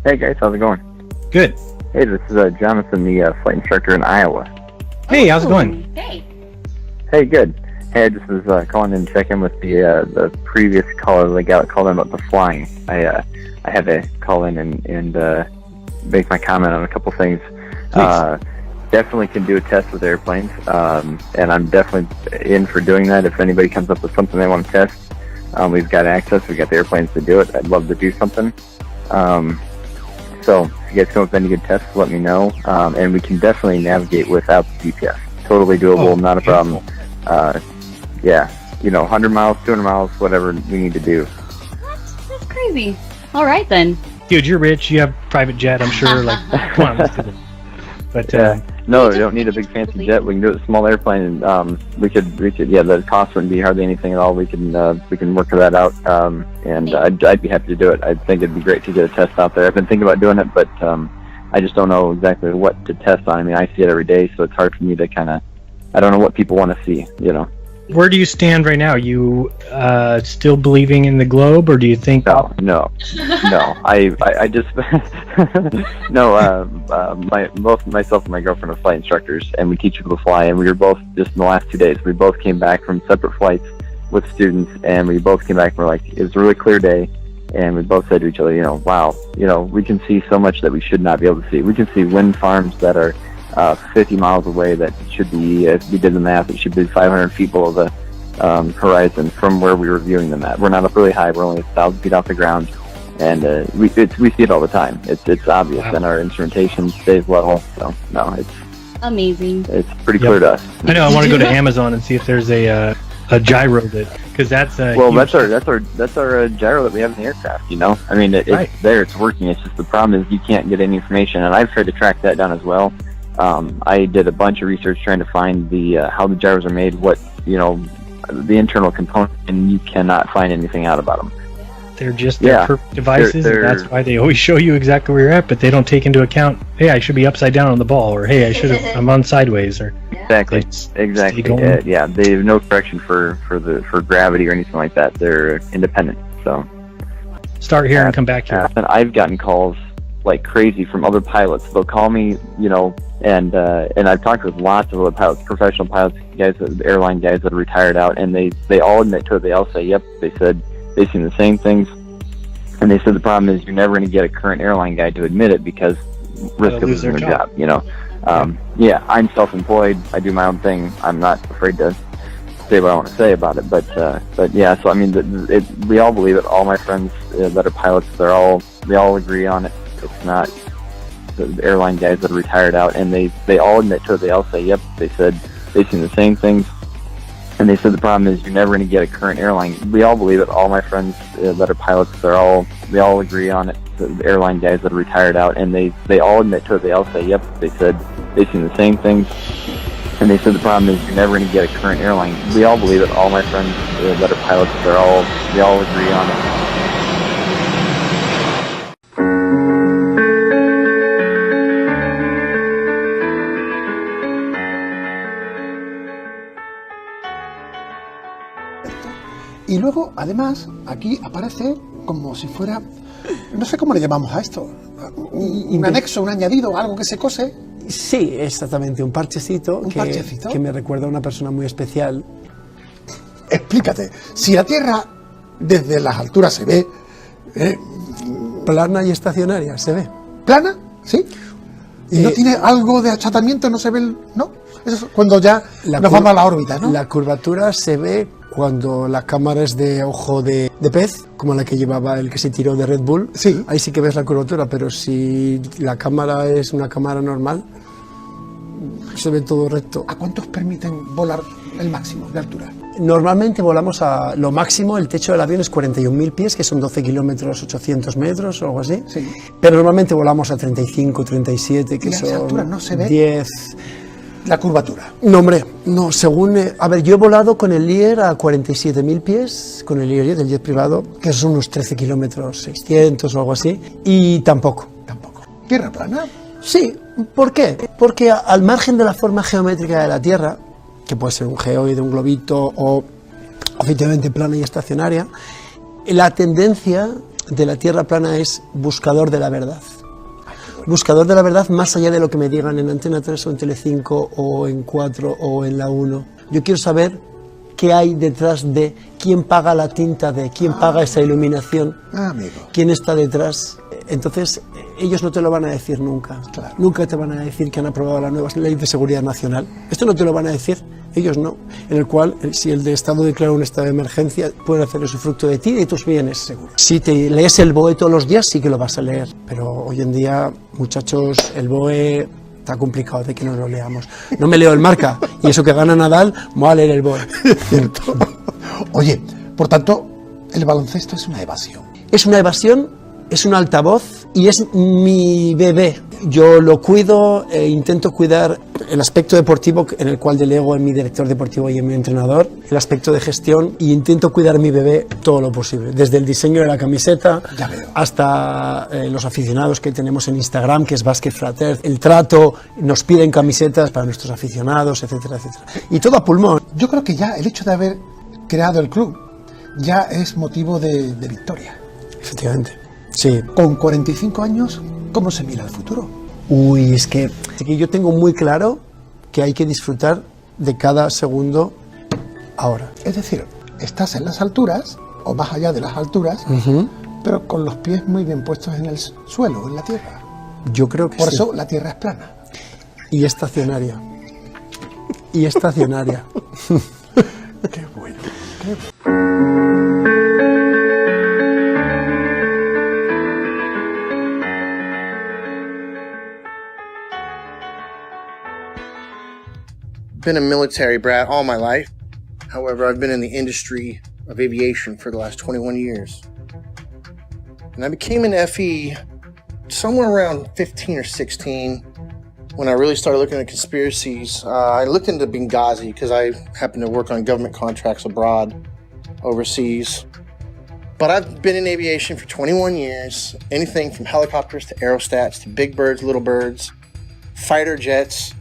Hey guys, how's it going? Good. Hey, this is Jonathan, the flight instructor in Iowa. Hey, how's it going? Hey. Hey, good. Hey, I just was calling in to check in with the previous caller, the guy that called in about the flying. I had to call in and make my comment on a couple things. Definitely can do a test with airplanes, and I'm definitely in for doing that. If anybody comes up with something they want to test, we've got access. We've got the airplanes to do it. I'd love to do something. So if you guys come up with any good tests, let me know. And we can definitely navigate without the GPS. Totally doable, not a problem. Yeah, 100 miles, 200 miles, whatever we need to do. That's crazy. All right, then. Dude, you're rich. You have private jet, I'm sure. Come on, let's do this. But no, we don't need a big fancy jet. We can do it with a small airplane, and we could. Yeah, the cost wouldn't be hardly anything at all. We can work that out, and I'd be happy to do it. I think it'd be great to get a test out there. I've been thinking about doing it, but I just don't know exactly what to test on. I mean, I see it every day, so it's hard for me to I don't know what people want to see, Where do you stand right now? You still believing in the globe, or do you think? No. I just both myself and my girlfriend are flight instructors, and we teach people to fly. And we were both just in the last 2 days. We both came back from separate flights with students, and we both came back. And we're like, it was a really clear day, and we both said to each other, wow, we can see so much that we should not be able to see. We can see wind farms that are 50 miles away that should be, if we did the math, it should be 500 feet below the horizon from where we were viewing them at. We're not up really high. We're only 1,000 feet off the ground, and we see it all the time. It's obvious, and our instrumentation stays level. So no, it's amazing. It's pretty clear to us. I know. I want to go to Amazon and see if there's a gyro because that's that's our gyro that we have in the aircraft. I mean, it's there, it's working. It's just the problem is you can't get any information, and I've tried to track that down as well. I did a bunch of research trying to find how the gyros are made, what the internal component, and you cannot find anything out about them. They're just perfect devices, and that's why they always show you exactly where you're at, but they don't take into account, hey, I should be upside down on the ball, or hey, I'm on sideways, or exactly. Yeah, they have no correction for gravity or anything like that. They're independent. So start here and come back here. And I've gotten calls like crazy from other pilots. They'll call me, and I've talked with lots of other pilots, professional pilots, airline guys that are retired out, and they all admit to it. They all say, yep, they said they've seen the same things, and they said the problem is you're never going to get a current airline guy to admit it because risk of losing their job. Yeah, I'm self-employed. I do my own thing. I'm not afraid to say what I want to say about it, but yeah. So I mean, we all believe it. All my friends that are pilots, they all agree on it. It's not the airline guys that are retired out, and they all admit to it. They all say, yep, they said they've seen the same things, and they said the problem is you're never going to get a current airline. We all believe it. All my friends that are pilots, they all agree on it. The airline guys that are retired out, and they all admit to it. They all say, yep, they said they've seen the same things, and they said the problem is you're never going to get a current airline. We all believe it. All my friends that are pilots, they all agree on it. Y luego, además, aquí aparece como si fuera, no sé cómo le llamamos a esto, un anexo, un añadido, algo que se cose. Sí, exactamente, un parchecito, que me recuerda a una persona muy especial. Explícate, si la Tierra desde las alturas se ve... plana y estacionaria, se ve. ¿Plana? ¿Sí? ¿Y no tiene algo de achatamiento? ¿No se ve ¿no? Eso es cuando ya nos vamos a la órbita, ¿no? La curvatura se ve cuando la cámara es de ojo de pez, como la que llevaba el que se tiró de Red Bull. Sí. Ahí sí que ves la curvatura, pero si la cámara es una cámara normal, se ve todo recto. ¿A cuántos permiten volar el máximo de altura? Normalmente volamos a lo máximo, el techo del avión es 41.000 pies, que son 12 kilómetros, 800 metros o algo así. Sí. Pero normalmente volamos a 35, 37, que son altura no se ve 10... La curvatura. No, hombre, no, según... a ver, yo he volado con el Lear a 47.000 pies, con el Lear del jet privado, que son unos 13 kilómetros, 600 o algo así, y tampoco. ¿Tierra plana? Sí, ¿por qué? Porque al margen de la forma geométrica de la Tierra, que puede ser un geoide, un globito o efectivamente plana y estacionaria, la tendencia de la Tierra plana es buscador de la verdad. buscador de la verdad más allá de lo que me digan en Antena 3 o en Telecinco o en 4 o en la 1. Yo quiero saber qué hay detrás de, quién paga la tinta de, quién paga esa iluminación, amigo. Quién está detrás. Entonces, ellos no te lo van a decir nunca. Claro. Nunca te van a decir que han aprobado la nueva ley de seguridad nacional. Esto no te lo van a decir, ellos no. En el cual, si el de Estado declara un estado de emergencia, pueden hacer usufructo de ti y de tus bienes, seguro. Si te lees el BOE todos los días, sí que lo vas a leer. Pero hoy en día, muchachos, el BOE está complicado de que no lo leamos. No me leo el Marca, y eso que gana Nadal, me voy a leer el BOE. Cierto. Oye, por tanto, el baloncesto es una evasión. Es una evasión, es un altavoz y es mi bebé. Yo lo cuido e intento cuidar el aspecto deportivo en el cual delego en mi director deportivo y en mi entrenador, el aspecto de gestión, y intento cuidar mi bebé todo lo posible, desde el diseño de la camiseta hasta los aficionados que tenemos en Instagram, que es Basket Frater, el trato, nos piden camisetas para nuestros aficionados, etcétera, etcétera. Y todo a pulmón. Yo creo que ya el hecho de haber creado el club ya es motivo de victoria. Efectivamente. Sí. Con 45 años, ¿cómo se mira el futuro? Uy, es que yo tengo muy claro que hay que disfrutar de cada segundo ahora. Es decir, estás en las alturas, o más allá de las alturas, pero con los pies muy bien puestos en el suelo, en la tierra. Yo creo que Por sí. eso la tierra es plana. Y estacionaria. Y estacionaria. Qué bueno, qué bueno. Been a military brat all my life. However, I've been in the industry of aviation for the last 21 years. And I became an FE somewhere around 15 or 16 when I really started looking at conspiracies. I looked into Benghazi because I happened to work on government contracts abroad, overseas. But I've been in aviation for 21 years. Anything from helicopters to aerostats to big birds, little birds, fighter jets,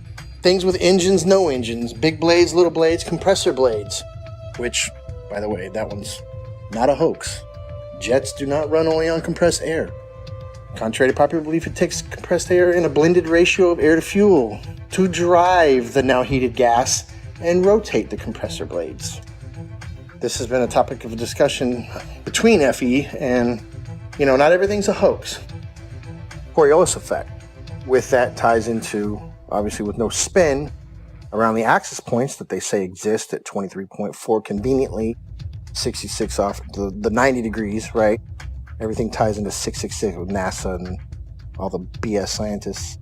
things with engines, no engines, big blades, little blades, compressor blades, which, by the way, that one's not a hoax. Jets do not run only on compressed air. Contrary to popular belief, it takes compressed air in a blended ratio of air to fuel to drive the now heated gas and rotate the compressor blades. This has been a topic of discussion between FE and, not everything's a hoax. Coriolis effect. With that ties into, obviously with no spin, around the axis points that they say exist at 23.4 conveniently, 66 off the 90 degrees, right? Everything ties into 666 with NASA and all the BS scientists.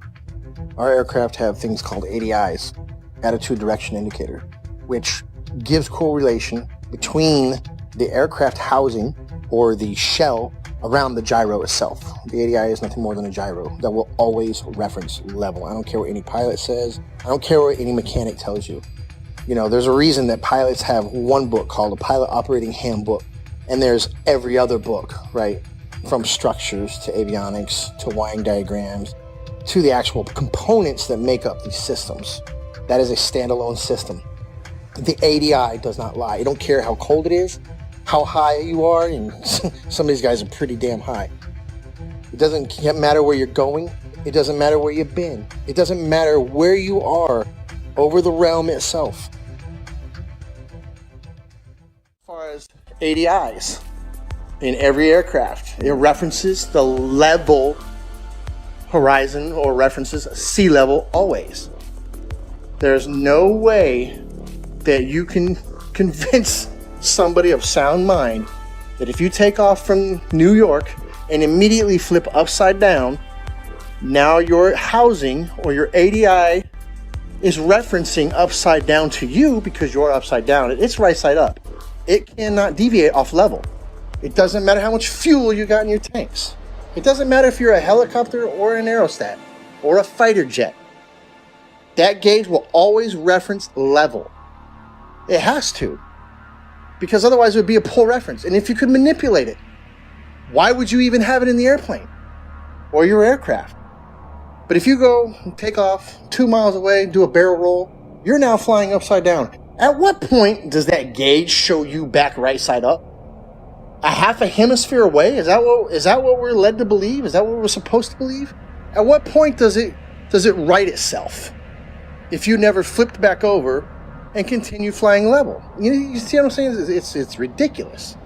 Our aircraft have things called ADIs, attitude direction indicator, which gives correlation between the aircraft housing or the shell around the gyro itself. The ADI is nothing more than a gyro that will always reference level. I don't care what any pilot says. I don't care what any mechanic tells you. There's a reason that pilots have one book called a Pilot Operating Handbook, and there's every other book, right? From structures to avionics to wiring diagrams to the actual components that make up these systems. That is a standalone system. The ADI does not lie. You don't care how cold it is, how high you are, and some of these guys are pretty damn high. It doesn't matter where you're going. It doesn't matter where you've been. It doesn't matter where you are over the realm itself. As far as ADIs, in every aircraft, it references the level horizon or references sea level always. There's no way that you can convince somebody of sound mind that if you take off from New York and immediately flip upside down, now your housing or your ADI is referencing upside down to you because you're upside down. It's right side up. It cannot deviate off level. It doesn't matter how much fuel you got in your tanks. It doesn't matter if you're a helicopter or an aerostat or a fighter jet. That gauge will always reference level. It has to. Because otherwise it would be a poor reference. And if you could manipulate it, why would you even have it in the airplane or your aircraft? But if you go and take off 2 miles away, do a barrel roll, you're now flying upside down. At what point does that gauge show you back right side up? A half a hemisphere away? Is that what we're led to believe? Is that what we're supposed to believe? At what point does it right itself if you never flipped back over and continue flying level? You see what I'm saying? It's ridiculous.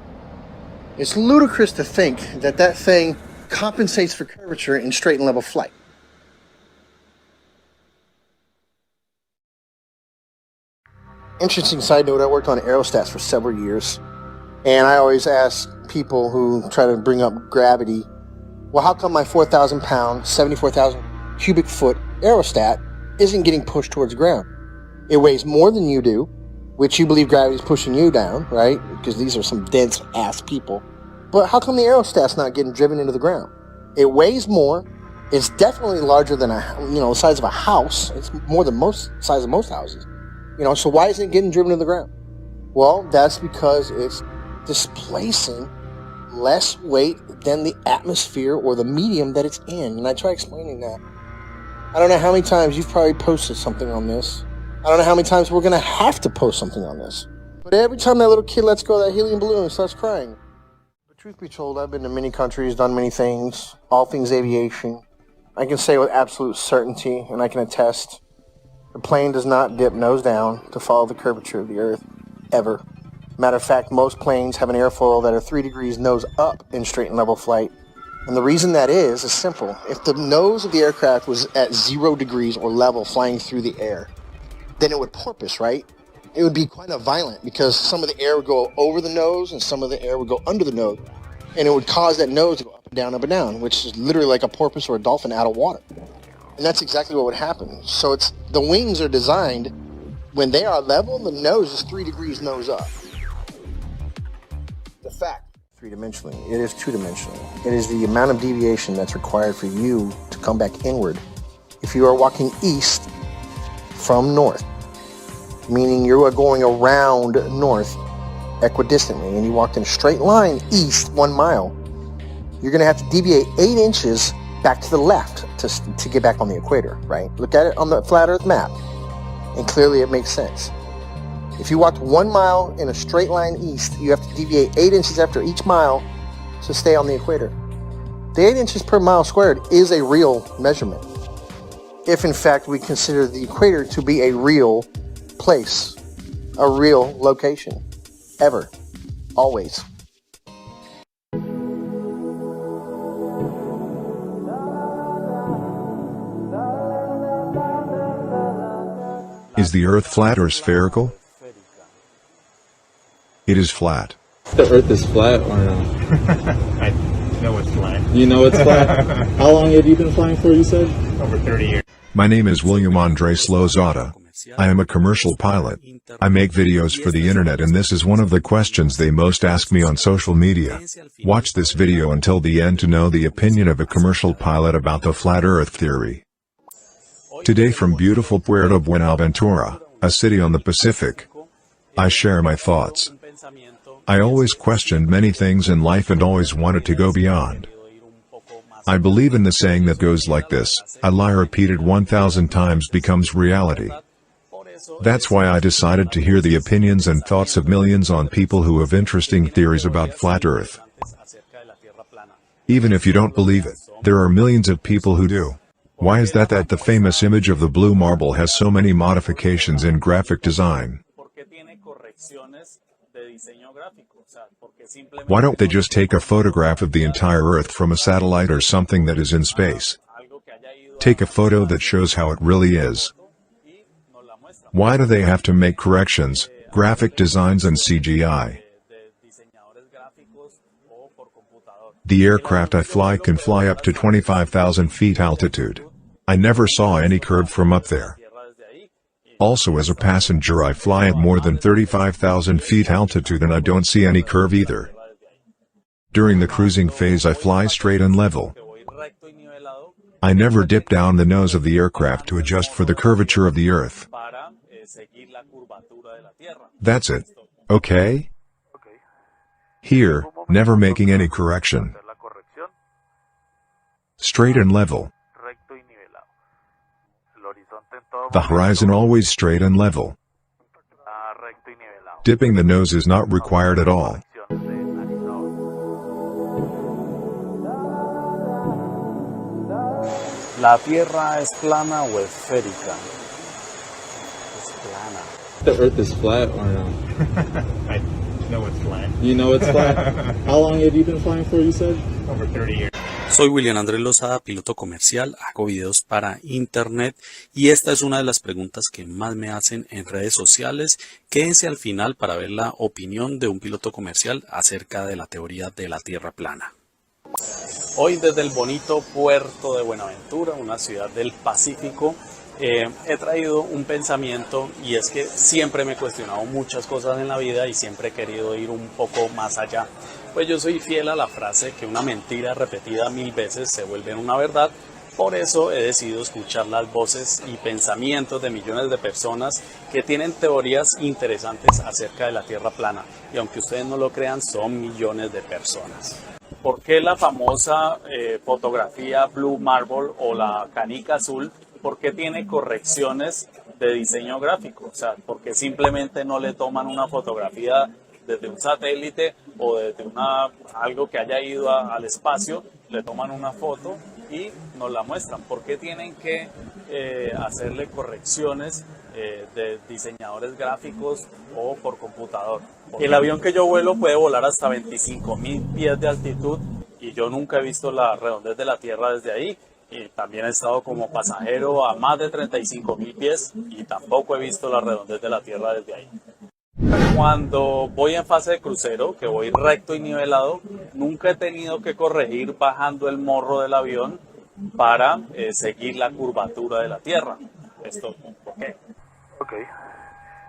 It's ludicrous to think that thing compensates for curvature in straight and level flight. Interesting side note, I worked on aerostats for several years, and I always ask people who try to bring up gravity, well, how come my 4,000 pound, 74,000 cubic foot aerostat isn't getting pushed towards the ground? It weighs more than you do, which you believe gravity is pushing you down, right? Because these are some dense ass people. But how come the aerostat's not getting driven into the ground? It weighs more. It's definitely larger than the size of a house. It's more than size of most houses. So why isn't it getting driven to the ground? Well, that's because it's displacing less weight than the atmosphere or the medium that it's in. And I try explaining that. I don't know how many times you've probably posted something on this. I don't know how many times we're going to have to post something on this. But every time that little kid lets go of that helium balloon and starts crying. But truth be told, I've been to many countries, done many things, all things aviation. I can say with absolute certainty, and I can attest, the plane does not dip nose down to follow the curvature of the Earth, ever. Matter of fact, most planes have an airfoil that are 3 degrees nose up in straight and level flight. And the reason that is simple. If the nose of the aircraft was at 0 degrees or level flying through the air, then it would porpoise, right? It would be quite violent because some of the air would go over the nose and some of the air would go under the nose. And it would cause that nose to go up and down, which is literally like a porpoise or a dolphin out of water. And that's exactly what would happen. So the wings are designed, when they are level, the nose is 3 degrees nose up. The fact, 3-dimensionally, it is 2-dimensional. It is the amount of deviation that's required for you to come back inward. If you are walking east from north, meaning you are going around north equidistantly, and you walked in a straight line east 1 mile, you're going to have to deviate 8 inches back to the left to get back on the equator, right? Look at it on the flat Earth map, and clearly it makes sense. If you walked 1 mile in a straight line east, you have to deviate 8 inches after each mile to stay on the equator. The 8 inches per mile squared is a real measurement, if in fact we consider the equator to be a real place, a real location, ever, always. Is the Earth flat or spherical? It is flat. The Earth is flat or no? I know it's flat. You know it's flat? How long have you been flying for, you said? Over 30 years. My name is William Andres Lozada. I am a commercial pilot. I make videos for the internet, and this is one of the questions they most ask me on social media. Watch this video until the end to know the opinion of a commercial pilot about the flat Earth theory. Today from beautiful Puerto Buenaventura, a city on the Pacific, I share my thoughts. I always questioned many things in life and always wanted to go beyond. I believe in the saying that goes like this: a lie repeated 1,000 times becomes reality. That's why I decided to hear the opinions and thoughts of millions on people who have interesting theories about flat Earth. Even if you don't believe it, there are millions of people who do. Why is that the famous image of the blue marble has so many modifications in graphic design? Why don't they just take a photograph of the entire Earth from a satellite or something that is in space? Take a photo that shows how it really is. Why do they have to make corrections, graphic designs and CGI? The aircraft I fly can fly up to 25,000 feet altitude. I never saw any curve from up there. Also, as a passenger, I fly at more than 35,000 feet altitude and I don't see any curve either. During the cruising phase I fly straight and level. I never dip down the nose of the aircraft to adjust for the curvature of the Earth. That's it. Okay? Here, never making any correction. Straight and level. The horizon always straight and level. Dipping the nose is not required at all. ¿La Tierra es plana o esférica? Es plana. The Earth is flat or no? I know it's flat. You know it's flat? How long have you been flying for, you said? Over 30 years. Soy William Andrés Lozada, piloto comercial, hago videos para internet y esta es una de las preguntas que más me hacen en redes sociales. Quédense al final para ver la opinión de un piloto comercial acerca de la teoría de la Tierra plana. Hoy desde el bonito puerto de Buenaventura, una ciudad del Pacífico, he traído un pensamiento y es que siempre me he cuestionado muchas cosas en la vida y siempre he querido ir un poco más allá. Pues yo soy fiel a la frase que una mentira repetida 1000 veces se vuelve una verdad. Por eso he decidido escuchar las voces y pensamientos de millones de personas que tienen teorías interesantes acerca de la Tierra plana. Y aunque ustedes no lo crean, son millones de personas. ¿Por qué la famosa fotografía Blue Marble o la canica azul? ¿Por qué tiene correcciones de diseño gráfico? O sea, ¿por qué simplemente no le toman una fotografía desde un satélite o desde algo que haya ido al espacio, le toman una foto y nos la muestran? ¿Por qué tienen que hacerle correcciones de diseñadores gráficos o por computador? El avión que yo vuelo puede volar hasta 25.000 pies de altitud y yo nunca he visto la redondez de la Tierra desde ahí. Y también he estado como pasajero a más de 35.000 pies y tampoco he visto la redondez de la Tierra desde ahí. Cuando voy en fase de crucero, que voy recto y nivelado, nunca he tenido que corregir bajando el morro del avión para seguir la curvatura de la Tierra. ¿Esto por qué? Ok.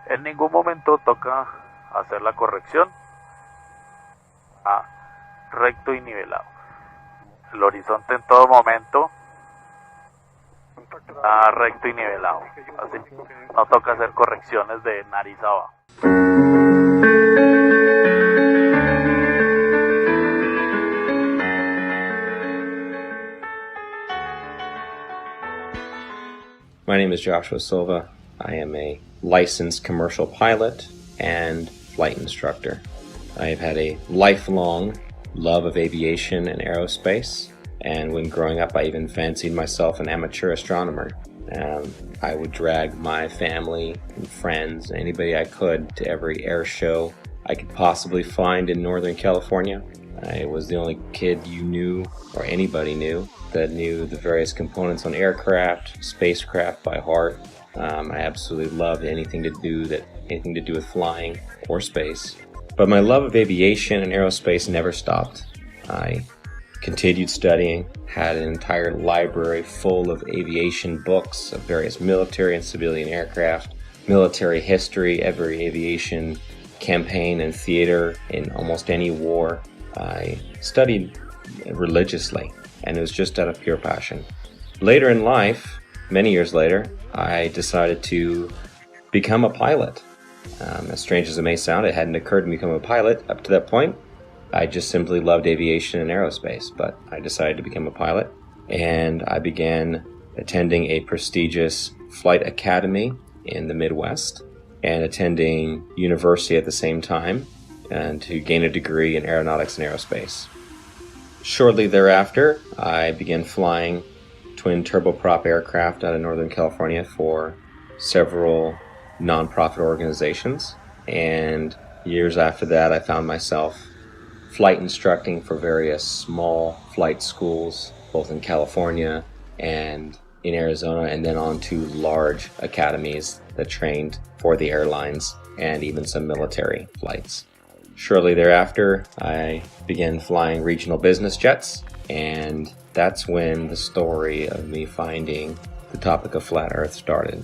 En ningún momento toca hacer la corrección a recto y nivelado. El horizonte en todo momento está recto y nivelado. Así no toca hacer correcciones de nariz abajo. My name is Joshua Silva. I am a licensed commercial pilot and flight instructor. I have had a lifelong love of aviation and aerospace, and when growing up I even fancied myself an amateur astronomer. I would drag my family and friends, anybody I could, to every air show I could possibly find in Northern California. I was the only kid you knew, or anybody knew, that knew the various components on aircraft, spacecraft by heart. I absolutely loved anything to do with flying or space. But my love of aviation and aerospace never stopped. I continued studying, had an entire library full of aviation books of various military and civilian aircraft, military history, every aviation campaign and theater in almost any war. I studied religiously, and it was just out of pure passion. Later in life, many years later, I decided to become a pilot. As strange as it may sound, it hadn't occurred to me to become a pilot up to that point. I just simply loved aviation and aerospace, but I decided to become a pilot, and I began attending a prestigious flight academy in the Midwest and attending university at the same time, and to gain a degree in aeronautics and aerospace. Shortly thereafter, I began flying twin turboprop aircraft out of Northern California for several nonprofit organizations, and years after that I found myself flight instructing for various small flight schools, both in California and in Arizona, and then on to large academies that trained for the airlines and even some military flights. Shortly thereafter, I began flying regional business jets, and that's when the story of me finding the topic of flat Earth started.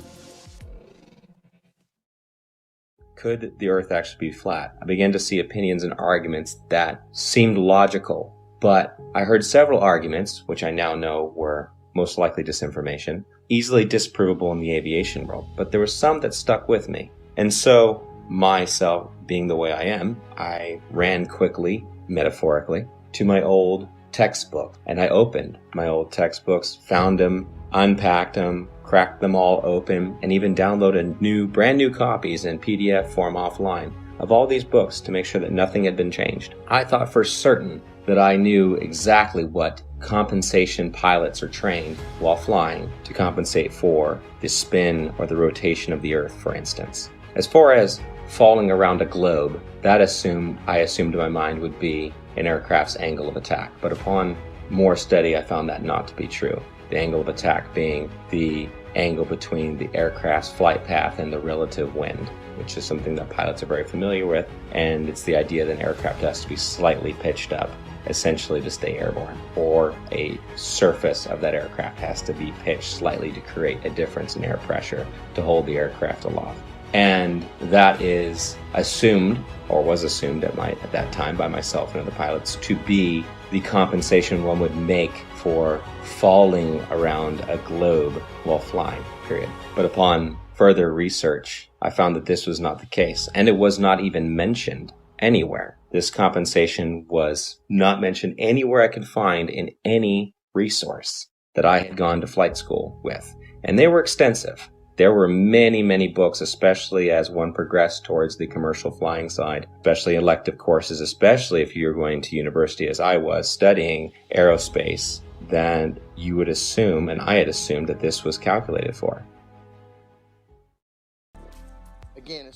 Could the Earth actually be flat? I began to see opinions and arguments that seemed logical, but I heard several arguments, which I now know were most likely disinformation, easily disprovable in the aviation world, but there were some that stuck with me. And so, myself being the way I am, I ran quickly, metaphorically, to my old textbook, and I opened my old textbooks, found them, unpacked them, cracked them all open, and even downloaded brand new copies in PDF form offline, of all these books to make sure that nothing had been changed. I thought for certain that I knew exactly what compensation pilots are trained while flying to compensate for the spin or the rotation of the Earth, for instance. As far as falling around a globe, that I assumed in my mind would be an aircraft's angle of attack. But upon more study, I found that not to be true. The angle of attack being the angle between the aircraft's flight path and the relative wind, which is something that pilots are very familiar with, and it's the idea that an aircraft has to be slightly pitched up, essentially to stay airborne, or a surface of that aircraft has to be pitched slightly to create a difference in air pressure to hold the aircraft aloft. And that is assumed, or was assumed at that time by myself and other pilots, to be the compensation one would make for falling around a globe while flying, period. But upon further research, I found that this was not the case, and it was not even mentioned anywhere. This compensation was not mentioned anywhere I could find in any resource that I had gone to flight school with. And they were extensive. There were many, many books, especially as one progressed towards the commercial flying side, especially elective courses, especially if you're going to university as I was studying aerospace, that you would assume, and I had assumed, that this was calculated for. Again,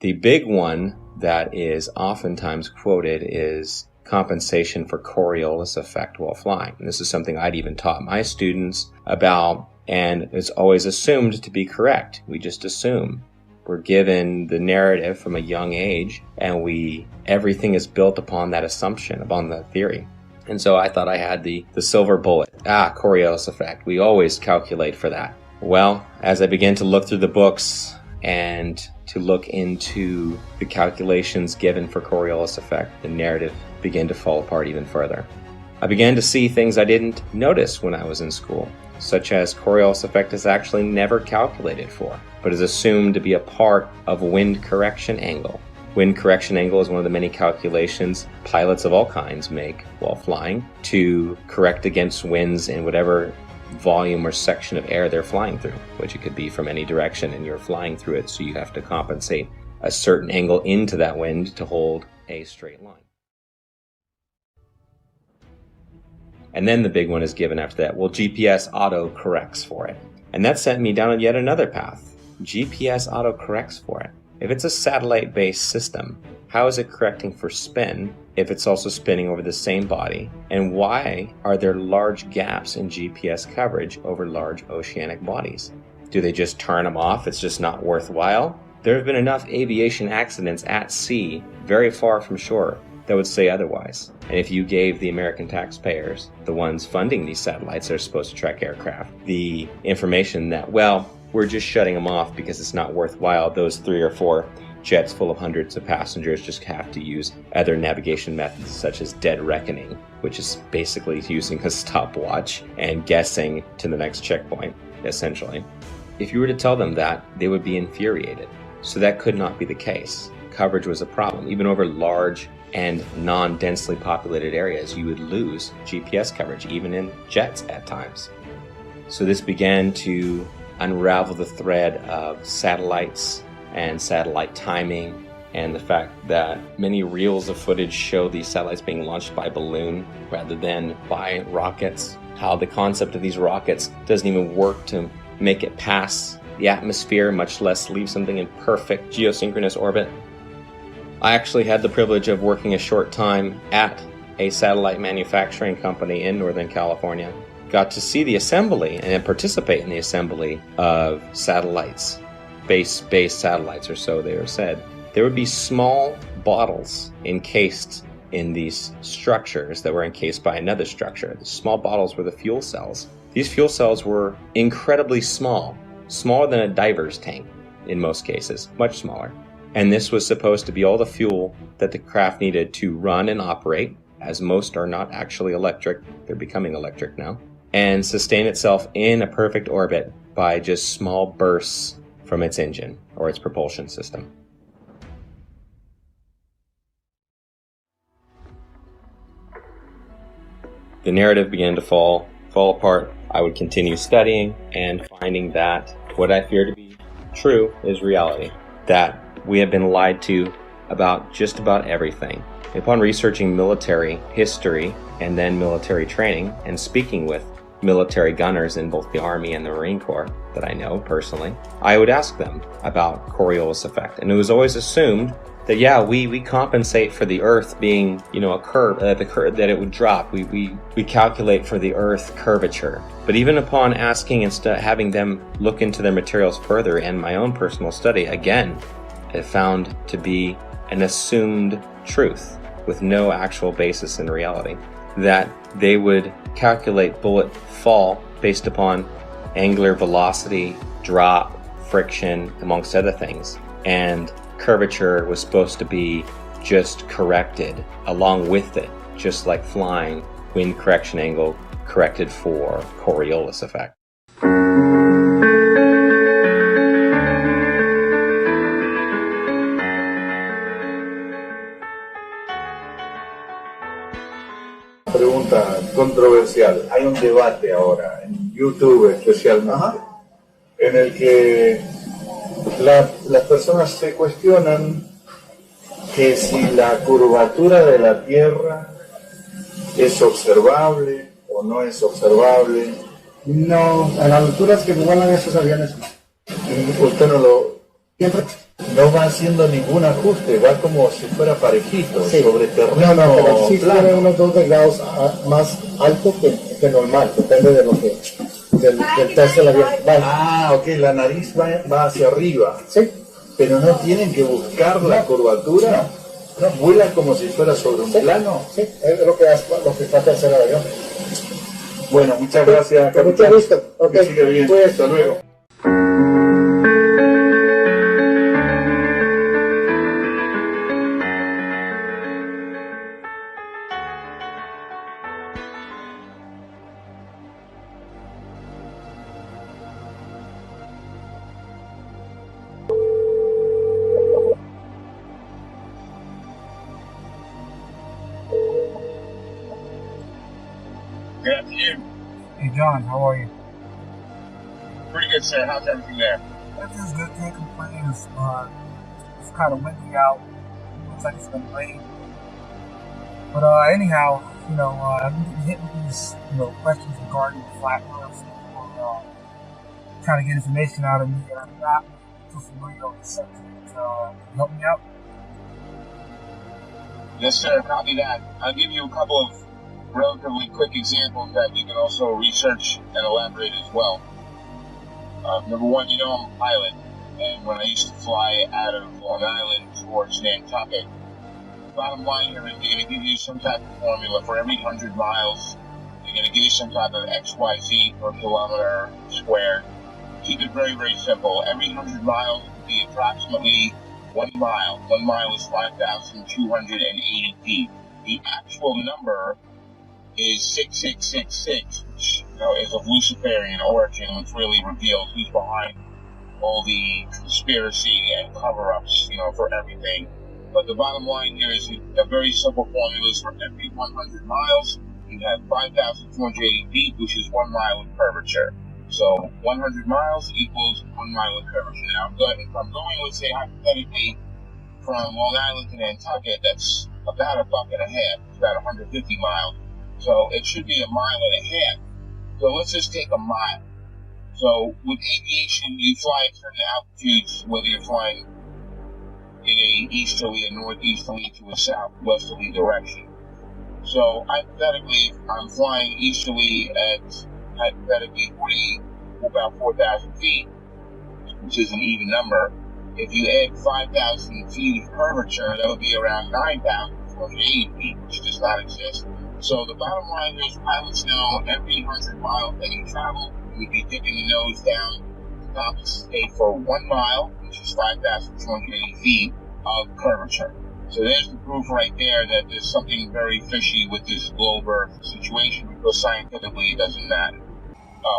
the big one that is oftentimes quoted is compensation for Coriolis effect while flying. And this is something I'd even taught my students about, and it's always assumed to be correct. We just assume. We're given the narrative from a young age, and everything is built upon that assumption, upon that theory. And so I thought I had the silver bullet. Coriolis effect. We always calculate for that. Well, as I began to look through the books and to look into the calculations given for Coriolis effect, the narrative began to fall apart even further. I began to see things I didn't notice when I was in school, such as Coriolis effect is actually never calculated for, but is assumed to be a part of wind correction angle. Wind correction angle is one of the many calculations pilots of all kinds make while flying to correct against winds in whatever volume or section of air they're flying through, which it could be from any direction, and you're flying through it, so you have to compensate a certain angle into that wind to hold a straight line. And then the big one is given after that. Well, GPS auto corrects for it. And that sent me down yet another path. GPS auto corrects for it. If it's a satellite-based system, how is it correcting for spin if it's also spinning over the same body? And why are there large gaps in GPS coverage over large oceanic bodies? Do they just turn them off? It's just not worthwhile? There have been enough aviation accidents at sea, very far from shore, that would say otherwise. And if you gave the American taxpayers, the ones funding these satellites that are supposed to track aircraft, the information that, well, we're just shutting them off because it's not worthwhile, those 3 or 4 jets full of hundreds of passengers just have to use other navigation methods such as dead reckoning, which is basically using a stopwatch and guessing to the next checkpoint, essentially. If you were to tell them that, they would be infuriated. So that could not be the case. Coverage was a problem. Even over large and non-densely populated areas, you would lose GPS coverage, even in jets at times. So this began to unravel the thread of satellites and satellite timing, and the fact that many reels of footage show these satellites being launched by balloon rather than by rockets. How the concept of these rockets doesn't even work to make it past the atmosphere, much less leave something in perfect geosynchronous orbit. I actually had the privilege of working a short time at a satellite manufacturing company in Northern California. Got to see the assembly and participate in the assembly of satellites, space-based satellites, or so they are said. There would be small bottles encased in these structures that were encased by another structure. The small bottles were the fuel cells. These fuel cells were incredibly small, smaller than a diver's tank in most cases, much smaller. And this was supposed to be all the fuel that the craft needed to run and operate, as most are not actually electric, they're becoming electric now, and sustain itself in a perfect orbit by just small bursts from its engine or its propulsion system. The narrative began to fall apart. I would continue studying and finding that what I fear to be true is reality. That We have been lied to about just about everything. Upon researching military history and then military training and speaking with military gunners in both the Army and the Marine Corps that I know personally, I would ask them about Coriolis effect. And it was always assumed that, yeah, we compensate for the Earth being, a curve, that it would drop. We calculate for the Earth curvature. But even upon asking and having them look into their materials further and my own personal study, again, it found to be an assumed truth with no actual basis in reality. That they would calculate bullet fall based upon angular velocity, drop, friction, amongst other things. And curvature was supposed to be just corrected along with it, just like flying, wind correction angle corrected for Coriolis effect. Pregunta controversial. Hay un debate ahora en YouTube especialmente en el que las personas se cuestionan que si la curvatura de la Tierra es observable o no es observable. No, a las alturas que vuelan esos aviones. Usted no va haciendo ningún ajuste, va como si fuera parejito, sobre terreno. No, pero sí tiene unos 2 grados más alto que normal, depende de lo que del test del avión. Ok, la nariz va hacia arriba. Sí. Pero no tienen que buscar la curvatura. No, vuelan como si fuera sobre un plano. Sí, es lo que trata de hacer el avión. Bueno, muchas gracias, Con mucho gusto. Que siga bien. Pues, hasta luego. Good afternoon. Hey John, how are you? Pretty good, sir. How's everything there? Everything's good, can't complain. It's kind of windy out. Looks like it's gonna rain. But anyhow, I've been getting hit with these, questions regarding the flat Earth. People trying to get information out of me, and I'm not too familiar with the subject. Can you help me out? Yes, sir. Copy that. I'll give you a couple of relatively quick examples that you can also research and elaborate as well. Number one, I'm a pilot, and when I used to fly out of Long Island towards Nantucket, bottom line here is they're going to give you some type of formula for every 100 miles. They're going to give you some type of XYZ per kilometer squared. Keep it very, very simple. Every 100 miles will be approximately 1 mile. 1 mile is 5,280 feet. The actual number is 6666, which is of Luciferian origin, which really reveals who's behind all the conspiracy and cover-ups, for everything. But the bottom line here is a very simple formula is for every 100 miles, you have 5,280 feet, which is 1 mile of curvature. So 100 miles equals 1 mile of curvature. Now, if I'm going, let's say, hypothetically, from Long Island to Nantucket, that's about a buck and a half. It's about 150 miles. So it should be 1.5 miles. So let's just take a mile. So with aviation, you fly at certain altitudes, whether you're flying in a easterly, a northeasterly, to a southwesterly direction. So hypothetically, I'm flying easterly at hypothetically about 4,000 feet, which is an even number. If you add 5,000 feet of curvature, that would be around 9,480 feet, which does not exist. So the bottom line is pilots know every 100 miles that you travel, you would be dipping the nose down to compensate for 1 mile, which is 5,280 feet of curvature. So there's the proof right there that there's something very fishy with this globe Earth situation, because scientifically it doesn't matter.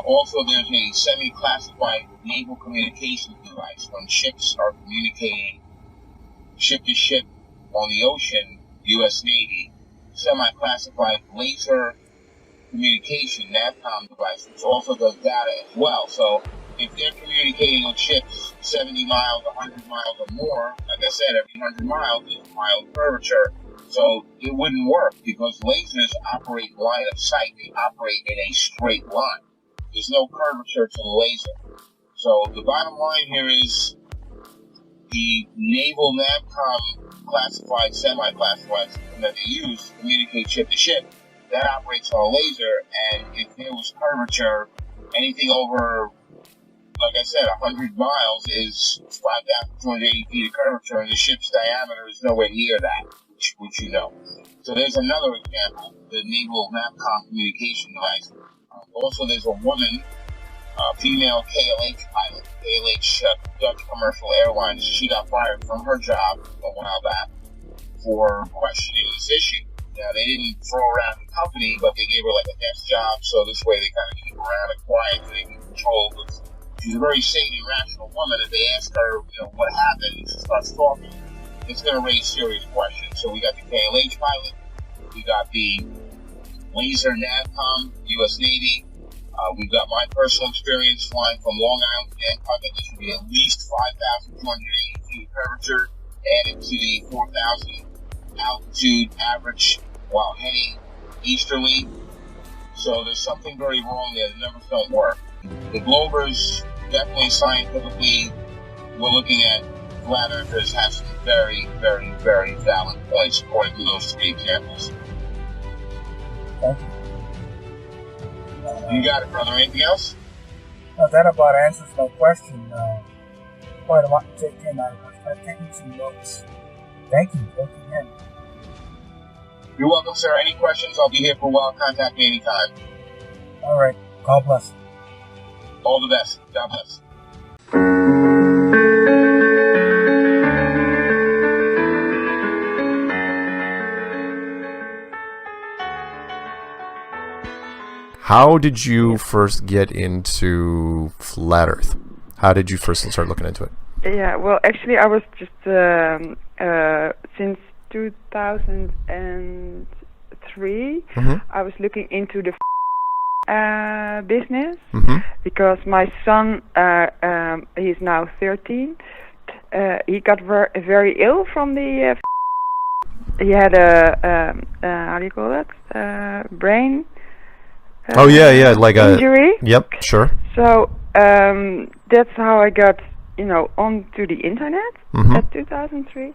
Also, there's a semi-classified naval communications device. When ships are communicating ship to ship on the ocean, U.S. Navy, semi-classified laser communication NAVCOM device, which also does data as well. So if they're communicating with ships 70 miles, 100 miles or more, like I said, every 100 miles is a mile of curvature. So it wouldn't work because lasers operate line of sight. They operate in a straight line. There's no curvature to the laser. So the bottom line here is the Naval NAVCOM classified, semi-classified system that they use to communicate ship to ship, that operates on a laser, and if there was curvature, anything over, like I said, 100 miles is 5,280 feet of curvature, and the ship's diameter is nowhere near that, which you know. So there's another example, the Naval NAVCOM communication device. Also, there's a woman, female KLH pilot, KLH Dutch Commercial Airlines. She got fired from her job a while back for questioning this issue. Now, they didn't throw her out of the company, but they gave her like a desk job, so this way they kind of keep her around and quiet so they can control. She's a very sane and rational woman. If they ask her, what happened, and she starts talking, it's going to raise serious questions. So we got the KLH pilot, we got the Laser NAVCOM, U.S. Navy. We've got my personal experience flying from Long Island to Nantucket. This should be at least 5,280 feet of curvature added to the 4,000 altitude average while heading easterly. So there's something very wrong there. The numbers don't work. The Globers, definitely scientifically, we're looking at flat earthers have some very, very, very valid points according to those three examples. Thank you. You got it, brother. Anything else? No, that about answers my question. Quite a lot to take in. I've taken some notes. Thank you. Thank you again. You're welcome, sir. Any questions? I'll be here for a while. Contact me anytime. All right. God bless. All the best. God bless. How did you first get into Flat Earth? How did you first start looking into it? Yeah, well, actually, I was just since 2003. I was looking into the business because my son, he's now 13. He got very ill from the. He had a how do you call that? Brain. Like injury. Yep, sure. So that's how I got, onto the internet at 2003,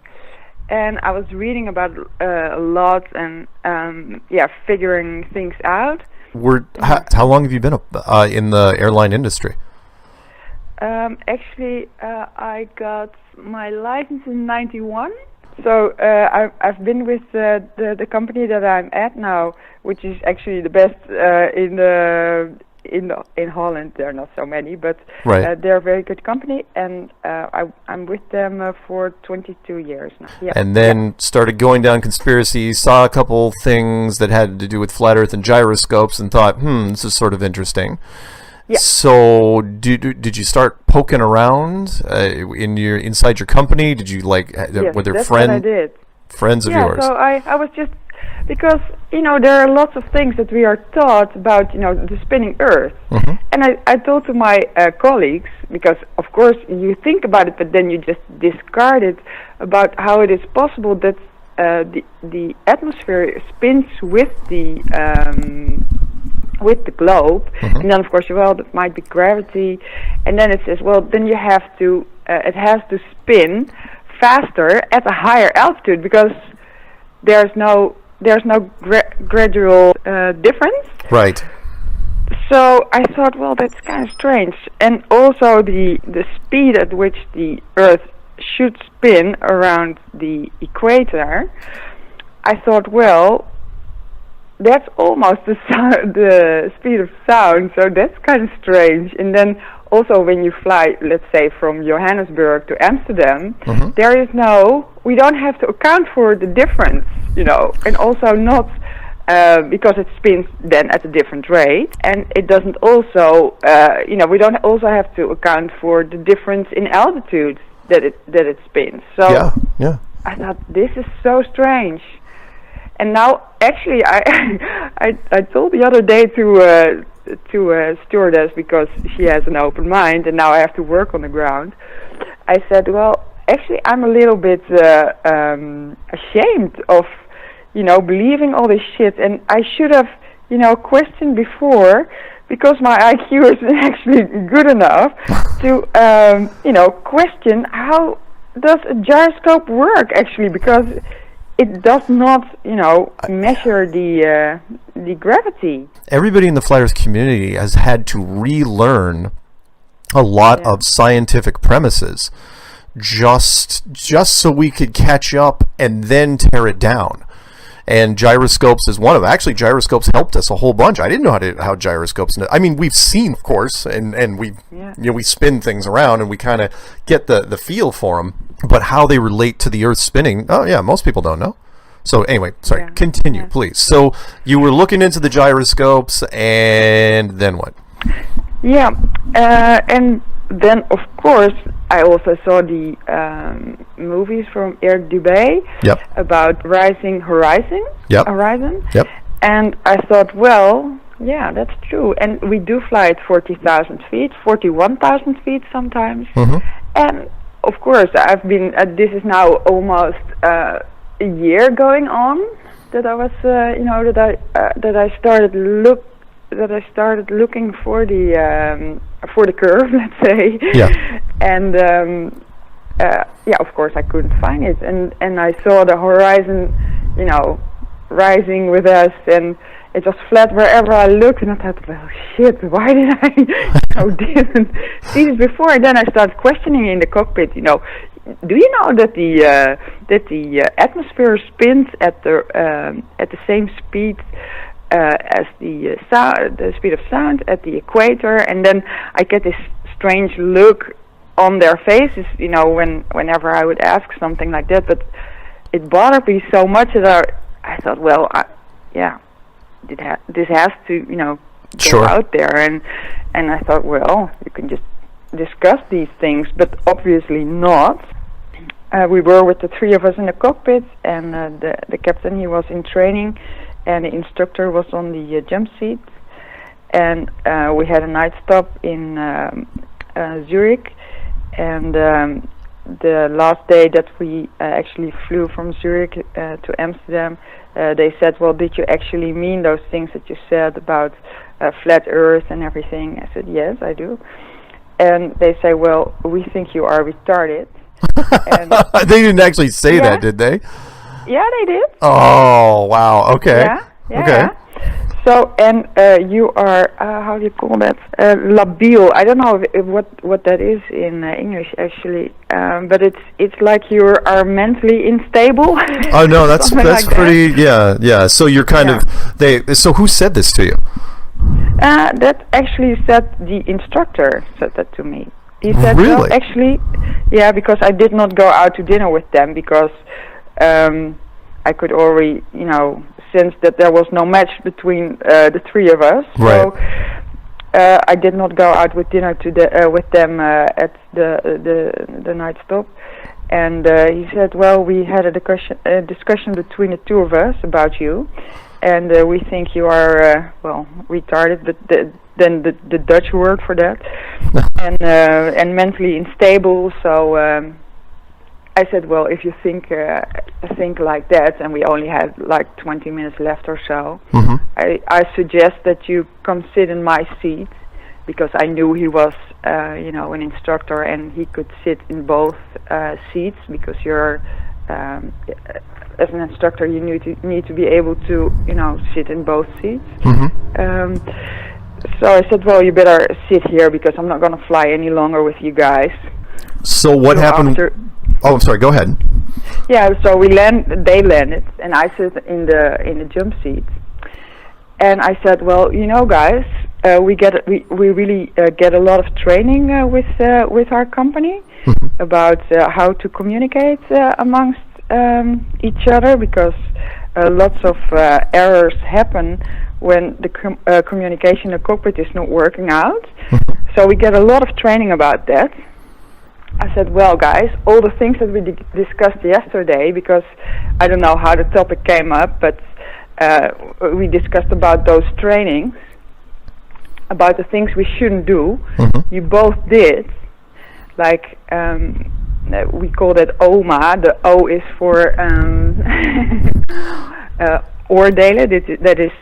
and I was reading about a lot and figuring things out. How long have you been in the airline industry? Actually, I got my license in '91. So I've been with the company that I'm at now, which is actually the best in Holland. There are not so many, but they're a very good company, and I'm with them for 22 years now. Yeah. And then started going down conspiracies, saw a couple things that had to do with flat Earth and gyroscopes, and thought, this is sort of interesting. Yeah. So did you start poking around inside your company? Did you were there friends of yours? Yeah, so I was just, because there are lots of things that we are taught about the spinning Earth, and I told to my colleagues, because of course you think about it, but then you just discard it, about how it is possible that the atmosphere spins with the globe, and then of course, that might be gravity, and then it says, then you have to, it has to spin faster at a higher altitude because there's no gradual difference. Right. So I thought, that's kind of strange, and also the speed at which the Earth should spin around the equator. I thought, that's almost the speed of sound, so that's kind of strange. And then also when you fly, let's say, from Johannesburg to Amsterdam, we don't have to account for the difference, and also not because it spins then at a different rate, and it doesn't also, we don't also have to account for the difference in altitude that it spins. So I thought, this is so strange. And now, actually, I told the other day to to a stewardess because she has an open mind, and now I have to work on the ground. I said, well, actually, I'm a little bit ashamed of, believing all this shit, and I should have, questioned before, because my IQ is actually good enough to, question how does a gyroscope work actually, because it does not, measure the gravity. Everybody in the flat Earth community has had to relearn a lot of scientific premises just so we could catch up and then tear it down. And gyroscopes is one of them. Actually, gyroscopes helped us a whole bunch. I didn't know how gyroscopes. I mean, we've seen, of course, and we we spin things around and we kind of get the feel for them. But how they relate to the Earth spinning, oh yeah, most people don't know. So anyway, sorry, continue, please. So you were looking into the gyroscopes, and then what? Yeah, and then of course I also saw the movies from Eric Dubé about Rising Horizon. Yep. And I thought, well, yeah, that's true. And we do fly at 40,000 feet, 41,000 feet sometimes. And of course, I've been. This is now almost a year going on that I was, that I started looking for the curve, let's say. Yeah. And of course, I couldn't find it, and I saw the horizon, rising with us, and it was flat wherever I looked, and I thought, well, shit, why did I didn't see this before? And then I started questioning in the cockpit, do you know that the atmosphere spins at the same speed as the speed of sound at the equator? And then I get this strange look on their faces, whenever I would ask something like that. But it bothered me so much that I thought, well, this has to, go out there, and I thought, well, you can just discuss these things, but obviously not. We were with the three of us in the cockpit, and the captain, he was in training, and the instructor was on the jump seat, and we had a night stop in Zurich, and the last day that we actually flew from Zurich to Amsterdam, they said, well, did you actually mean those things that you said about flat Earth and everything? I said, yes, I do. And they say, well, we think you are retarded. And they didn't actually say that, did they? Yeah, they did. Oh, wow. Okay. Yeah. Okay. So, and you are, how do you call that? Labiel. I don't know what that is in English, actually. But it's like you are mentally unstable. Oh, no, that's like pretty, yeah. So you're kind of, so who said this to you? That actually said the instructor said that to me. He said, really? Well, actually, yeah, because I did not go out to dinner with them because I could already, sense that there was no match between the three of us. Right. So I did not go out with dinner with them at the night stop. And he said, well, we had a discussion between the two of us about you, and we think you are, retarded, but then the Dutch word for that, and mentally unstable. So I said, well, if you think like that, and we only had like 20 minutes left or so, I suggest that you come sit in my seat, because I knew he was, an instructor, and he could sit in both seats, because you're, as an instructor, you need to be able to, sit in both seats. So I said, well, you better sit here, because I'm not going to fly any longer with you guys. So what happened? Oh, I'm sorry. Go ahead. Yeah. So they landed, and I sit in the jump seat. And I said, well, guys, we really get a lot of training with our company about how to communicate amongst each other, because lots of errors happen when the communication in the cockpit is not working out. So we get a lot of training about that. I said, well, guys, all the things that we discussed yesterday, because I don't know how the topic came up, but we discussed about those trainings. about the things we shouldn't do. You both did. Like, we call that OMA. The O is for oordelen, that is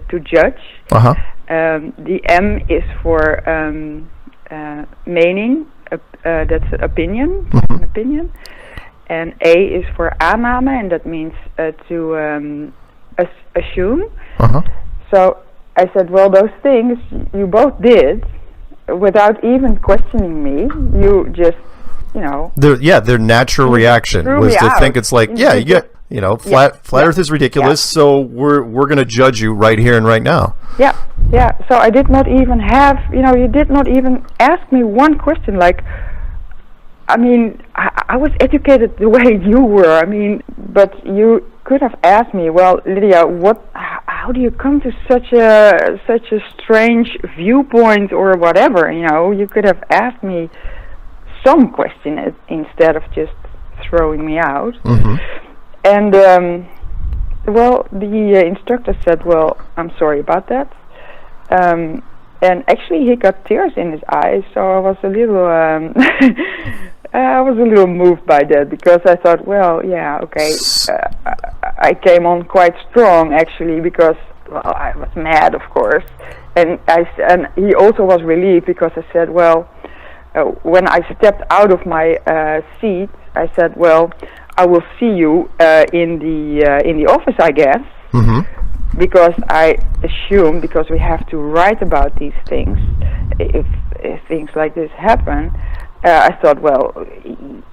to judge. The M is for mening, that's opinion, an opinion. And A is for aanname, and that means to assume. So I said, well, those things you both did without even questioning me. You just, you know. Their natural reaction was to think it's like, flat Earth is ridiculous, so we're going to judge you right here and right now. Yeah. So I did not even have, you did not even ask me one question. Like, I mean, I was educated the way you were. I mean, but you could have asked me, well, Lydia, how do you come to such a strange viewpoint or whatever? You could have asked me some question instead of just throwing me out. And well, the instructor said, well, I'm sorry about that. And actually, he got tears in his eyes, so I was a little, moved by that, because I thought, well, yeah, okay. I came on quite strong, actually, because, well, I was mad, of course, and he also was relieved, because I said, well, when I stepped out of my seat, I said, well, I will see you in the office, I guess. Because I assume, because we have to write about these things, if things like this happen, I thought, well,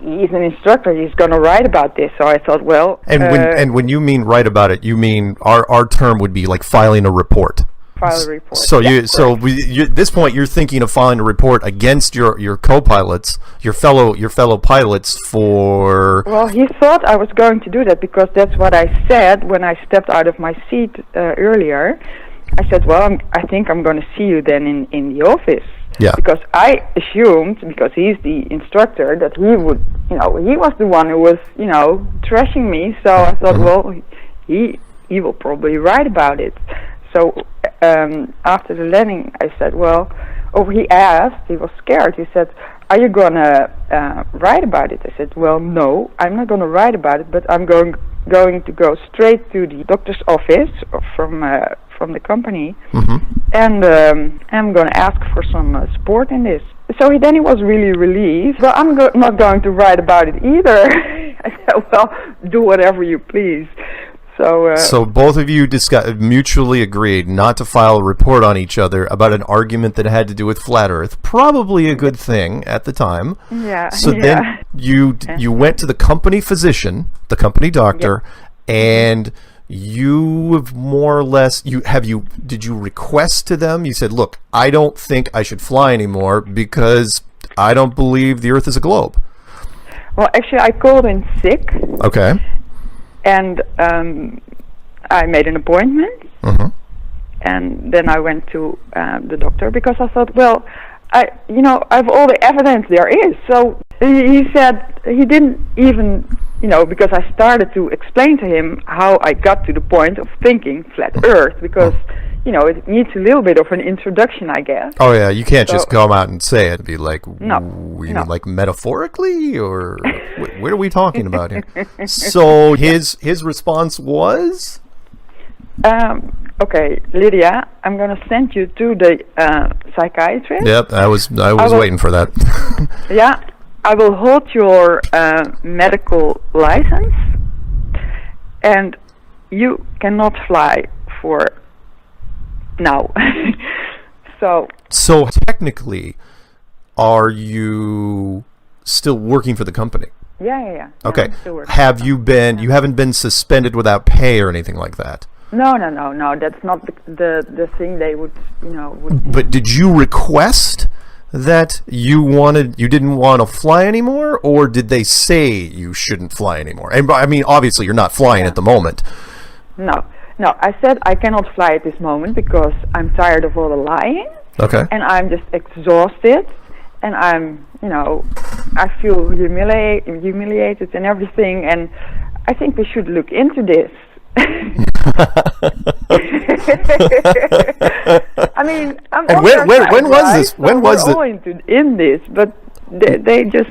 he's an instructor, he's going to write about this. So I thought, well... And when you mean write about it, you mean our term would be like filing a report. File a report. So at this point, you're thinking of filing a report against your co-pilots, your fellow pilots for... Well, he thought I was going to do that, because that's what I said when I stepped out of my seat earlier. I said, well, I think I'm going to see you then in the office. Yeah. Because I assumed, because he's the instructor, that he would, he was the one who was, trashing me. So I thought, well, he will probably write about it. So after the landing, I said, well, he asked, he was scared. He said, are you going to write about it? I said, well, no, I'm not going to write about it, but I'm going to go straight to the doctor's office from the company, and I'm going to ask for some support in this. So then he was really relieved. Well, I'm not going to write about it either. I said, well, do whatever you please. So both of you mutually agreed not to file a report on each other about an argument that had to do with flat Earth. Probably a good thing at the time. Yeah. So then you went to the company physician, the company doctor, and you have more or less did you request to them? You said, look, I don't think I should fly anymore because I don't believe the Earth is a globe. Well, actually, I called in sick. Okay. And I made an appointment, and then I went to the doctor, because I thought, well, I have all the evidence there is. So he said he didn't even, because I started to explain to him how I got to the point of thinking flat Earth, because it needs a little bit of an introduction, I guess. Oh yeah, you can't just come out and say it and be like, like metaphorically, or what are we talking about here? So his response was, okay, Lydia, I'm going to send you to the psychiatrist. Yep, I was waiting for that. Yeah, I will hold your medical license, and you cannot fly for now. So technically, are you still working for the company? Yeah. Okay. Have you been? You haven't been suspended without pay or anything like that? No. That's not the thing they would, But did you request that you didn't want to fly anymore, or did they say you shouldn't fly anymore? And I mean, obviously, you're not flying at the moment. No, I said I cannot fly at this moment because I'm tired of all the lying. Okay. And I'm just exhausted, and I'm, I feel humiliated and everything, and I think we should look into this. I mean, I'm and when was this? When was it? Going to in this, but they just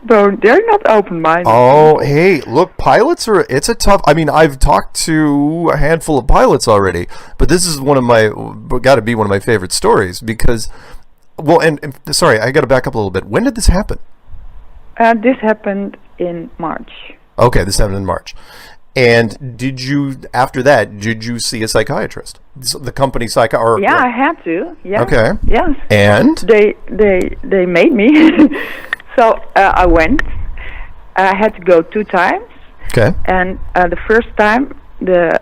don't. They're not open-minded. Oh, hey, look, pilots are. It's a tough. I mean, I've talked to a handful of pilots already, but this is got to be one of my favorite stories because, well, and sorry, I got to back up a little bit. When did this happen? This happened in March. Okay, this happened in March. And after that, did you see a psychiatrist? The company psychiatrist? Yeah, I had to. Yeah. Okay. Yes. And? They made me. So I went. I had to go 2 times. Okay. And the first time, the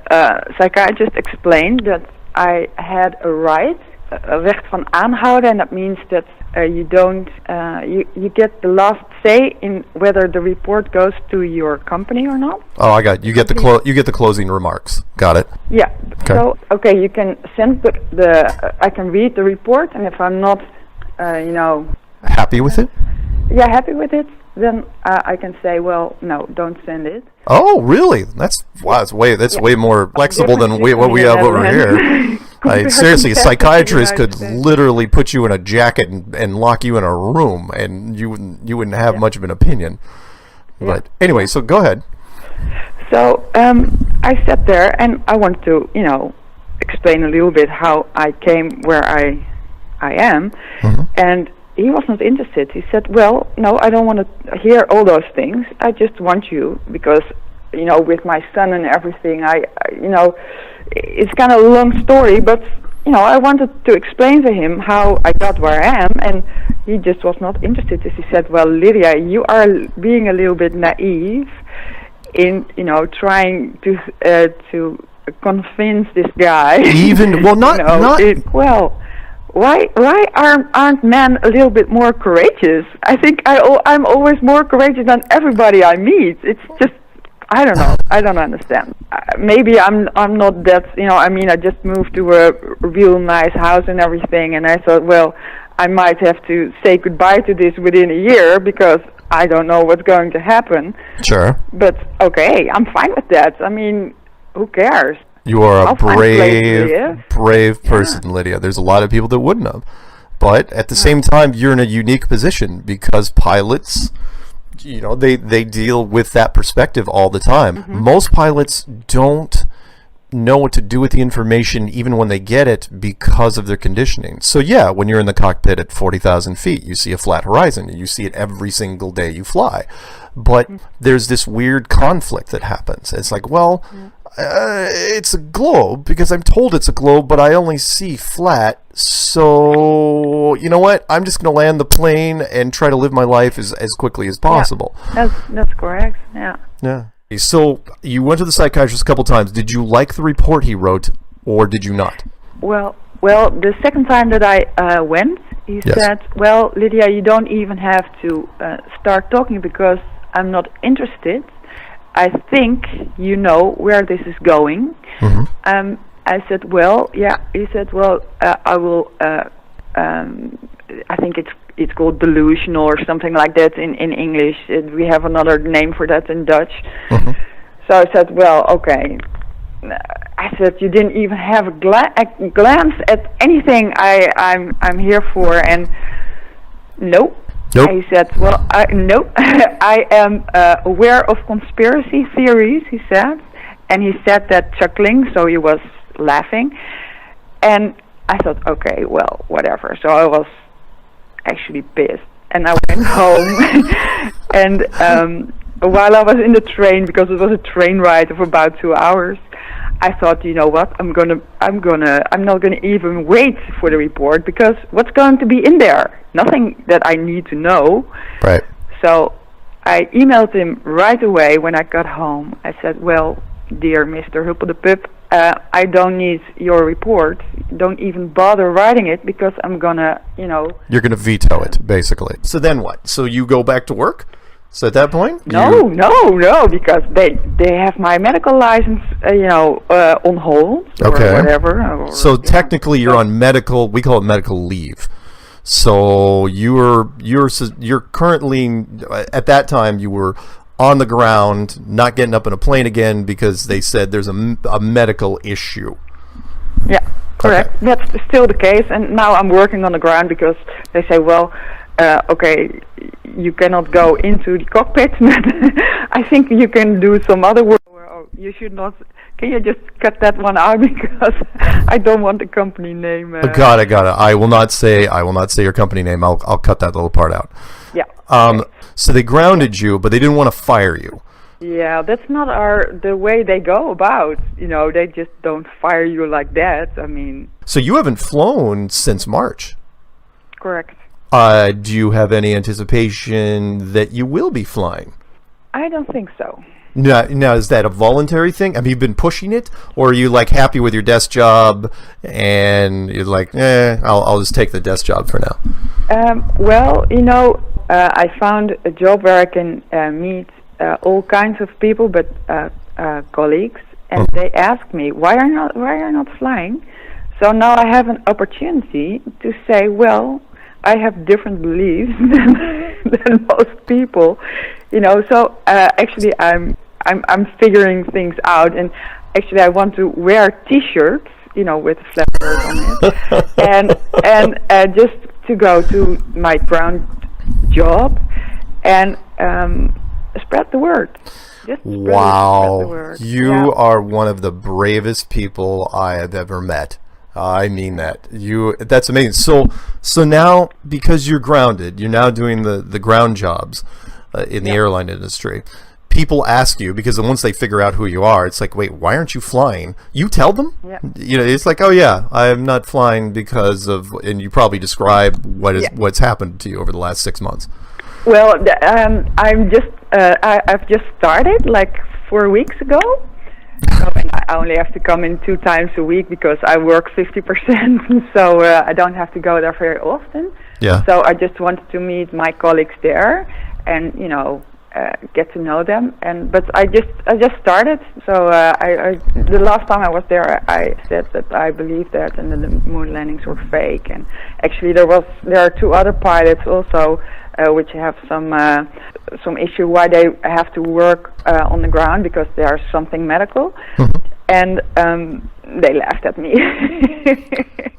psychiatrist explained that I had a right, a recht van aanhouden, and that means that you don't, you get the last say in whether the report goes to your company or not. Oh, I got it. You get the closing remarks. Got it. Yeah. Okay. So you can send I can read the report, and if I'm not, happy with it. Yeah, happy with it. Then I can say, well, no, don't send it. Oh, really? That's way more flexible than what we have over here. Seriously, a psychiatrist could literally put you in a jacket and lock you in a room, and you wouldn't have much of an opinion. But anyway, so go ahead. So I sat there, and I wanted to, explain a little bit how I came where I am, and he was not interested. He said, well, no, I don't want to hear all those things. I just want you, because, with my son and everything, it's kind of a long story, but, I wanted to explain to him how I got where I am, and he just was not interested. He said, well, Lydia, you are being a little bit naive in, trying to convince this guy. Why aren't men a little bit more courageous? I think I'm always more courageous than everybody I meet. It's just, I don't know. I don't understand. Maybe I'm not that, I just moved to a real nice house and everything, and I thought, well, I might have to say goodbye to this within a year because I don't know what's going to happen. Sure. But okay, I'm fine with that. I mean, who cares? You are a brave person, Lydia. There's a lot of people that wouldn't have. But at the same time, you're in a unique position because pilots, they deal with that perspective all the time. Most pilots don't know what to do with the information even when they get it because of their conditioning. So yeah, when you're in the cockpit at 40,000 feet, you see a flat horizon, and you see it every single day you fly. But there's this weird conflict that happens. It's like, well, it's a globe because I'm told it's a globe, but I only see flat. So you know what? I'm just going to land the plane and try to live my life as quickly as possible. Yeah, that's correct. Yeah. Yeah. So you went to the psychiatrist a couple times. Did you like the report he wrote, or did you not? Well, the second time that I went, he said, well, Lydia, you don't even have to start talking because I'm not interested. I think you know where this is going. I said, well, yeah. He said, well, I will. I think it's called delusional or something like that in English. We have another name for that in Dutch. So I said, well, okay. I said, you didn't even have a glance at anything I'm here for, and nope. He said, well, nope. I am aware of conspiracy theories, he said. And he said that chuckling, so he was laughing. And I thought, okay, well, whatever. So I was actually pissed. And I went home. And while I was in the train, because it was a train ride of about 2 hours, I thought, you know what, I'm not gonna even wait for the report, because what's going to be in there? Nothing that I need to know. Right. So I emailed him right away when I got home. I said, well, dear Mr. Huppel de Pup, I don't need your report. Don't even bother writing it, because I'm gonna, You're gonna veto it, basically. So then what? So you go back to work? So at that point? No, because they have my medical license, on hold or whatever. So technically, you're on medical. We call it medical leave. So you're currently, at that time, you were on the ground, not getting up in a plane again because they said there's a medical issue. Yeah, correct. Okay. That's still the case, and now I'm working on the ground because they say, well, okay, you cannot go into the cockpit, but I think you can do some other work. Oh, you should not. Can you just cut that one out because I don't want the company name. Got it. I will not say your company name. I'll cut that little part out. Yeah. Okay. So they grounded you, but they didn't want to fire you. Yeah, that's not the way they go about. You know, they just don't fire you like that. I mean. So you haven't flown since March. Correct. Do you have any anticipation that you will be flying? I don't think so. Now, is that a voluntary thing? Have you been pushing it, or are you like happy with your desk job and you're like, I'll just take the desk job for now? Well, you know, I found a job where I can meet all kinds of people, but colleagues, and they asked me, why are you not flying? So now I have an opportunity to say, well, I have different beliefs than most people, you know. So actually, I'm figuring things out, and actually, I want to wear T-shirts, you know, with a flat earth on it, and just to go to my ground job and spread the word. Wow, spread the word. You are one of the bravest people I have ever met. I mean that. That's amazing. So now, because you're grounded, you're now doing the ground jobs in the airline industry. People ask you, because once they figure out who you are, it's like, wait, why aren't you flying? You tell them? Yeah. You know, it's like, oh yeah, I'm not flying because of, and you probably describe what's happened to you over the last 6 months. Well, I've just started like 4 weeks ago. So, and I only have to come in 2 times a week because I work 50%, so I don't have to go there very often. Yeah. So I just wanted to meet my colleagues there, and you know, get to know them. But I just started. So the last time I was there, I said that I believed that, and the moon landings were fake. And actually, there are 2 other pilots also, which have some issue why they have to work on the ground because there's something medical, and they laughed at me.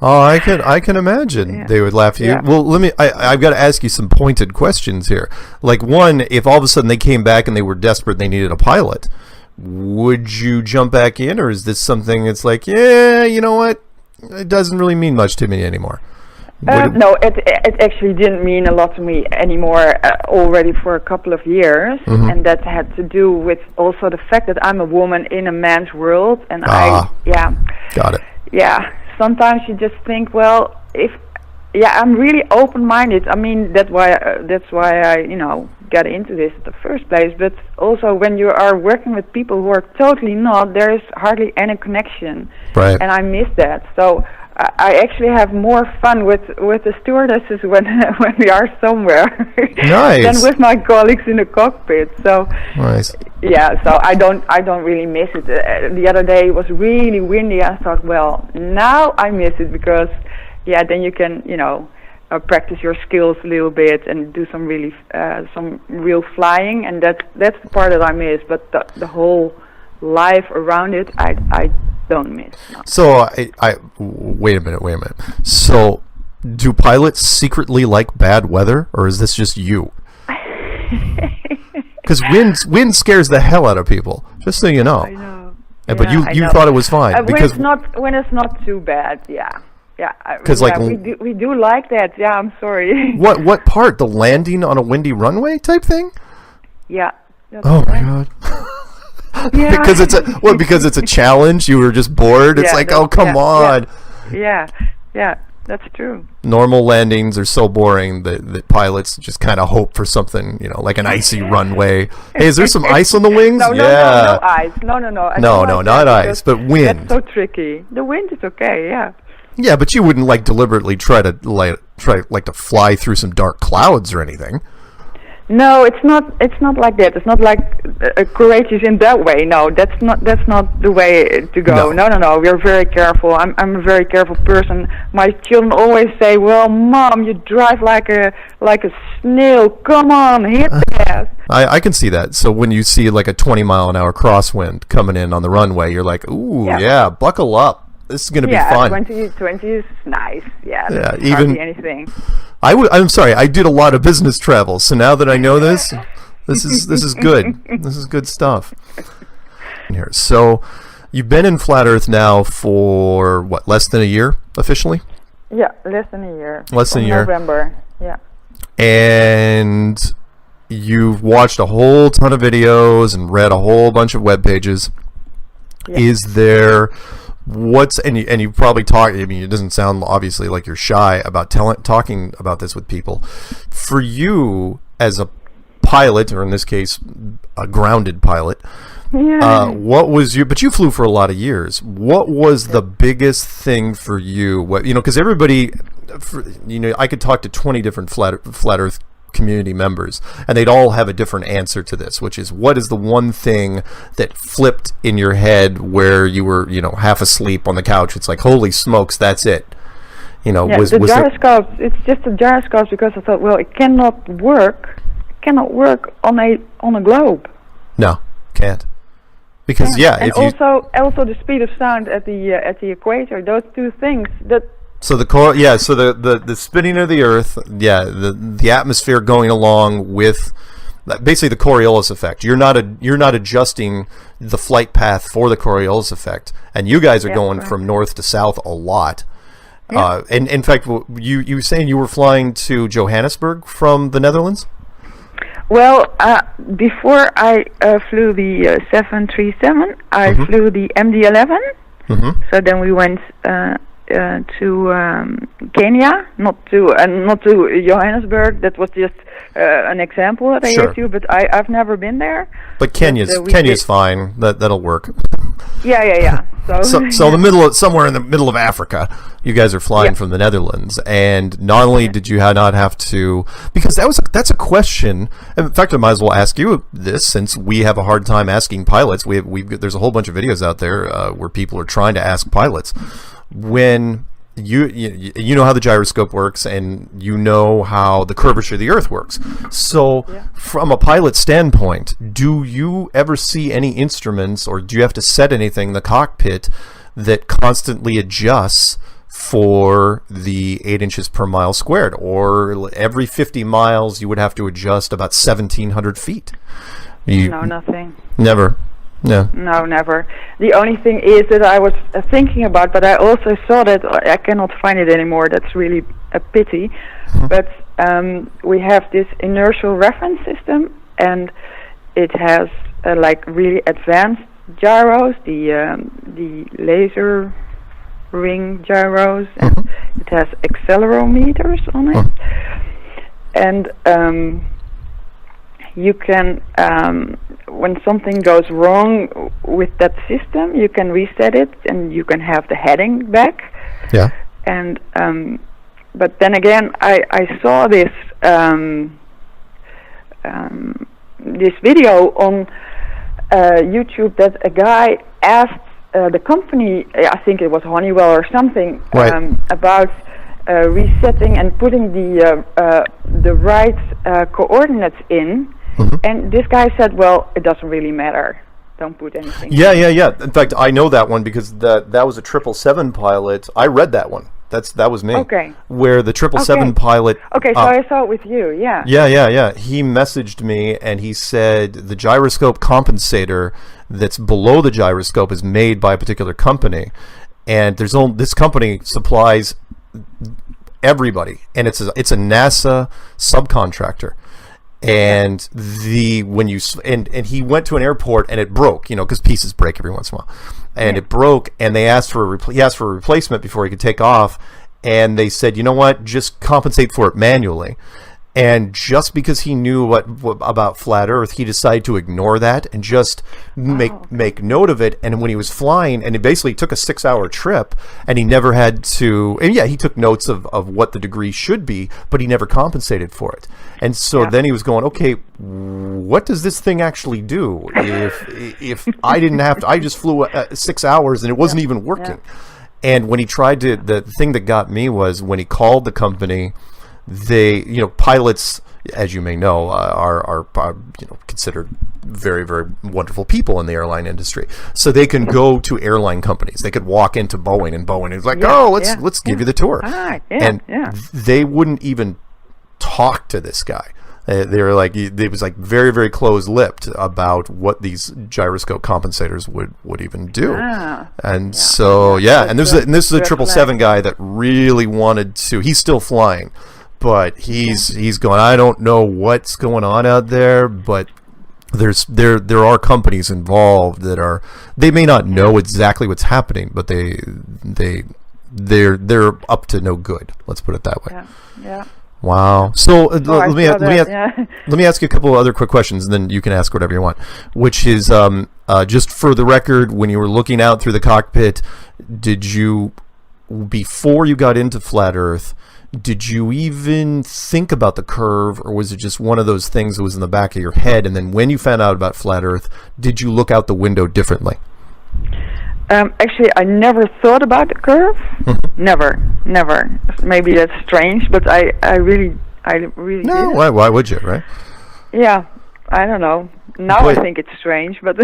Oh, I can imagine they would laugh at you. Yeah. Well, I've got to ask you some pointed questions here. Like, one, if all of a sudden they came back and they were desperate and they needed a pilot, would you jump back in, or is this something that's like, yeah, you know what, it doesn't really mean much to me anymore? No, it actually didn't mean a lot to me anymore already for a couple of years, and that had to do with also the fact that I'm a woman in a man's world, and got it. Yeah, sometimes you just think, well, I'm really open-minded. I mean, that's why I, you know, got into this in the first place. But also, when you are working with people who are totally not, there is hardly any connection, right? And I miss that. So I actually have more fun with the stewardesses when we are somewhere than with my colleagues in the cockpit. So nice. Yeah, so I don't really miss it. The other day it was really windy. I thought, well, now I miss it because then you can, you know, practice your skills a little bit and do some real flying, and that's the part that I miss. But the whole life around it, I don't miss. No. So I wait a minute. So do pilots secretly like bad weather, or is this just you? Because wind scares the hell out of people. Just so you know. I know. But you thought it was fine because when it's not too bad. Yeah. Because we do like that. Yeah, I'm sorry. What part? The landing on a windy runway type thing? Yeah. Oh my god. Yeah. because it's a challenge. You were just bored. It's like, oh come on. Yeah, that's true. Normal landings are so boring that pilots just kind of hope for something, you know, like an icy runway. Hey, is there some ice on the wings? No ice. No, not ice, but wind. That's so tricky. The wind is okay. Yeah. Yeah, but you wouldn't like deliberately try to fly through some dark clouds or anything. No, it's not like that. It's not like courageous in that way. No, that's not the way to go. No. We're very careful. I'm a very careful person. My children always say, "Well, Mom, you drive like a snail. Come on, hit the gas." I can see that. So when you see like a 20-mile-an-hour crosswind coming in on the runway, you're like, "Ooh, yeah, buckle up." This is going to be fun. 20 is nice. Yeah, that's even hardly anything. I'm sorry. I did a lot of business travel, so now that I know this is good. This is good stuff. Here, so you've been in Flat Earth now for what? Less than a year officially? Yeah, less than a year. Less than a year. November. Yeah. And you've watched a whole ton of videos and read a whole bunch of web pages. Yeah. Is there and you probably talk, I mean, it doesn't sound obviously like you're shy about talking about this with people. For you as a pilot, or in this case a grounded pilot, what was but you flew for a lot of years. What was the biggest thing for you? What, because everybody, I could talk to 20 different flat Earth community members, and they'd all have a different answer to this, which is, what is the one thing that flipped in your head where you were, half asleep on the couch? It's like, holy smokes, that's it. The gyroscopes. It's just the gyroscopes, because I thought, well, it cannot work on a globe. No, can't. Because and also the speed of sound at the equator. Those two things that. So the spinning of the Earth, the atmosphere going along with basically the Coriolis effect. You're not adjusting the flight path for the Coriolis effect, and you guys are going from north to south a lot. Yeah. And in fact, you were saying you were flying to Johannesburg from the Netherlands? Well, before I flew the 737, I flew the MD-11. So then we went to Kenya, not to Johannesburg. That was just an example that I gave you, but I've never been there. But Kenya's fine. That'll work. Yeah. So somewhere in the middle of Africa, you guys are flying from the Netherlands, and not only did you not have to, because that's a question. In fact, I might as well ask you this, since we have a hard time asking pilots. There's a whole bunch of videos out there where people are trying to ask pilots. When you know how the gyroscope works, and you know how the curvature of the Earth works. So from a pilot standpoint, do you ever see any instruments, or do you have to set anything in the cockpit that constantly adjusts for the 8 inches per mile squared? Or every 50 miles you would have to adjust about 1,700 feet? No, nothing. Never. No, never. The only thing is that I was thinking about, but I also saw that I cannot find it anymore. That's really a pity. But we have this inertial reference system, and it has like really advanced gyros, the laser ring gyros, and it has accelerometers on it, and you can, when something goes wrong with that system, you can reset it, and you can have the heading back. Yeah. And but then again, I saw this this video on YouTube that a guy asked the company, I think it was Honeywell or something, about resetting and putting the right coordinates in. And this guy said, well, it doesn't really matter. Don't put anything. Yeah. In fact, I know that one, because that was a 777 pilot. I read that one. That was me. Okay. Where the 777 pilot. Okay, so I saw it with you. Yeah. Yeah. He messaged me, and he said the gyroscope compensator that's below the gyroscope is made by a particular company, and this company supplies everybody, and it's a NASA subcontractor. And he went to an airport, and it broke, because pieces break every once in a while, and it broke, and he asked for a replacement before he could take off, and they said, you know what, just compensate for it manually. And just because he knew about flat Earth, he decided to ignore that and just make note of it. And when he was flying, and it basically took a 6-hour trip, and he never had to. And he took notes of what the degree should be, but he never compensated for it. And so then he was going, okay, what does this thing actually do? If I didn't have to, I just flew 6 hours and it wasn't even working. And when he tried to, the thing that got me was when he called the company. They, pilots, as you may know, are considered very, very wonderful people in the airline industry. So they can go to airline companies. They could walk into Boeing, and Boeing is like, let's give you the tour. They wouldn't even talk to this guy. They were like, it was like very, very close-lipped about what these gyroscope compensators would even do. And so, and this is a 777 guy that really wanted to. He's still flying, but he's going, I don't know what's going on out there, but there are companies involved that they may not know exactly what's happening, but they're up to no good. Let's put it that way. Yeah. Let me ask you a couple of other quick questions, and then you can ask whatever you want. Which is, just for the record, when you were looking out through the cockpit, before you got into Flat Earth, did you even think about the curve, or was it just one of those things that was in the back of your head? And then when you found out about Flat Earth, did you look out the window differently? Actually, I never thought about the curve. Never. Maybe that's strange, but I really no. didn't. Why would you, right? Yeah, I don't know. Now I think it's strange, but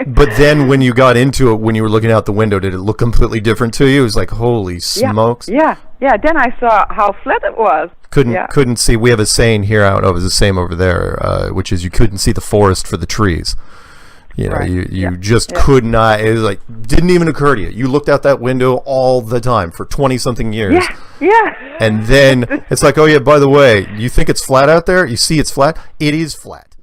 but then when you got into it, when you were looking out the window, did it look completely different to you? It was like, holy smokes! Yeah. Then I saw how flat it was. Couldn't see. We have a saying here. I don't know if it's the same over there, which is you couldn't see the forest for the trees. You know, you just could not. It was like didn't even occur to you. You looked out that window all the time for 20-something years. Yeah. And then it's like, oh yeah, by the way, you think it's flat out there? You see it's flat? It is flat.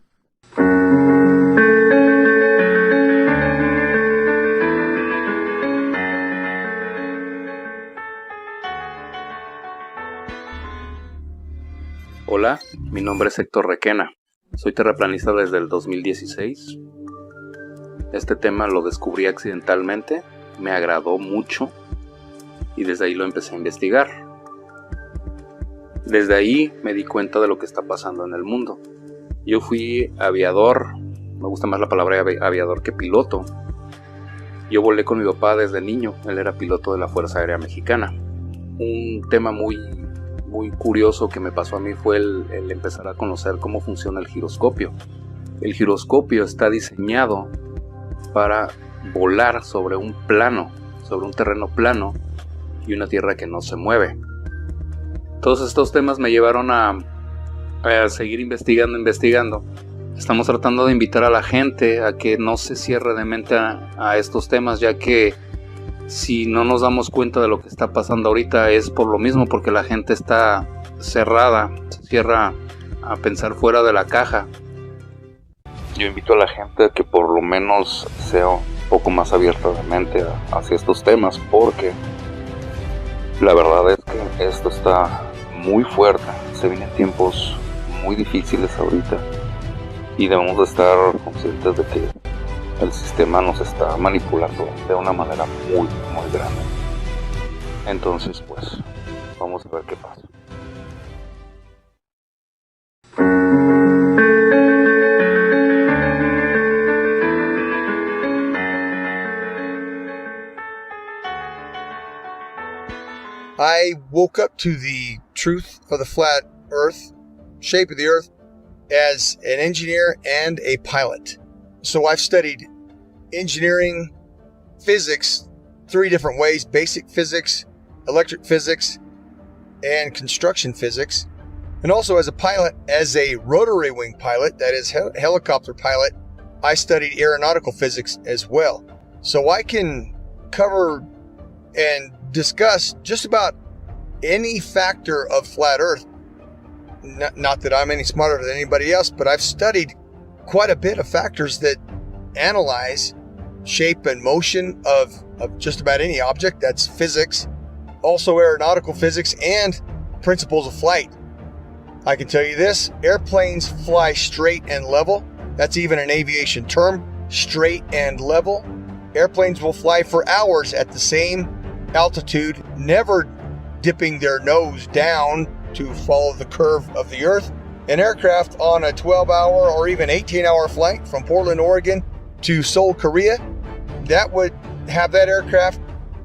Hola, mi nombre es Héctor Requena. Soy terraplanista desde el 2016. Este tema lo descubrí accidentalmente, me agradó mucho y desde ahí lo empecé a investigar. Desde ahí me di cuenta de lo que está pasando en el mundo. Yo fui aviador, me gusta más la palabra aviador que piloto. Yo volé con mi papá desde niño, él era piloto de la Fuerza Aérea Mexicana. Un tema muy curioso que me pasó a mí fue el empezar a conocer cómo funciona el giroscopio. El giroscopio está diseñado para volar sobre un plano, sobre un terreno plano y una tierra que no se mueve. Todos estos temas me llevaron a seguir investigando. Estamos tratando de invitar a la gente a que no se cierre de mente a estos temas, ya que si no nos damos cuenta de lo que está pasando ahorita es por lo mismo, porque la gente está cerrada, se cierra a pensar fuera de la caja. Yo invito a la gente a que por lo menos sea un poco más abierta de mente hacia estos temas, porque la verdad es que esto está muy fuerte, se vienen tiempos muy difíciles ahorita y debemos de estar conscientes de que el sistema nos está manipulando de una manera muy grande. Entonces pues vamos a ver qué pasa. I woke up to the truth of the flat earth, shape of the earth, as an engineer and a pilot. So I've studied engineering, physics, 3 different ways: basic physics, electric physics, and construction physics. And also as a pilot, as a rotary wing pilot, that is helicopter pilot, I studied aeronautical physics as well. So I can cover and discuss just about any factor of flat earth. Not that I'm any smarter than anybody else, but I've studied quite a bit of factors that analyze shape and motion of just about any object. That's physics, also aeronautical physics, and principles of flight. I can tell you this: airplanes fly straight and level. That's even an aviation term, straight and level. Airplanes will fly for hours at the same altitude, never dipping their nose down to follow the curve of the earth. An aircraft on a 12-hour or even 18-hour flight from Portland, Oregon to Seoul, Korea, that would have that aircraft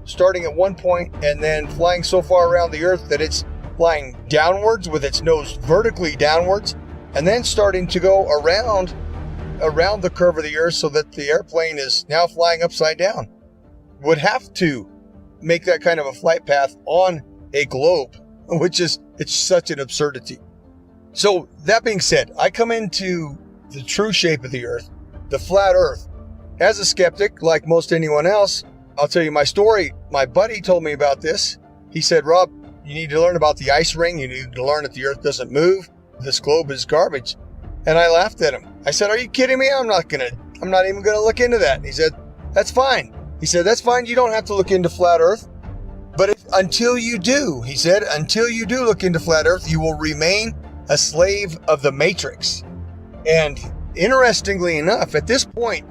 starting at one point and then flying so far around the earth that it's flying downwards with its nose vertically downwards, and then starting to go around around the curve of the Earth so that the airplane is now flying upside down. Would have to make that kind of a flight path on a globe, which is, it's such an absurdity. So that being said, I come into the true shape of the Earth, the flat Earth. As a skeptic, like most anyone else, I'll tell you my story. My buddy told me about this. He said, Rob, you need to learn about the ice ring. You need to learn that the Earth doesn't move. This globe is garbage. And I laughed at him. I said, are you kidding me? I'm not even gonna look into that. And he said, that's fine. He said, that's fine. You don't have to look into flat Earth. But until you do, he said, until you do look into flat Earth, you will remain a slave of the Matrix. And interestingly enough, at this point,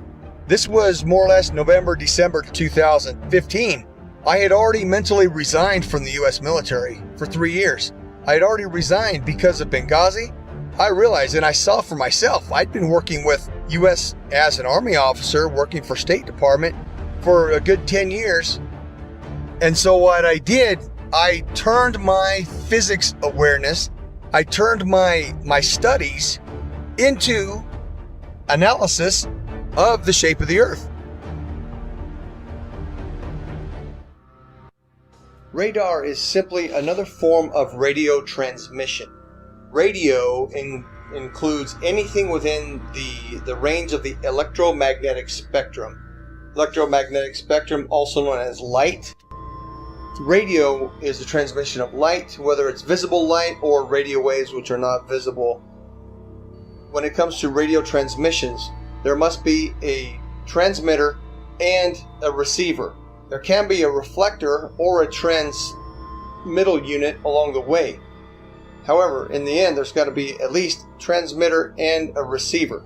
this was more or less November, December 2015. I had already mentally resigned from the U.S. military for 3 years. I had already resigned because of Benghazi. I realized, and I saw for myself, I'd been working with U.S. as an Army officer, working for State Department for a good 10 years. And so what I did, I turned my physics awareness, I turned my studies into analysis of the shape of the Earth. Radar is simply another form of radio transmission. Radio includes anything within the range of the electromagnetic spectrum. Electromagnetic spectrum, also known as light. Radio is the transmission of light, whether it's visible light or radio waves which are not visible. When it comes to radio transmissions, there must be a transmitter and a receiver. There can be a reflector or a transmittal unit along the way. However, in the end, there's got to be at least transmitter and a receiver.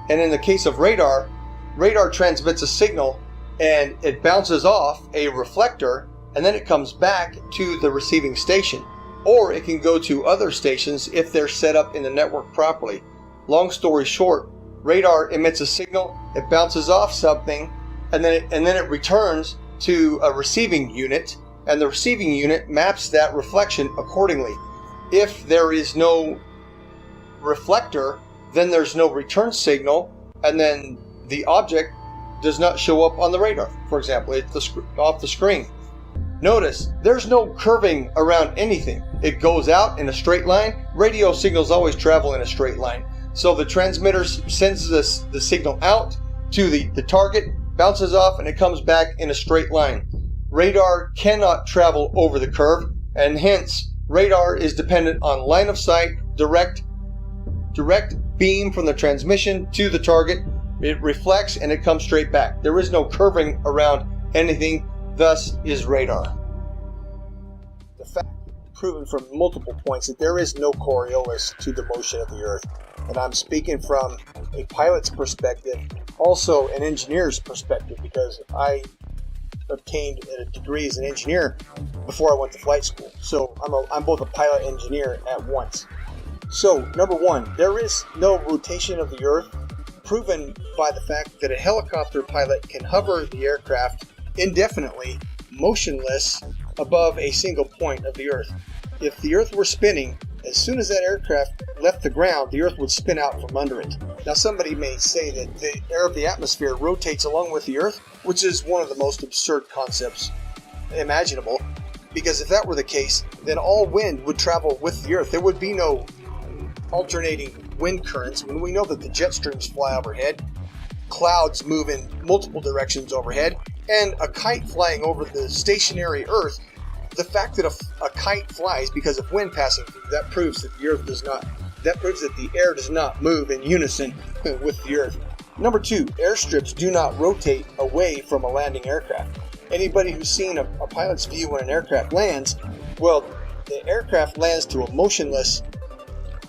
And in the case of radar, radar transmits a signal and it bounces off a reflector and then it comes back to the receiving station. Or it can go to other stations if they're set up in the network properly. Long story short, radar emits a signal, it bounces off something, and then it returns to a receiving unit, and the receiving unit maps that reflection accordingly. If there is no reflector, then there's no return signal, and then the object does not show up on the radar. For example, it's off the screen. Notice, there's no curving around anything. It goes out in a straight line. Radio signals always travel in a straight line. So the transmitter sends the signal out to the target, bounces off, and it comes back in a straight line. Radar cannot travel over the curve, and hence radar is dependent on line of sight, direct beam from the transmission to the target. It reflects and it comes straight back. There is no curving around anything, thus is radar. The fact proven from multiple points that there is no Coriolis to the motion of the Earth. And I'm speaking from a pilot's perspective, also an engineer's perspective, because I obtained a degree as an engineer before I went to flight school. So I'm both a pilot and engineer at once. So, number one, there is no rotation of the Earth, proven by the fact that a helicopter pilot can hover the aircraft indefinitely, motionless, above a single point of the Earth. If the Earth were spinning, as soon as that aircraft left the ground, the Earth would spin out from under it. Now, somebody may say that the air of the atmosphere rotates along with the Earth, which is one of the most absurd concepts imaginable, because if that were the case, then all wind would travel with the Earth. There would be no alternating wind currents. When we know that the jet streams fly overhead, clouds move in multiple directions overhead, and a kite flying over the stationary Earth, the fact that a kite flies because of wind passing through, that proves that the Earth does not, that proves that the air does not move in unison with the Earth. Number two, airstrips do not rotate away from a landing aircraft. Anybody who's seen a pilot's view when an aircraft lands, well, the aircraft lands to a motionless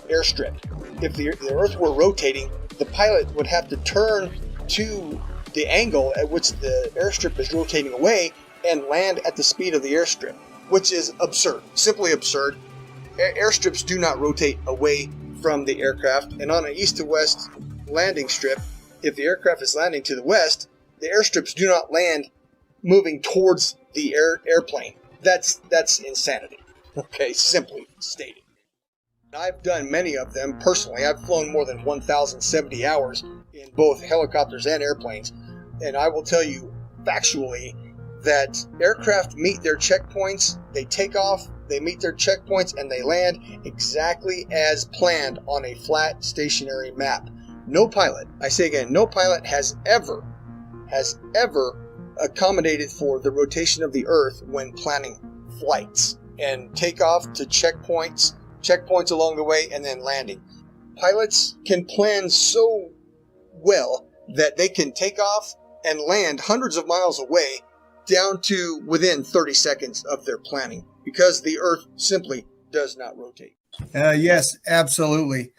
airstrip. If the Earth were rotating, the pilot would have to turn to the angle at which the airstrip is rotating away and land at the speed of the airstrip, which is absurd, simply absurd. Airstrips do not rotate away from the aircraft, and on an east to west landing strip, if the aircraft is landing to the west, the airstrips do not land moving towards the airplane. That's insanity. Okay, simply stated. I've done many of them personally. I've flown more than 1,070 hours in both helicopters and airplanes. And I will tell you factually that aircraft meet their checkpoints, they take off, they meet their checkpoints, and they land exactly as planned on a flat stationary map. No pilot, I say again, no pilot has ever accommodated for the rotation of the Earth when planning flights and takeoff to checkpoints along the way, and then landing. Pilots can plan so well that they can take off and land hundreds of miles away down to within 30 seconds of their planning because the Earth simply does not rotate. Yes, absolutely.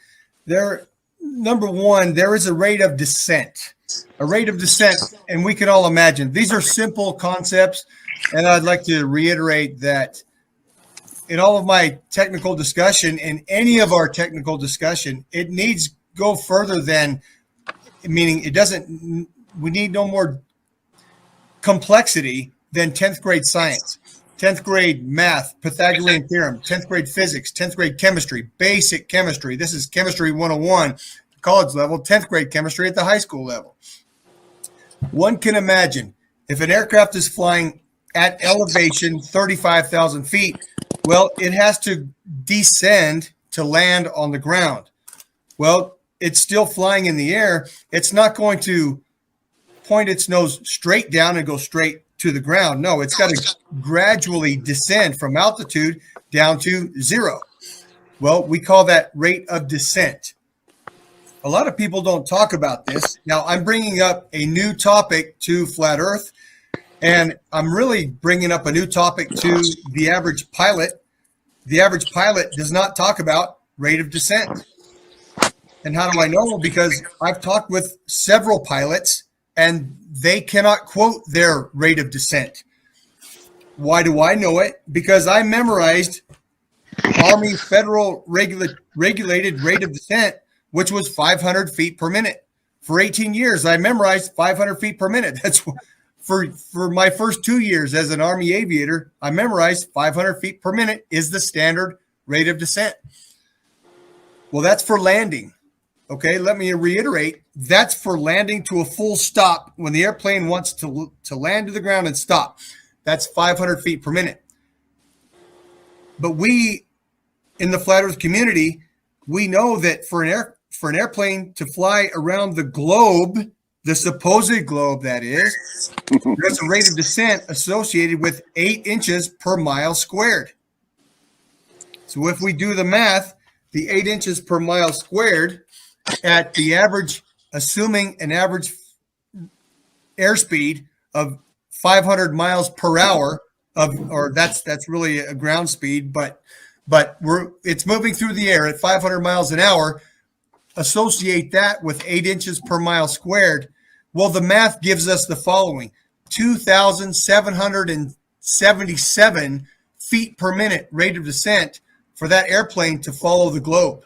Number one, there is a rate of descent. A rate of descent, and we can all imagine. These are simple concepts, and I'd like to reiterate that in all of my technical discussion, in any of our technical discussion, it needs go further than, meaning it doesn't, we need no more complexity than 10th grade science, 10th grade math, Pythagorean theorem, 10th grade physics, 10th grade chemistry, basic chemistry. This is chemistry 101, college level, 10th grade chemistry at the high school level. One can imagine if an aircraft is flying at elevation 35,000 feet, well, it has to descend to land on the ground. Well, it's still flying in the air. It's not going to point its nose straight down and go straight to the ground. No, it's got to gradually descend from altitude down to zero. Well, we call that rate of descent. A lot of people don't talk about this. Now, I'm bringing up a new topic to Flat Earth, and I'm really bringing up a new topic to the average pilot. The average pilot does not talk about rate of descent. And how do I know? Because I've talked with several pilots, and they cannot quote their rate of descent. Why do I know it? Because I memorized Army Federal regulated rate of descent, which was 500 feet per minute. For 18 years, I memorized 500 feet per minute. That's for my first 2 years as an Army aviator, I memorized 500 feet per minute is the standard rate of descent. Well, that's for landing. Okay, let me reiterate. That's for landing to a full stop when the airplane wants to land to the ground and stop. That's 500 feet per minute. But we, in the Flat Earth community, we know that for an airplane to fly around the globe, the supposed globe that is, there's a rate of descent associated with 8 inches per mile squared. So if we do the math, the 8 inches per mile squared at the average, assuming an average airspeed of 500 miles per hour or that's really a ground speed, but it's moving through the air at 500 miles an hour. Associate that with 8 inches per mile squared. Well, the math gives us the following: 2,777 feet per minute rate of descent for that airplane to follow the globe.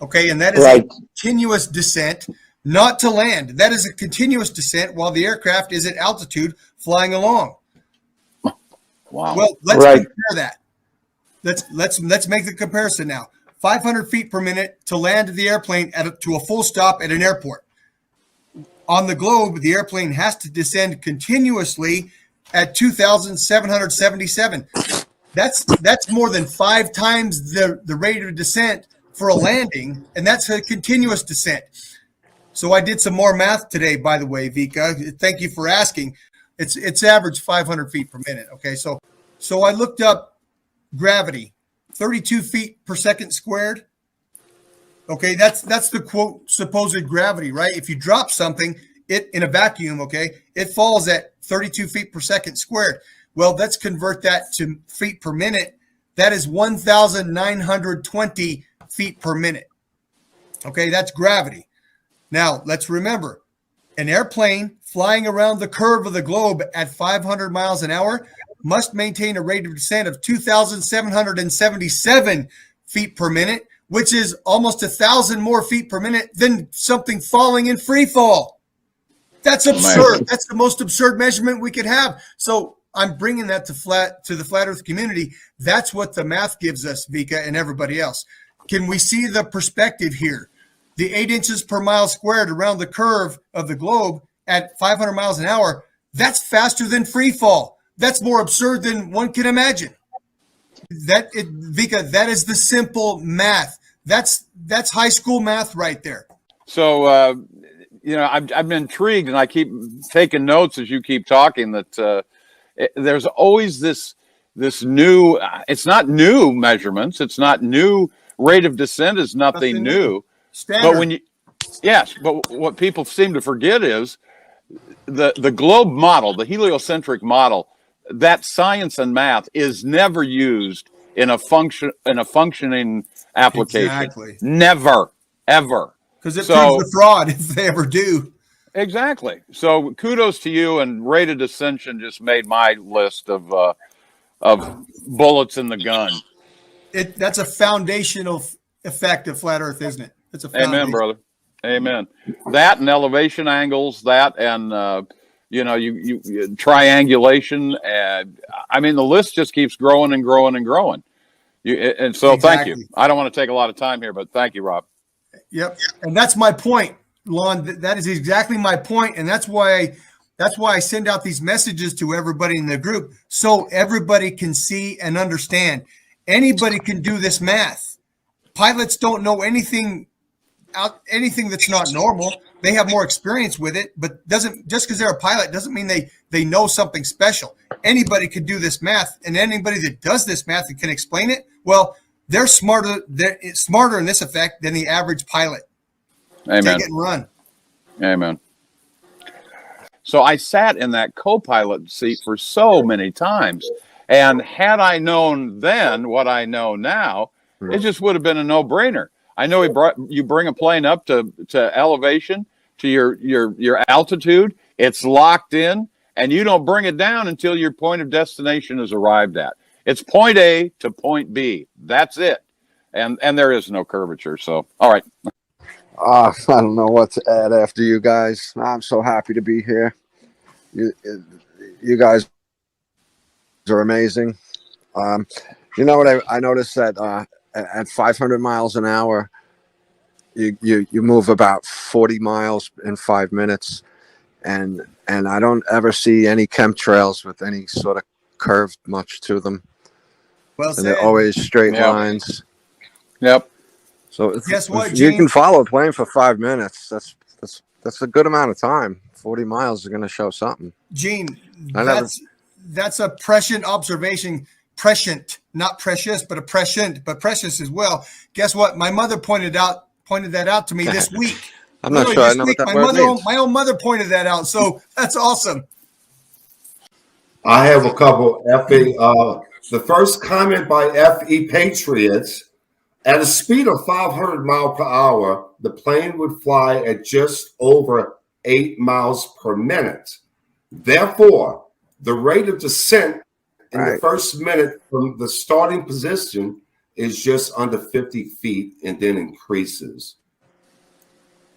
Okay, and that is a continuous descent, not to land. That is a continuous descent while the aircraft is at altitude flying along. Wow. Well, let's compare that. Let's make the comparison now. 500 feet per minute to land the airplane to a full stop at an airport. On the globe, the airplane has to descend continuously at 2,777. That's more than 5 times the rate of descent for a landing, and that's a continuous descent. So I did some more math today, by the way, Vika. Thank you for asking. It's average 500 feet per minute. Okay, so I looked up gravity, 32 feet per second squared. Okay, that's the quote supposed gravity, right? If you drop something, it in a vacuum, okay, it falls at 32 feet per second squared. Well, let's convert that to feet per minute. That is 1,920 feet per minute. Okay, that's gravity. Now, let's remember, an airplane flying around the curve of the globe at 500 miles an hour must maintain a rate of descent of 2,777 feet per minute, which is almost 1,000 more feet per minute than something falling in free fall. That's absurd. That's the most absurd measurement we could have. So I'm bringing that to the flat Earth community. That's what the math gives us, Vika, and everybody else. Can we see the perspective here? The 8 inches per mile squared around the curve of the globe at 500 miles an hour, that's faster than free fall. That's more absurd than one can imagine. Vika, that is the simple math. That's high school math right there. So, I've been intrigued, and I keep taking notes as you keep talking, that there's always this new, it's not new measurements. It's not new. Rate of descent is nothing new. Standard. But what people seem to forget is the globe model, the heliocentric model, that science and math is never used in a functioning application. Exactly. Never, ever. Because it proves the fraud if they ever do. Exactly. So kudos to you, and rate of descension just made my list of bullets in the gun. That's a foundational effect of flat Earth, isn't it? It's a foundation. Amen, brother. Amen. That and elevation angles, that and you triangulation, and I mean the list just keeps growing and growing and growing. Thank you. I don't want to take a lot of time here, but thank you, Rob. Yep, and that's my point, Lon. That is exactly my point, and that's why I send out these messages to everybody in the group, so everybody can see and understand. Anybody can do this math. Pilots don't know anything that's not normal. They have more experience with it, but just because they're a pilot doesn't mean they know something special. Anybody can do this math, and anybody that does this math and can explain it, well, they're smarter in this effect than the average pilot. Amen. Take it and run. Amen. So I sat in that co-pilot seat for so many times, and had I known then what I know now, it just would have been a no-brainer. I know you bring a plane up to elevation, to your altitude. It's locked in, and you don't bring it down until your point of destination is arrived at. It's point A to point B. That's it, and there is no curvature. So, all right. I don't know what to add after you guys. I'm so happy to be here. You guys are amazing. You know what I noticed that at 500 miles an hour, you move about 40 miles in 5 minutes, and I don't ever see any chemtrails with any sort of curve much to them. Well said. And they're always straight lines. Yep. So guess what, if you can follow a plane for 5 minutes, that's a good amount of time. 40 miles is going to show something. Gene, that's a prescient observation. Prescient, not precious, but a prescient, but precious as well. Guess what? My mother pointed that out to me this week. I'm not sure I know what that word means. My own mother pointed that out, so that's awesome. I have a couple. The first comment by FE Patriots: at a speed of 500 miles per hour, the plane would fly at just over 8 miles per minute. Therefore, the rate of descent in the first minute from the starting position is just under 50 feet and then increases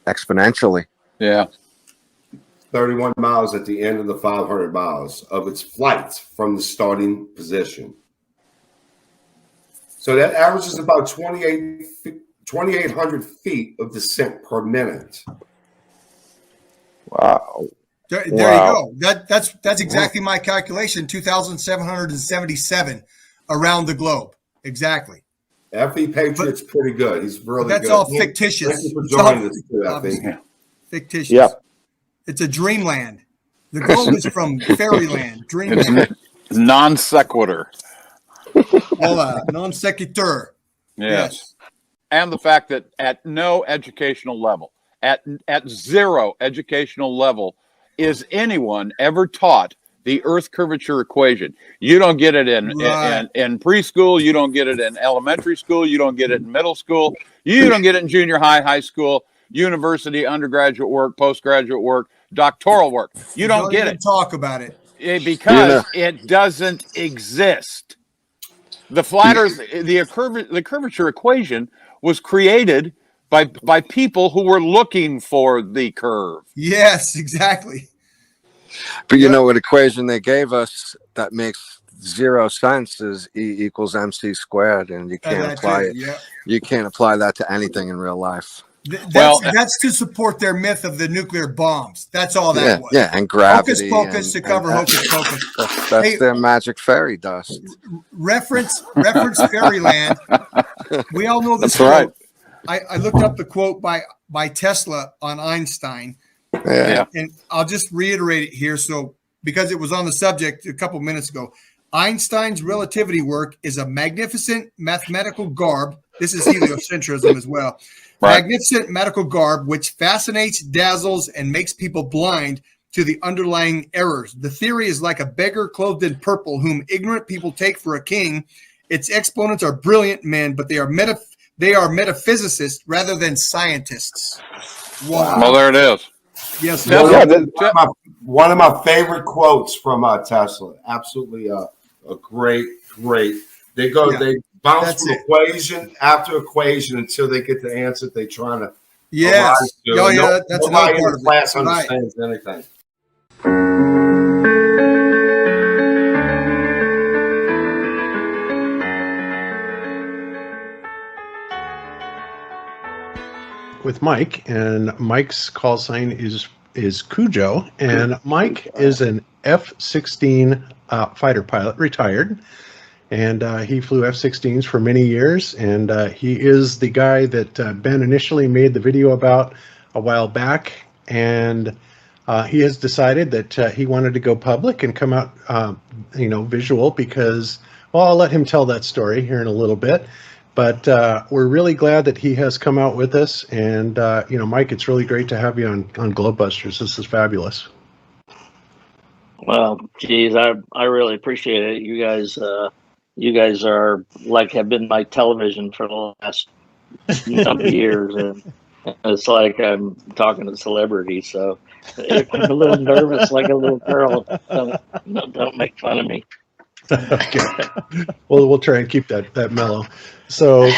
exponentially. Yeah. 31 miles at the end of the 500 miles of its flights from the starting position. So that averages about 2,800 feet of descent per minute. Wow. There you go. That's exactly my calculation. 2,777 around the globe. Exactly. FE Patriot's pretty good. He's really good. That's all fictitious. Thank you for joining us too, FE. Fictitious. Yep. It's a dreamland. The globe is from fairyland. Dreamland. Non sequitur. Non sequitur. Yes. And the fact that at no educational level, at zero educational level, is anyone ever taught the Earth curvature equation. You don't get it in preschool. You don't get it in elementary school. You don't get it in middle school. You don't get it in junior high, high school, university, undergraduate work, postgraduate work, doctoral work. You don't get it. Talk about it. Because it doesn't exist. The flat Earth, the curvature equation was created by people who were looking for the curve. Yes, exactly. But you know what equation they gave us that makes zero sense is E equals MC squared, and you can't apply it. Yeah. You can't apply that to anything in real life. That's to support their myth of the nuclear bombs. That's all that was. Yeah, and gravity. Hocus pocus to cover hocus pocus. That's their magic fairy dust. Reference Fairyland. We all know this That's quote. I looked up the quote by Tesla on Einstein. Yeah. And I'll just reiterate it here. So, because it was on the subject a couple minutes ago, Einstein's relativity work is a magnificent mathematical garb. This is heliocentrism as well. Right. Magnificent medical garb which fascinates, dazzles, and makes people blind to the underlying errors. The theory is like a beggar clothed in purple, whom ignorant people take for a king. Its exponents are brilliant men, but they are metaphysicists rather than scientists. Wow. Well, there it is. Yes. One of my favorite quotes from Tesla. Absolutely a great. They bounce from equation after equation until they get the answer they're trying to. Yes. That's another part of it. Class understands anything. With Mike, and Mike's call sign is Cujo, and Mike is an F-16 fighter pilot, retired, and he flew F-16s for many years, and he is the guy that Ben initially made the video about a while back, and he has decided that he wanted to go public and come out, visual, because, well, I'll let him tell that story here in a little bit. But we're really glad that he has come out with us. And, Mike, it's really great to have you on Globebusters. This is fabulous. Well, geez, I really appreciate it. You guys are have been my television for the last number of years. And it's like I'm talking to celebrities. So if I'm a little nervous, like a little girl, don't make fun of me. Okay. Well, we'll try and keep that mellow. So,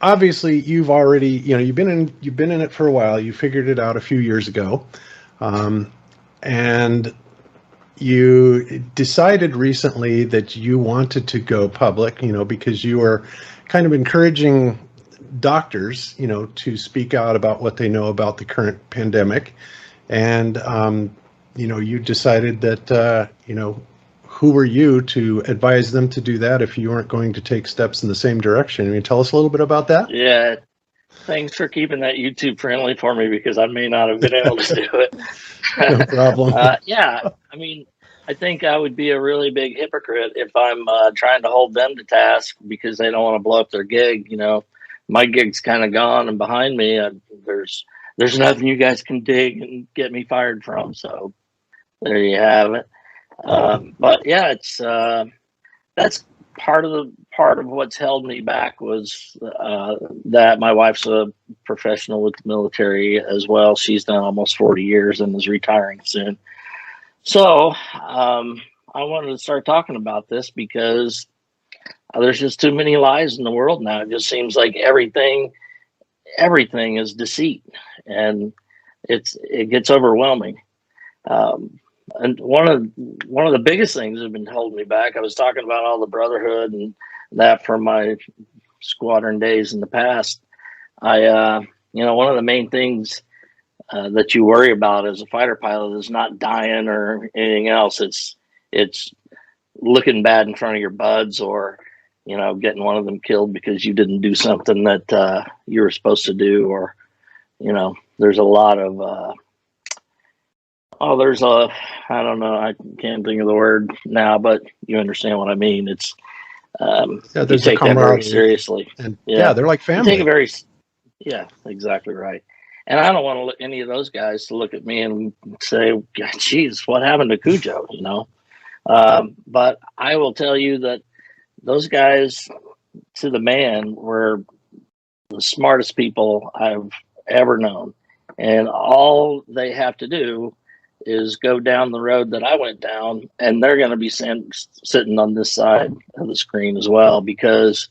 obviously, you've already, you've been in it for a while. You figured it out a few years ago, and you decided recently that you wanted to go public. Because you were kind of encouraging doctors, to speak out about what they know about the current pandemic, and you decided that who were you to advise them to do that if you weren't going to take steps in the same direction? I mean, tell us a little bit about that. Yeah. Thanks for keeping that YouTube friendly for me, because I may not have been able to do it. No problem. Yeah. I mean, I think I would be a really big hypocrite if I'm trying to hold them to task because they don't want to blow up their gig. My gig's kind of gone and behind me. There's nothing you guys can dig and get me fired from. So there you have it. But yeah, it's that's part of what's held me back was that my wife's a professional with the military as well. She's done almost 40 years and is retiring soon. So I wanted to start talking about this because there's just too many lies in the world now. It just seems like everything is deceit, and it gets overwhelming. And one of the biggest things that have been holding me back, I was talking about all the brotherhood and that from my squadron days in the past. One of the main things that you worry about as a fighter pilot is not dying or anything else. It's looking bad in front of your buds, or getting one of them killed because you didn't do something that you were supposed to do, or there's a lot of I don't know, I can't think of the word now, but you understand what I mean. It's you take that very seriously. And they're like family. You take it exactly right. And I don't want any of those guys to look at me and say, geez, what happened to Cujo, But I will tell you that those guys, to the man, were the smartest people I've ever known. And all they have to do is go down the road that I went down, and they're going to be sitting on this side of the screen as well, because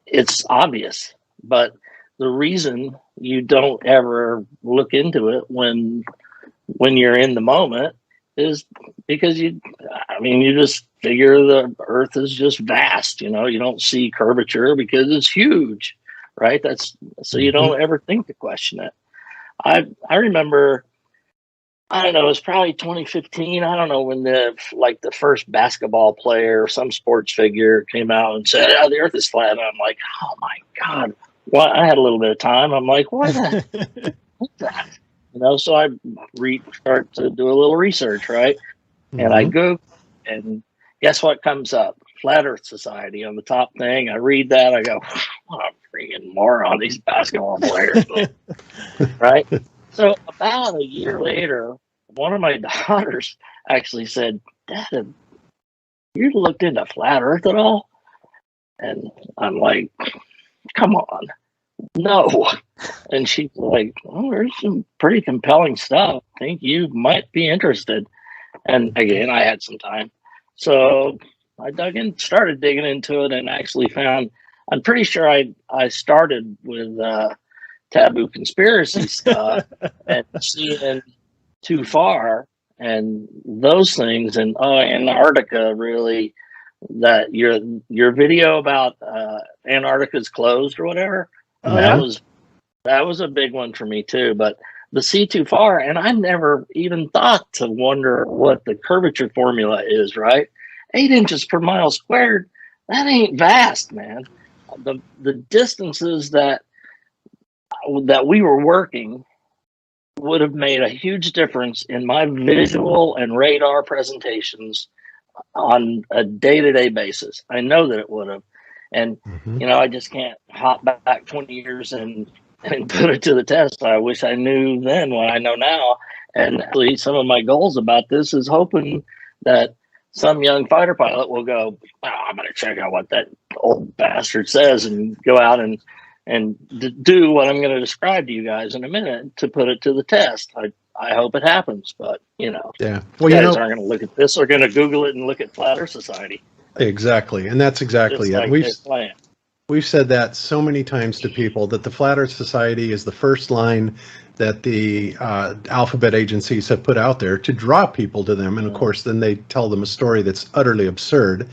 it's obvious. But the reason you don't ever look into it when when you're in the moment is because you just figure the earth is just vast, you don't see curvature because it's huge, right? So you don't ever think to question it. I remember, I don't know, it was probably 2015. I don't know when the first basketball player or some sports figure came out and said, "Oh, the earth is flat." And I'm like, "Oh my God." Well, I had a little bit of time. I'm like, what's that? So I start to do a little research, right? And I go, and guess what comes up? Flat Earth Society on the top thing. I read that. I go, what a freaking moron, these basketball players. Right? So about a year later, one of my daughters actually said, "Dad, you looked into Flat Earth at all?" And I'm like, "Come on, no." And she's like, "Oh, there's some pretty compelling stuff. I think you might be interested." And again, I had some time. So I started digging into it, and actually found, I'm pretty sure I started with taboo conspiracy stuff and seeing Too Far and those things, and Antarctica, really, that your video about Antarctica's closed or whatever, that was a big one for me too. But the See Too Far, and I never even thought to wonder what the curvature formula is, right? 8 inches per mile squared, that ain't vast, man. The distances that we were working would have made a huge difference in my visual and radar presentations on a day-to-day basis. I know that it would have. And, I just can't hop back 20 years and put it to the test. I wish I knew then what I know now. And actually, some of my goals about this is hoping that some young fighter pilot will go, I'm going to check out what that old bastard says, and go out and do what I'm going to describe to you guys in a minute to put it to the test. I hope it happens, but yeah. Well, you guys aren't going to look at this. They're going to Google it and look at Flat Earth Society. Exactly, and that's exactly it. Like We've said that so many times to people, that the Flat Earth Society is the first line that the alphabet agencies have put out there to draw people to them, and of course, then they tell them a story that's utterly absurd.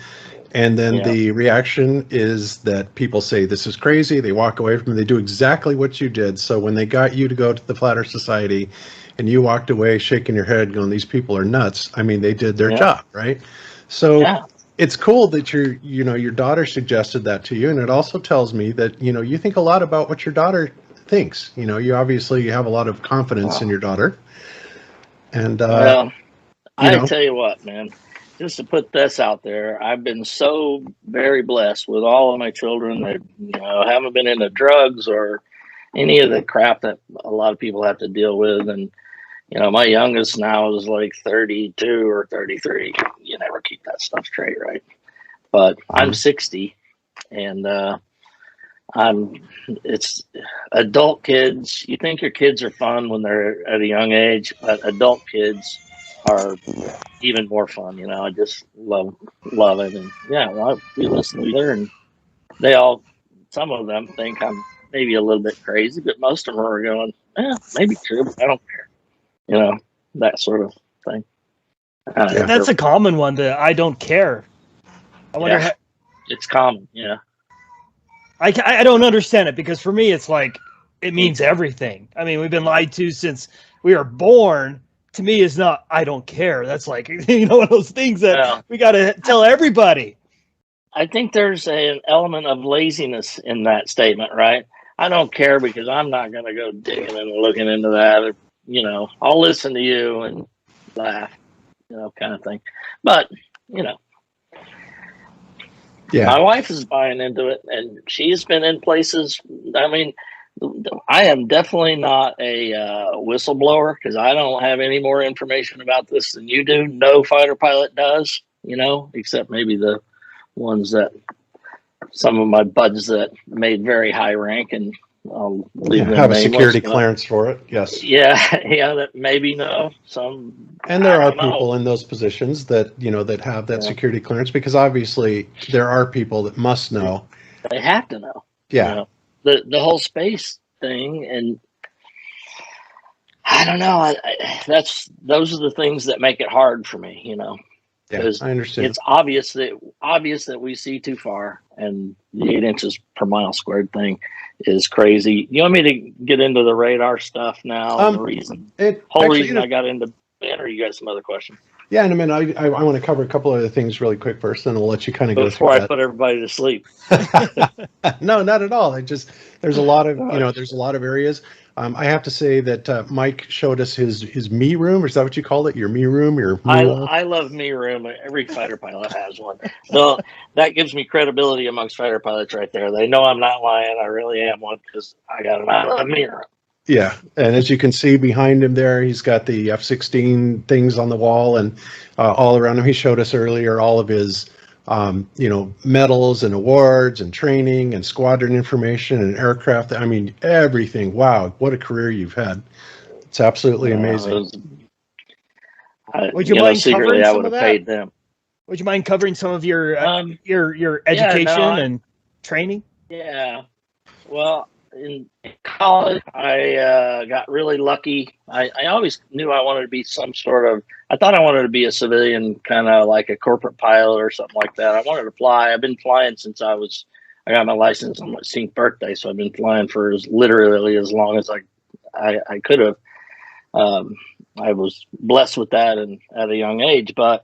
And then the reaction is that people say, this is crazy. They walk away from it. They do exactly what you did. So when they got you to go to the Flat Earth Society and you walked away shaking your head going, these people are nuts. I mean, they did their job, right? So it's cool that your daughter suggested that to you. And it also tells me that, you think a lot about what your daughter thinks. You obviously have a lot of confidence in your daughter. And, I tell you what, man. Just to put this out there, I've been so very blessed with all of my children that haven't been into drugs or any of the crap that a lot of people have to deal with. And my youngest now is like 32 or 33. You never keep that stuff straight, right? But I'm 60, and it's adult kids. You think your kids are fun when they're at a young age, but adult kids are even more fun. I just love it. And we listen to her, and some of them think I'm maybe a little bit crazy, but most of them are going, maybe true, but I don't care. That sort of thing. That's a common one, the I don't care. I wonder how it's common. Yeah. I don't understand it, because for me, it's like, it means everything. I mean, we've been lied to since we were born. To me, is not, I don't care. That's like, one of those things that we got to tell everybody. I think there's an element of laziness in that statement, right? I don't care because I'm not going to go digging and looking into that. Or, I'll listen to you and laugh, kind of thing. But, my wife is buying into it, and she's been in places. I mean, I am definitely not a whistleblower, because I don't have any more information about this than you do. No fighter pilot does, except maybe the ones that some of my buds that made very high rank, and I'll leave them have a nameless, security clearance for it. Yes. Yeah, that maybe know some. And there are people in those positions that that have that security clearance, because obviously there are people that must know. They have to know. Yeah. The whole space thing, and I don't know. Those are the things that make it hard for me, you know. Yeah, I understand. It's obvious that we see too far, and the 8 inches per mile squared thing is crazy. You want me to get into the radar stuff now? The reason I got into it, or you got some other questions? Yeah, in a minute. I want to cover a couple other things really quick first, and I'll let you kind of go before through I put everybody to sleep. No, not at all. There's a lot of there's a lot of areas. I have to say that Mike showed us his me room, or is that what you call it? Your me room, I love me room. Every fighter pilot has one. So that gives me credibility amongst fighter pilots right there. They know I'm not lying. I really am one because I got a me room. Yeah, and as you can see behind him there, he's got the F-16 things on the wall, and all around him. He showed us earlier all of his medals and awards and training and squadron information and aircraft. I mean, everything. Wow, what a career you've had. It's absolutely amazing. Would you mind covering I some would of have that? paid them. Would you mind covering some of your education and training? Yeah. Well, in college, I got really lucky. I always knew I wanted to be I thought I wanted to be a civilian, kind of like a corporate pilot or something like that. I wanted to fly. I've been flying since I got my license on my 16th birthday. So I've been flying for literally as long as I could have. I was blessed with that and at a young age, but,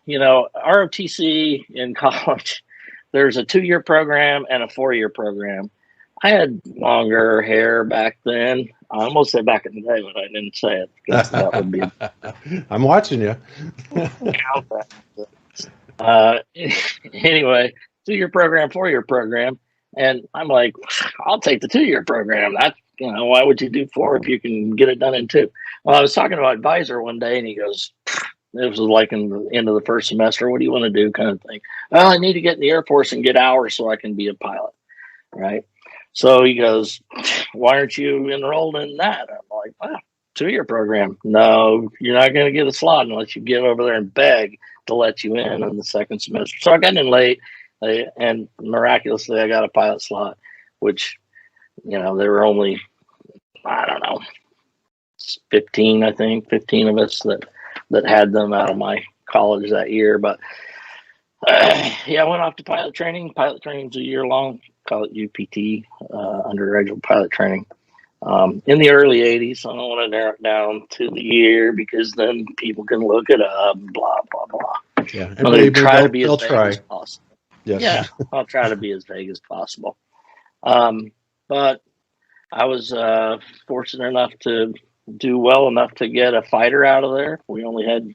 ROTC in college, there's a 2-year program and a 4-year program. I had longer hair back then. I almost said back in the day, but I didn't say it because that would be. I'm watching you. Anyway, 2-year program, 4-year program, and I'm like, I'll take the 2-year program. Why would you do 4 if you can get it done in 2? Well, I was talking to my advisor one day, and he goes, it was like in the end of the first semester. What do you want to do? Kind of thing. Well, I need to get in the Air Force and get hours so I can be a pilot. Right. So he goes, why aren't you enrolled in that? I'm like, wow, 2-year program. No, you're not going to get a slot unless you get over there and beg to let you in the second semester. So I got in late, and miraculously I got a pilot slot, which, there were only, 15 of us that had them out of my college that year. But I went off to pilot training. Pilot training is a year long. Call it UPT, undergraduate pilot training. In the early 80s, I don't want to narrow it down to the year because then people can look it up, blah, blah, blah. Yeah, I'll try to be as vague as possible. Yes. Yeah, I'll try to be as vague as possible. But I was fortunate enough to do well enough to get a fighter out of there. We only had,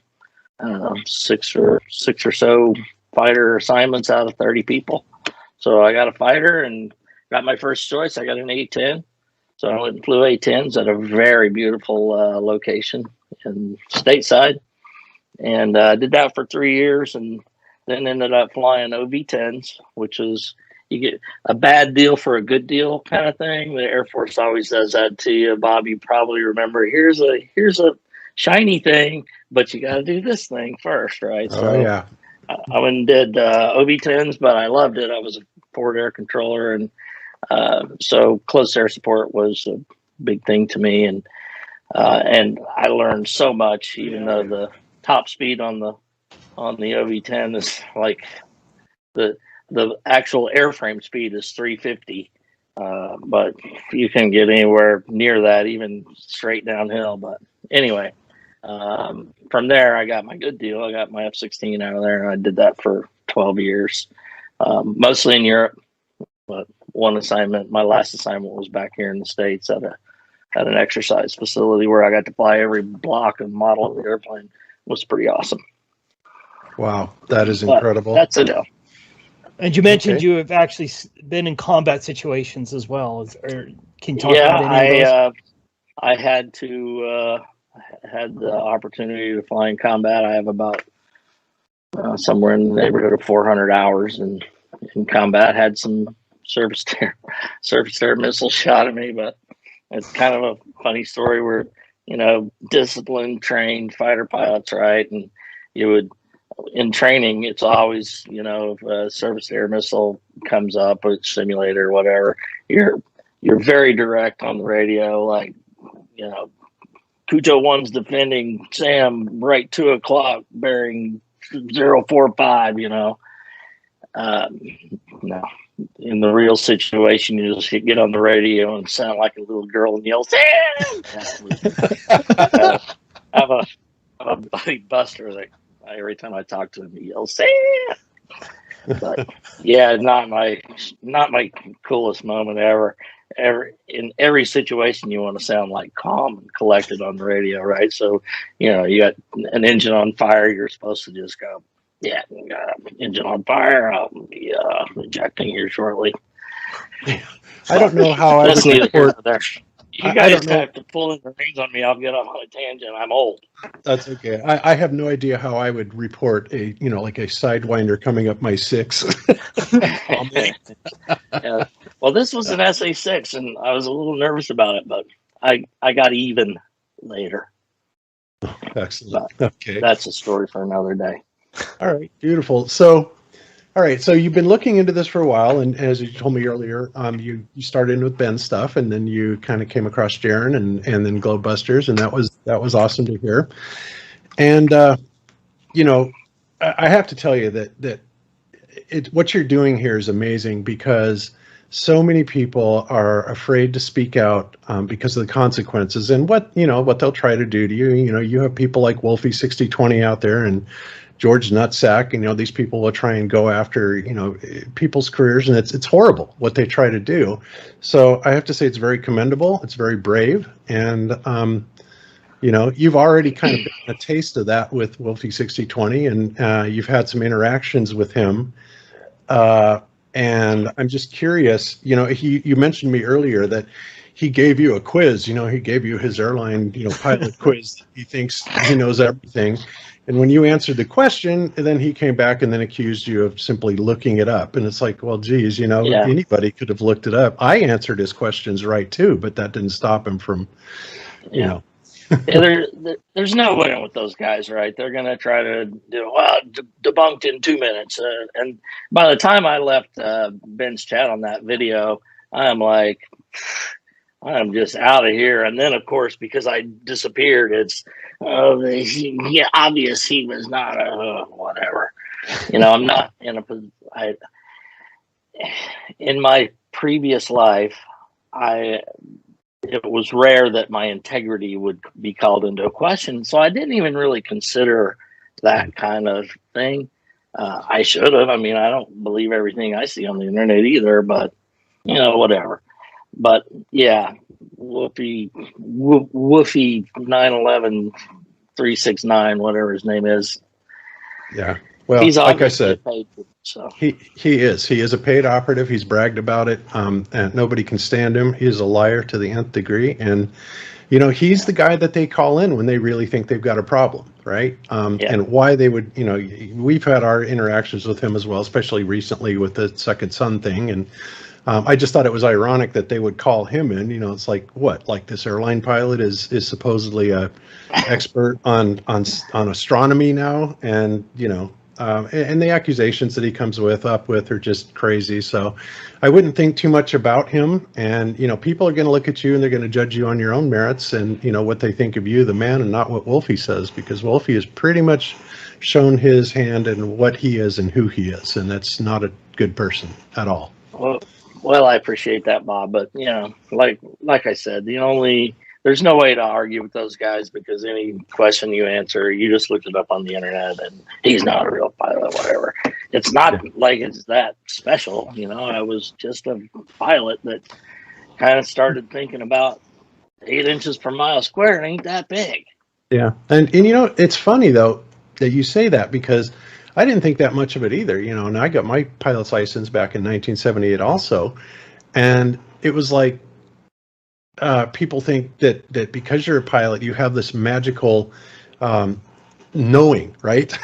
six or so fighter assignments out of 30 people. So I got a fighter and got my first choice. I got an A-10. So I went and flew A-10s at a very beautiful location in stateside. And did that for 3 years and then ended up flying OV-10s, which is, you get a bad deal for a good deal kind of thing. The Air Force always does that to you, Bob. You probably remember, here's a shiny thing, but you got to do this thing first, right? Yeah. I went and did OV-10s, but I loved it. I was a forward air controller, and so close air support was a big thing to me. And I learned so much, even though the top speed on the OV-10 is like the actual airframe speed is 350, but you can get anywhere near that, even straight downhill. But anyway, from there, I got my good deal. I got my F-16 out of there, and I did that for 12 years, mostly in Europe. But one assignment, my last assignment, was back here in the States at an exercise facility where I got to fly every block and model of the airplane. It was pretty awesome. Wow, that is incredible. That's it. And you mentioned you have actually been in combat situations as well. Can you talk about any of those? I had the opportunity to fly in combat. I have about somewhere in the neighborhood of 400 hours in combat. Had some surface air missiles shot at me, but it's kind of a funny story where, disciplined, trained fighter pilots, right? And you would, in training, it's always, if a surface air missile comes up, or simulator or whatever, you're very direct on the radio, like, you know, Cujo 1's defending Sam right 2 o'clock bearing 045, you know. No, in the real situation, you just get on the radio and sound like a little girl and yell, Sam! I have a buddy Buster that every time I talk to him, he yells, Sam! But yeah, not my coolest moment ever. In every situation, you want to sound like calm and collected on the radio, right? So, you know, you got an engine on fire, you're supposed to just go, yeah, engine on fire. I'll be ejecting here shortly. I don't know how I That's would neither here report. nor there. You guys have to pull in the reins on me. I'll get off on a tangent. I'm old. That's okay. I have no idea how I would report a, you know, like a Sidewinder coming up my 6. Yeah. Well, this was an SA6, and I was a little nervous about it, but I got even later. Excellent. But okay. That's a story for another day. All right. Beautiful. So, all right. So you've been looking into this for a while, and as you told me earlier, you started in with Ben's stuff, and then you kind of came across Jaron and then Globebusters, and that was awesome to hear. And you know, I have to tell you that what you're doing here is amazing, because so many people are afraid to speak out because of the consequences and what they'll try to do to you. You know, you have people like Wolfie 6020 out there and George Nutsack, and, you know, these people will try and go after, you know, people's careers, and it's horrible what they try to do. So I have to say it's very commendable. It's very brave. And, you know, you've already kind of gotten a taste of that with Wolfie 6020, and you've had some interactions with him. And I'm just curious, you know, you mentioned to me earlier that he gave you a quiz, you know, he gave you his airline, you know, pilot quiz. He thinks he knows everything. And when you answered the question, then he came back and then accused you of simply looking it up. And it's like, well, geez, you know, anybody could have looked it up. I answered his questions right too, but that didn't stop him from, you know. There's no winning with those guys, right? They're going to try to do, well, debunked in 2 minutes. And by the time I left Ben's chat on that video, I'm like, I'm just out of here. And then, of course, because I disappeared, it's, obvious he was not whatever. You know, I'm not in a in my previous life, it was rare that my integrity would be called into question. So I didn't even really consider that kind of thing. I should have. I mean, I don't believe everything I see on the internet either, but, you know, whatever. But yeah, Woofy 911 369, whatever his name is. Yeah. Well, he's like I said, paid, so. he is a paid operative. He's bragged about it, and nobody can stand him. He is a liar to the nth degree, and you know, he's the guy that they call in when they really think they've got a problem, right? And why they would, you know, we've had our interactions with him as well, especially recently with the Second Son thing, and I just thought it was ironic that they would call him in. You know, it's like, what, like this airline pilot is supposedly a expert on astronomy now, and you know. And the accusations that he comes up with are just crazy. So I wouldn't think too much about him. And, you know, people are going to look at you and they're going to judge you on your own merits and, you know, what they think of you, the man, and not what Wolfie says, because Wolfie has pretty much shown his hand and what he is and who he is. And that's not a good person at all. Well, I appreciate that, Bob. But, you know, like I said, there's no way to argue with those guys, because any question you answer, you just looked it up on the internet and he's not a real pilot, whatever. It's not like it's that special. You know, I was just a pilot that kind of started thinking about 8 inches per mile squared ain't that big. Yeah. And you know, it's funny though that you say that, because I didn't think that much of it either, you know, and I got my pilot's license back in 1978 also. And it was like, people think that because you're a pilot, you have this magical knowing, right?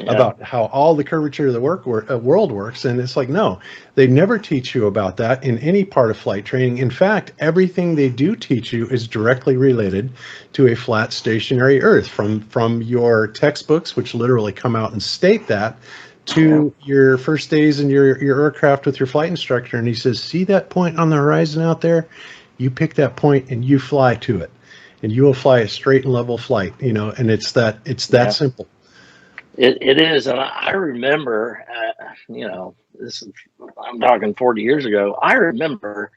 About how all the curvature of the world works. And it's like, no, they never teach you about that in any part of flight training. In fact, everything they do teach you is directly related to a flat stationary Earth, from your textbooks, which literally come out and state that, to your first days in your aircraft with your flight instructor. And he says, see that point on the horizon out there? You pick that point and you fly to it. and you will fly a straight and level flight, you know, and it's that simple. It is, and I remember, you know, I'm talking 40 years ago. I remember,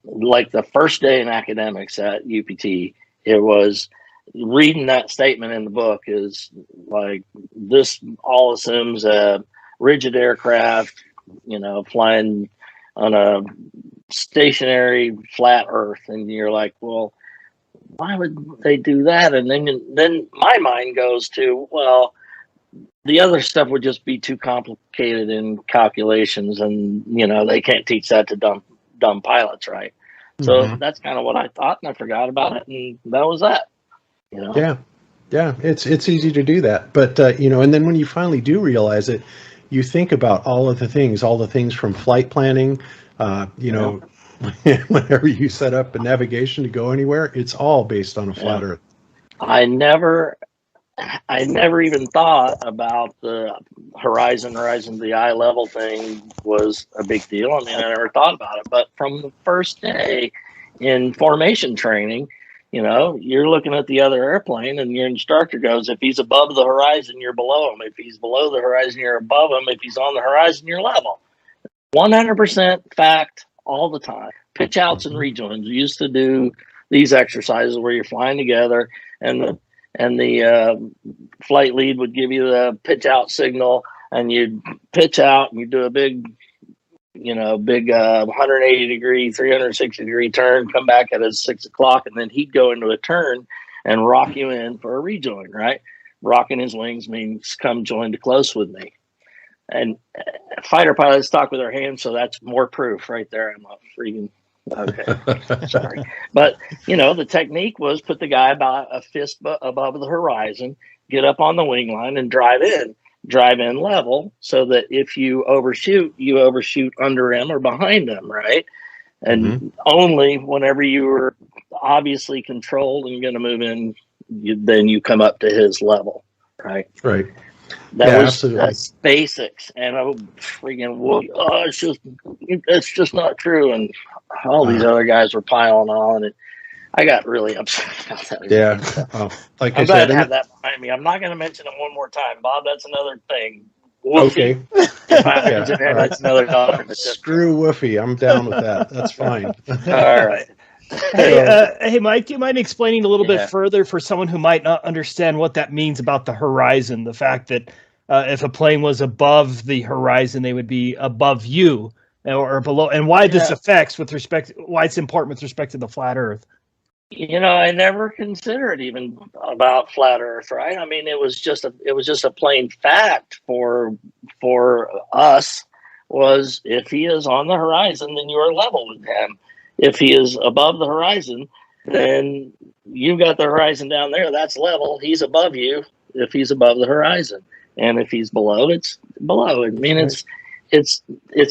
like the first day in academics at UPT, it was reading that statement in the book is like, this all assumes a rigid aircraft, you know, flying on a stationary flat Earth, and you're like, well, why would they do that? And then my mind goes to, well, the other stuff would just be too complicated in calculations, and you know they can't teach that to dumb pilots, right? So that's kind of what I thought, and I forgot about it, and that was that. You know? Yeah, it's easy to do that, but you know, and then when you finally do realize it, you think about all the things from flight planning, you know. Whenever you set up a navigation to go anywhere, it's all based on a flat Earth. I never even thought about the horizon, the eye level thing was a big deal. I mean, I never thought about it, but from the first day in formation training, you know, you're looking at the other airplane and your instructor goes, if he's above the horizon, you're below him. If he's below the horizon, you're above him. If he's on the horizon, you're level. 100% fact. All the time. Pitch outs and rejoins. We used to do these exercises where you're flying together, and the flight lead would give you the pitch out signal, and you'd pitch out and you do a big 180 degree, 360 degree turn, come back at 6 o'clock, and then he'd go into a turn and rock you in for a rejoin, right? Rocking his wings means come join to close with me. And fighter pilots talk with their hands, so that's more proof right there. I'm a freaking okay. Sorry, but you know the technique was put the guy about a fist above the horizon, get up on the wing line, and drive in level, so that if you overshoot under him or behind him, right? And only whenever you were obviously controlled and going to move in, then you come up to his level, right? Right. That's basics, and I'm freaking it's just not true, and all these other guys were piling on, and I got really upset about that. Yeah, like I'm I glad said, to have that behind me. I'm not going to mention it one more time, Bob. That's another thing. Okay. That's another topic. Screw Woofy. I'm down with that. That's fine. All right. Hey, Mike, do you mind explaining a little bit further for someone who might not understand what that means about the horizon? The fact that if a plane was above the horizon, they would be above you or below, and why this affects why it's important with respect to the flat Earth. You know, I never considered even about flat Earth, right? I mean, it was just a plain fact for us was if he is on the horizon, then you are level with him. If he is above the horizon, then you've got the horizon down there. That's level. He's above you if he's above the horizon. And if he's below, it's below. I mean, it's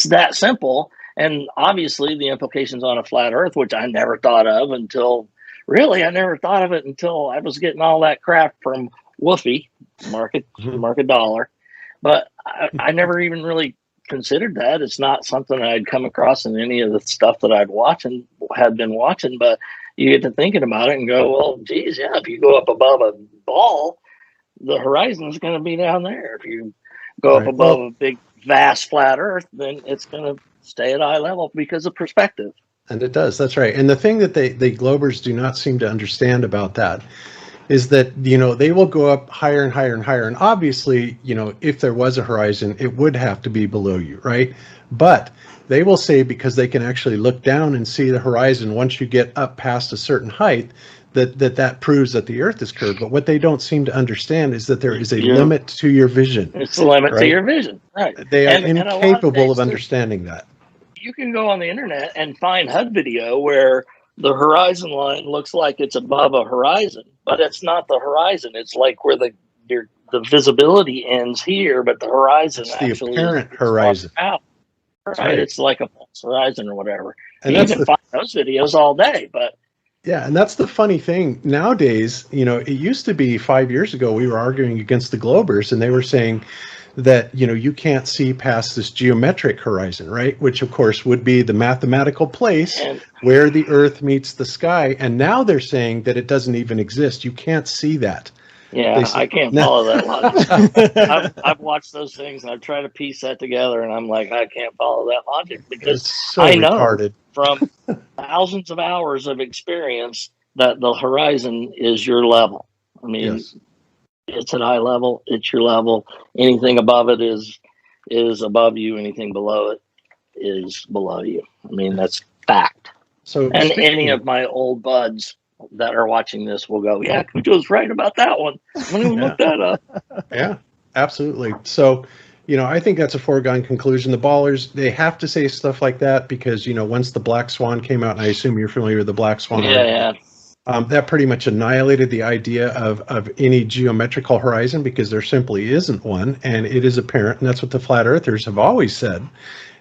that simple. And obviously the implications on a flat Earth, which I never thought of until I was getting all that crap from Woofy, mark a dollar. But I never even really considered that. It's not something I'd come across in any of the stuff that had been watching, but you get to thinking about it and go, well, geez, yeah, if you go up above a ball, the horizon is going to be down there. If you go up above a big, vast, flat Earth, then it's going to stay at eye level because of perspective. And it does. That's right. And the thing that the Globers do not seem to understand about that is that, you know, they will go up higher and higher and higher. And obviously, you know, if there was a horizon, it would have to be below you, right? But they will say because they can actually look down and see the horizon once you get up past a certain height, that proves that the Earth is curved. But what they don't seem to understand is that there is a limit to your vision. It's a limit to your vision, right? They are incapable of understanding that. You can go on the internet and find HUD video where the horizon line looks like it's above a horizon, but it's not the horizon. It's like where the visibility ends here, but the horizon it's the apparent horizon. Out. Right? It's like a false horizon or whatever. And you can find those videos all day, but yeah, and that's the funny thing. Nowadays, you know, it used to be 5 years ago we were arguing against the Globers, and they were saying that, you know, you can't see past this geometric horizon, right? Which of course would be the mathematical place where the Earth meets the sky. And now they're saying that it doesn't even exist. You can't see that. Yeah, I can't follow that logic. I've watched those things and I've tried to piece that together, and I'm like, I can't follow that logic because so I know retarded. from thousands of hours of experience that the horizon is your level. I mean, it's at eye level, it's your level. Anything above it is above you. Anything below it is below you. I mean, that's fact. So, and any of my old buds that are watching this will go, yeah, Cujo's right about that one. I'm going to look that up. Yeah, absolutely. So, you know, I think that's a foregone conclusion. The ballers, they have to say stuff like that because, you know, once the Black Swan came out, and I assume you're familiar with the Black Swan. Yeah. That pretty much annihilated the idea of any geometrical horizon because there simply isn't one, and it is apparent, and that's what the flat earthers have always said.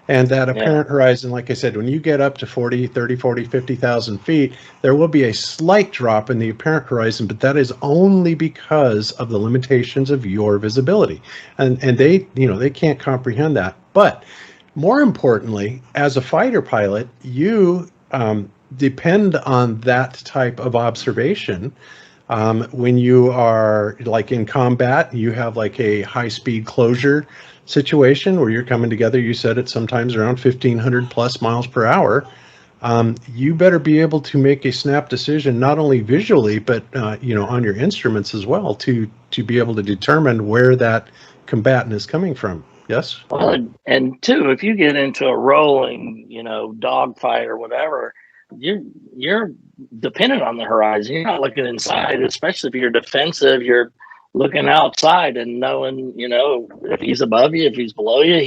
And that apparent horizon, like I said, when you get up to 40, 30, 40, 50,000 feet, there will be a slight drop in the apparent horizon, but that is only because of the limitations of your visibility. And they, you know, they can't comprehend that. But more importantly, as a fighter pilot, you depend on that type of observation. When you are like in combat, you have like a high-speed closure situation where you're coming together. You said it sometimes around 1,500 plus miles per hour. You better be able to make a snap decision, not only visually, but you know, on your instruments as well, to be able to determine where that combatant is coming from. Yes. Well, and two, if you get into a rolling, you know, dogfight or whatever, you're dependent on the horizon. You're not looking inside, especially if you're defensive. You're looking outside and knowing, you know, if he's above you, if he's below you, if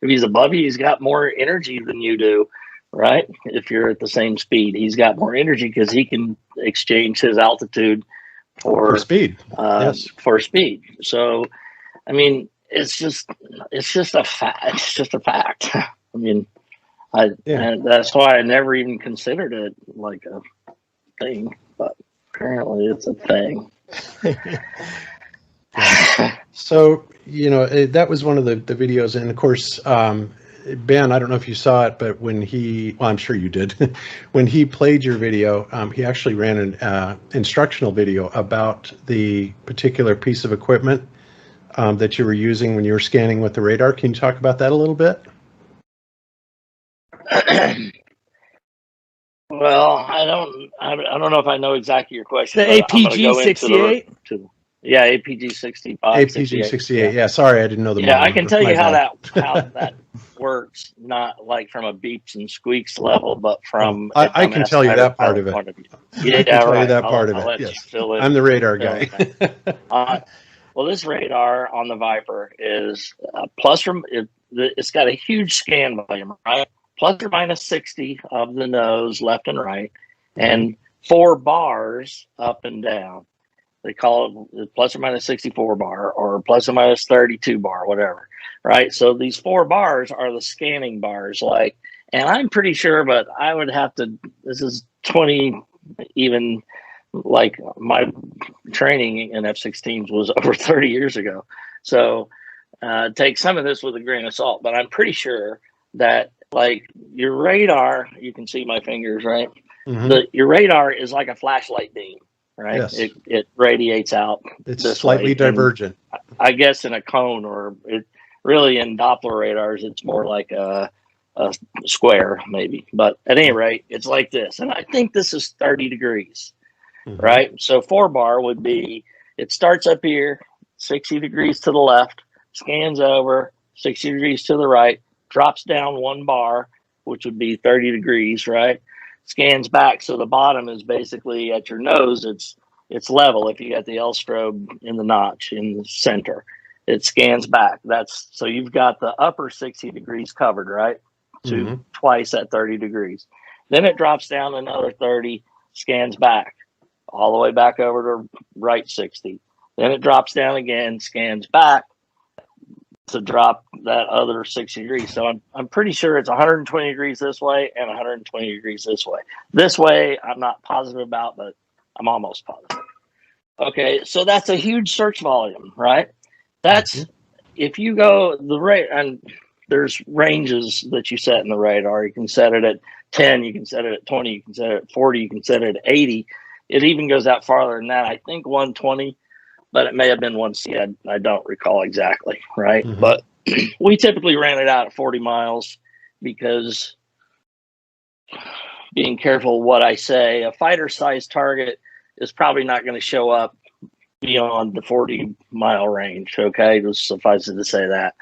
he's above you, he's got more energy than you do, right? If you're at the same speed, he's got more energy because he can exchange his altitude for speed. Yes. For speed. So, I mean, it's just a fact. It's just a fact. I mean, and that's why I never even considered it like a thing, but apparently it's a thing. So, you know, that was one of the videos. And of course, Ben, I don't know if you saw it, but when well, I'm sure you did, when he played your video, he actually ran an instructional video about the particular piece of equipment that you were using when you were scanning with the radar. Can you talk about that a little bit? Well, I don't know if I know exactly your question. The APG-68? Yeah, APG-65. APG-68. Yeah, sorry, I didn't know the model. Yeah, I can tell you how that works, not like from a beeps and squeaks level, but from I can tell you that part of it. Yeah, I can tell you that part of it. Yes, I'm the radar guy. Well, this radar on the Viper is it's got a huge scan volume, right? Plus or minus 60 of the nose left and right, and 4 bars up and down. They call it plus or minus 64 bar or plus or minus 32 bar, whatever, right? So these 4 bars are the scanning bars, like, and I'm pretty sure, but I would have to, this is 20, even like my training in F-16s was over 30 years ago. So take some of this with a grain of salt, but I'm pretty sure that like your radar, you can see my fingers, right? Mm-hmm. Your radar is like a flashlight beam, right? Yes. It radiates out. It's slightly divergent. I guess in a cone, or it really in Doppler radars, it's more like a square maybe. But at any rate, it's like this. And I think this is 30 degrees, right? So 4 bar would be, it starts up here, 60 degrees to the left, scans over, 60 degrees to the right, drops down 1 bar, which would be 30 degrees, right? Scans back. So the bottom is basically at your nose. It's level. If you got the L strobe in the notch in the center, it scans back. So you've got the upper 60 degrees covered, right? To twice at 30 degrees. Then it drops down another 30, scans back all the way back over to right 60. Then it drops down again, scans back to drop that other 60 degrees. So I'm pretty sure it's 120 degrees this way and 120 degrees this way. This way, I'm not positive about, but I'm almost positive. Okay, so that's a huge search volume, right? That's if you go the rate, and there's ranges that you set in the radar. You can set it at 10, you can set it at 20, you can set it at 40, you can set it at 80. It even goes out farther than that. I think 120, but it may have been 160. I don't recall exactly, right? Mm-hmm. But we typically ran it out at 40 miles because, being careful what I say, a fighter-sized target is probably not going to show up beyond the 40-mile range, okay? Just suffice it to say that.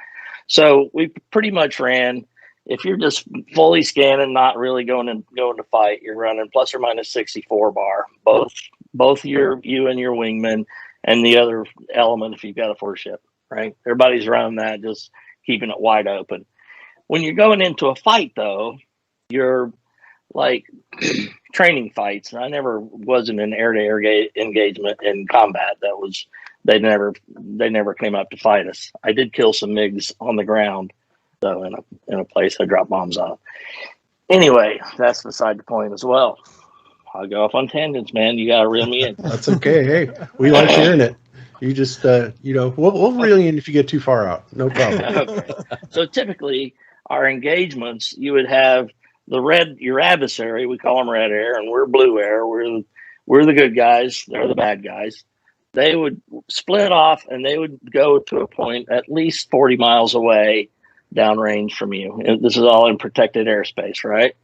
So we pretty much ran, if you're just fully scanning, not really going to fight, you're running plus or minus 64 bar, both you and your wingman and the other element if you've got a four ship, right? Everybody's running that, just keeping it wide open. When you're going into a fight, though, you're like training fights. I never was in an air-to-air engagement in combat. That was they never came up to fight us. I did kill some MiGs on the ground, though, in a place I dropped bombs on. Anyway, that's beside the point as well. I'll go off on tangents, man. You gotta reel me in. That's okay. Hey, we like hearing it. You just we'll reel you in if you get too far out. No problem. Okay. So typically, our engagements, you would have your adversary, we call them red air, and we're blue air. We're the good guys. They're the bad guys. They would split off and they would go to a point at least 40 miles away downrange from you. And this is all in protected airspace, right?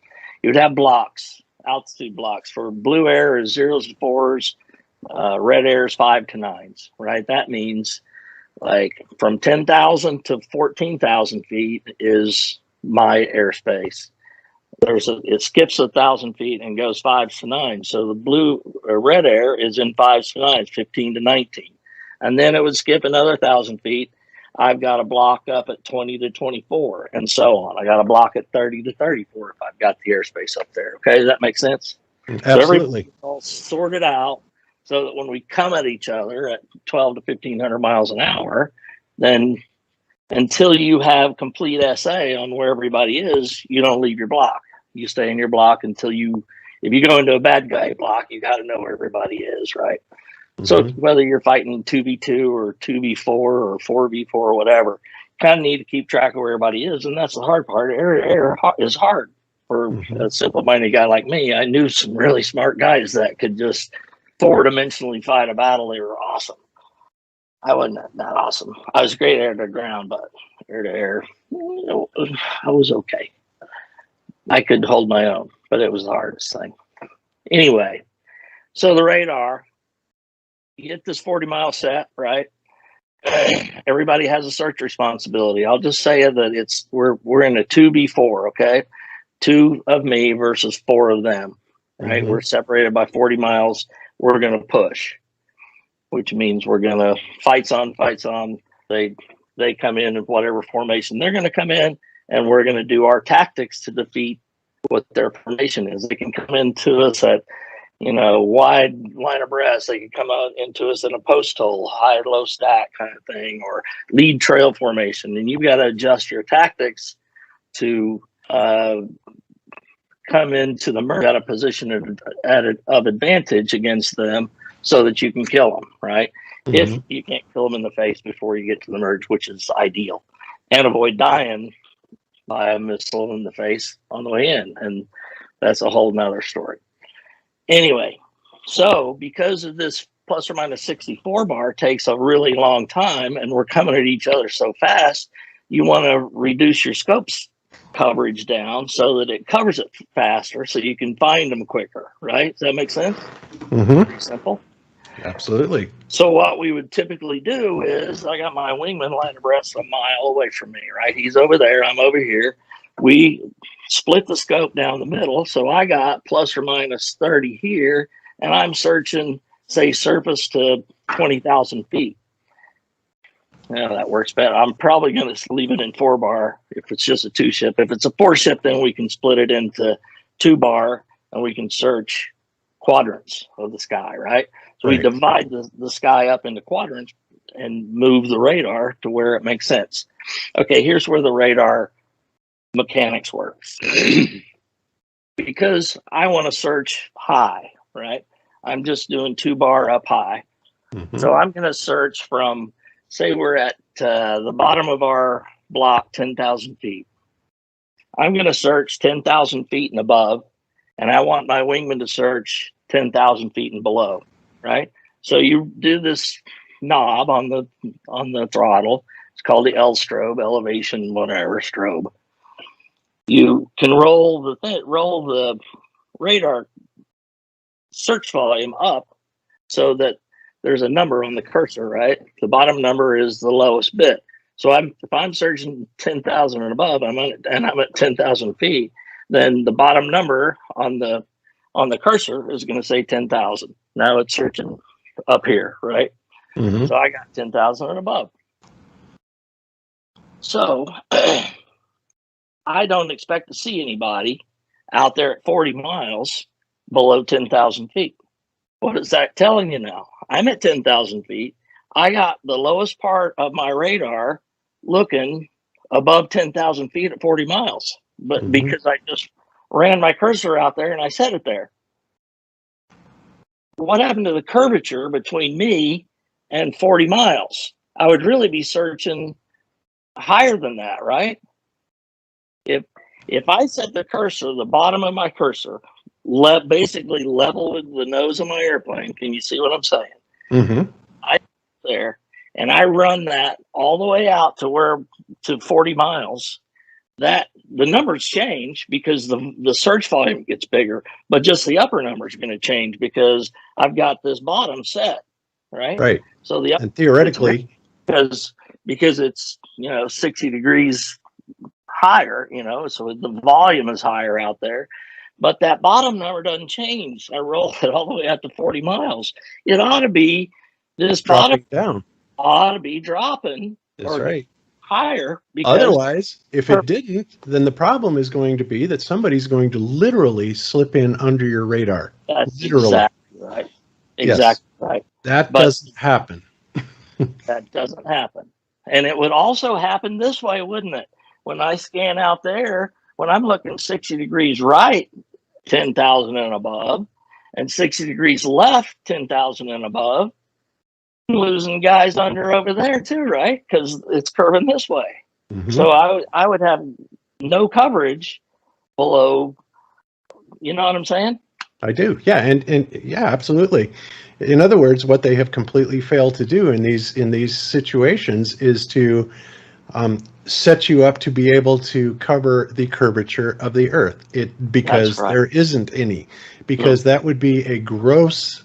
You would have blocks, altitude blocks. For blue air is 0s to 4s, red air is 5 to 9s, right? That means like from 10,000 to 14,000 feet is my airspace. It skips 1,000 feet and goes 5s to 9s. So the red air is in 5s to 9s, 15 to 19. And then it would skip another 1,000 feet. I've got a block up at 20 to 24 and so on. I got a block at 30 to 34 if I've got the airspace up there. Okay, does that make sense? Absolutely. So all sorted out so that when we come at each other at 12 to 1,500 miles an hour, then until you have complete SA on where everybody is, you don't leave your block. You stay in your block until if you go into a bad guy block, you got to know where everybody is, right? Mm-hmm. So whether you're fighting 2v2 or 2v4 or 4v4 or whatever, kind of need to keep track of where everybody is. And that's the hard part. Air is hard for a simple-minded guy like me. I knew some really smart guys that could just four-dimensionally fight a battle. They were awesome. I wasn't that awesome. I was great air to ground, but air to air, I was okay. I could hold my own, but it was the hardest thing. Anyway, so the radar, you get this 40-mile set, right? Everybody has a search responsibility. I'll just say that we're in a 2v4, okay? 2 of me versus 4 of them, right? Mm-hmm. We're separated by 40 miles. We're going to push, which means we're going to fights on. They come in whatever formation they're going to come in, and we're going to do our tactics to defeat what their formation is. They can come into us at, wide line abreast. They can come out into us in a post hole, high, low stack kind of thing, or lead trail formation. And you've got to adjust your tactics to come into the merge at a position of advantage against them so that you can kill them, right? Mm-hmm. If you can't kill them in the face before you get to the merge, which is ideal, and avoid dying by a missile in the face on the way in. And that's a whole nother story. Anyway, so because of this plus or minus 64 bar takes a really long time and we're coming at each other so fast, you want to reduce your scopes coverage down so that it covers it faster so you can find them quicker, right? Does that make sense? Mm-hmm. Pretty simple. Absolutely. So what we would typically do is I got my wingman line abreast a mile away from me, right? He's over there, I'm over here. We split the scope down the middle. So I got plus or minus 30 here, and I'm searching, say, surface to 20,000 feet. Yeah, that works better. I'm probably going to leave it in 4 bar if it's just a 2 ship. If it's a 4 ship, then we can split it into 2 bar and we can search quadrants of the sky, right? So we divide the sky up into quadrants and move the radar to where it makes sense. Okay, here's where the radar mechanics works. Because I want to search high, right? I'm just doing 2 bar up high. Mm-hmm. So I'm going to search from, say we're at the bottom of our block 10,000 feet. I'm going to search 10,000 feet and above, and I want my wingman to search 10,000 feet and below, right? So you do this knob on the throttle. It's called the L strobe, elevation, whatever strobe. You can roll the radar search volume up so that there's a number on the cursor, right? The bottom number is the lowest bit. So if I'm searching 10,000 and above, I'm at 10,000 feet, then the bottom number on the cursor is going to say 10,000. Now it's searching up here, right? Mm-hmm. So I got 10,000 and above. So I don't expect to see anybody out there at 40 miles below 10,000 feet. What is that telling you now? I'm at 10,000 feet. I got the lowest part of my radar looking above 10,000 feet at 40 miles, but because I just ran my cursor out there and I set it there. What happened to the curvature between me and 40 miles? I would really be searching higher than that, right? If I set the cursor, the bottom of my cursor, basically level with the nose of my airplane, can you see what I'm saying? Mm-hmm. I there and I run that all the way out to 40 miles. That the numbers change because the search volume gets bigger, but just the upper number is going to change because I've got this bottom set, right? Right. So the and theoretically, because it's 60 degrees higher, so the volume is higher out there, but that bottom number doesn't change. I roll it all the way out to 40 miles. It ought to be this dropping bottom down. Ought to be dropping. That's right. Higher. Because otherwise, if it didn't, then the problem is going to be that somebody's going to literally slip in under your radar. That's literally. Exactly right. Exactly right. That doesn't happen. That doesn't happen. And it would also happen this way, wouldn't it? When I scan out there, when I'm looking 60 degrees right, 10,000 and above, and 60 degrees left, 10,000 and above, I'm losing guys under over there too, right? Because it's curving this way. Mm-hmm. So I would have no coverage below, you know what I'm saying? I do. Yeah. And yeah, absolutely. In other words, what they have completely failed to do in these situations is to set you up to be able to cover the curvature of the Earth. Because there isn't any, because that would be a gross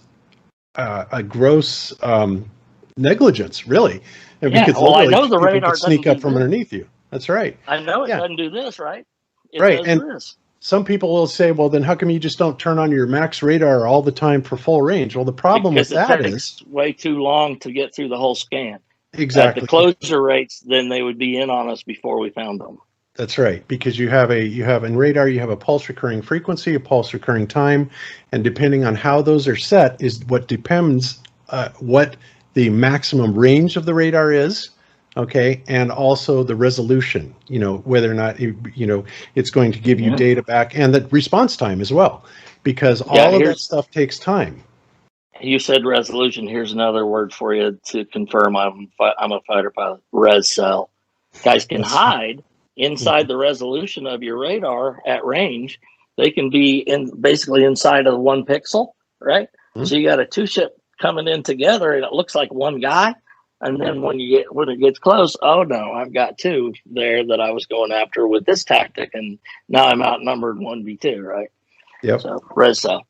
negligence, really. And because I know the people radar could sneak doesn't up from underneath you. That's right. I know it doesn't do this, right? It right. does And this. some people will say, well, then how come you just don't turn on your max radar all the time for full range? Well, the problem with that is way too long to get through the whole scan. Exactly. At the closure rates, then they would be in on us before we found them. That's right, because you have in radar, you have a pulse recurring frequency, a pulse recurring time, and depending on how those are set is what depends what the maximum range of the radar is, okay, and also the resolution, whether or not it's going to give you data back, and the response time as well, because all of that stuff takes time. You said resolution. Here's another word for you to confirm I'm a fighter pilot. Res cell. Guys can hide inside the resolution of your radar at range. They can be basically inside of 1 pixel, right? Mm-hmm. So you got a 2 ship coming in together, and it looks like one guy. And then when it gets close, oh no, I've got 2 there that I was going after with this tactic, and now I'm outnumbered 1v2, right? Yep. So res cell.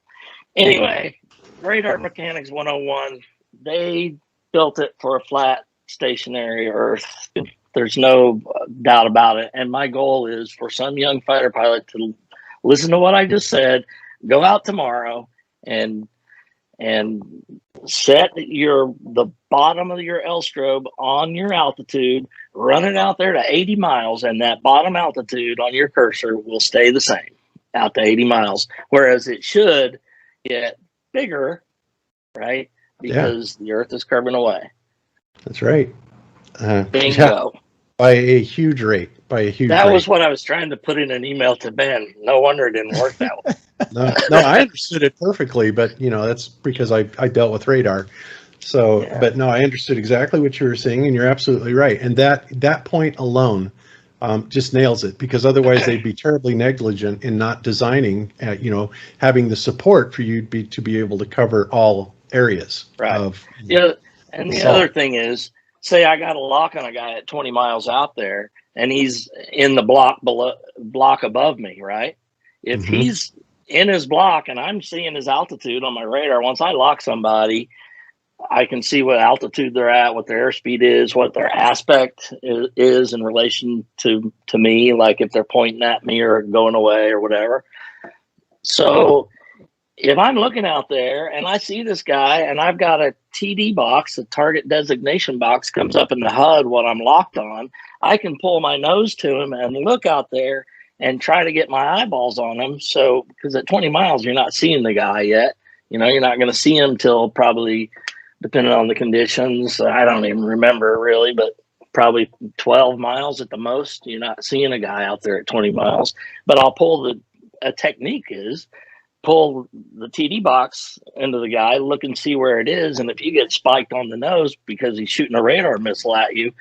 Anyway. Radar Mechanics 101, they built it for a flat, stationary Earth. There's no doubt about it. And my goal is for some young fighter pilot to listen to what I just said, go out tomorrow and set the bottom of your L strobe on your altitude, run it out there to 80 miles, and that bottom altitude on your cursor will stay the same out to 80 miles. Whereas it should get bigger, right? Because the Earth is curving away. That's right. Bingo. By a huge rate. That was what I was trying to put in an email to Ben. No wonder it didn't work that way. No, I understood it perfectly, but that's because I dealt with radar. So, but no, I understood exactly what you were saying, and you're absolutely right. And that point alone just nails it, because otherwise they'd be terribly negligent in not designing, having the support for you to be able to cover all areas. Right. And the other thing is, say I got a lock on a guy at 20 miles out there, and he's in the block above me, right? If he's in his block and I'm seeing his altitude on my radar, once I lock somebody, I can see what altitude they're at, what their airspeed is, what their aspect is in relation to me, like if they're pointing at me or going away or whatever. So if I'm looking out there and I see this guy and I've got a TD box, a target designation box, comes up in the HUD what I'm locked on, I can pull my nose to him and look out there and try to get my eyeballs on him. So, because at 20 miles, you're not seeing the guy yet. You're not going to see him till probably, depending on the conditions, I don't even remember really, but probably 12 miles at the most. You're not seeing a guy out there at 20 miles. But I'll pull a technique is pull the TD box into the guy, look and see where it is. And if you get spiked on the nose because he's shooting a radar missile at you,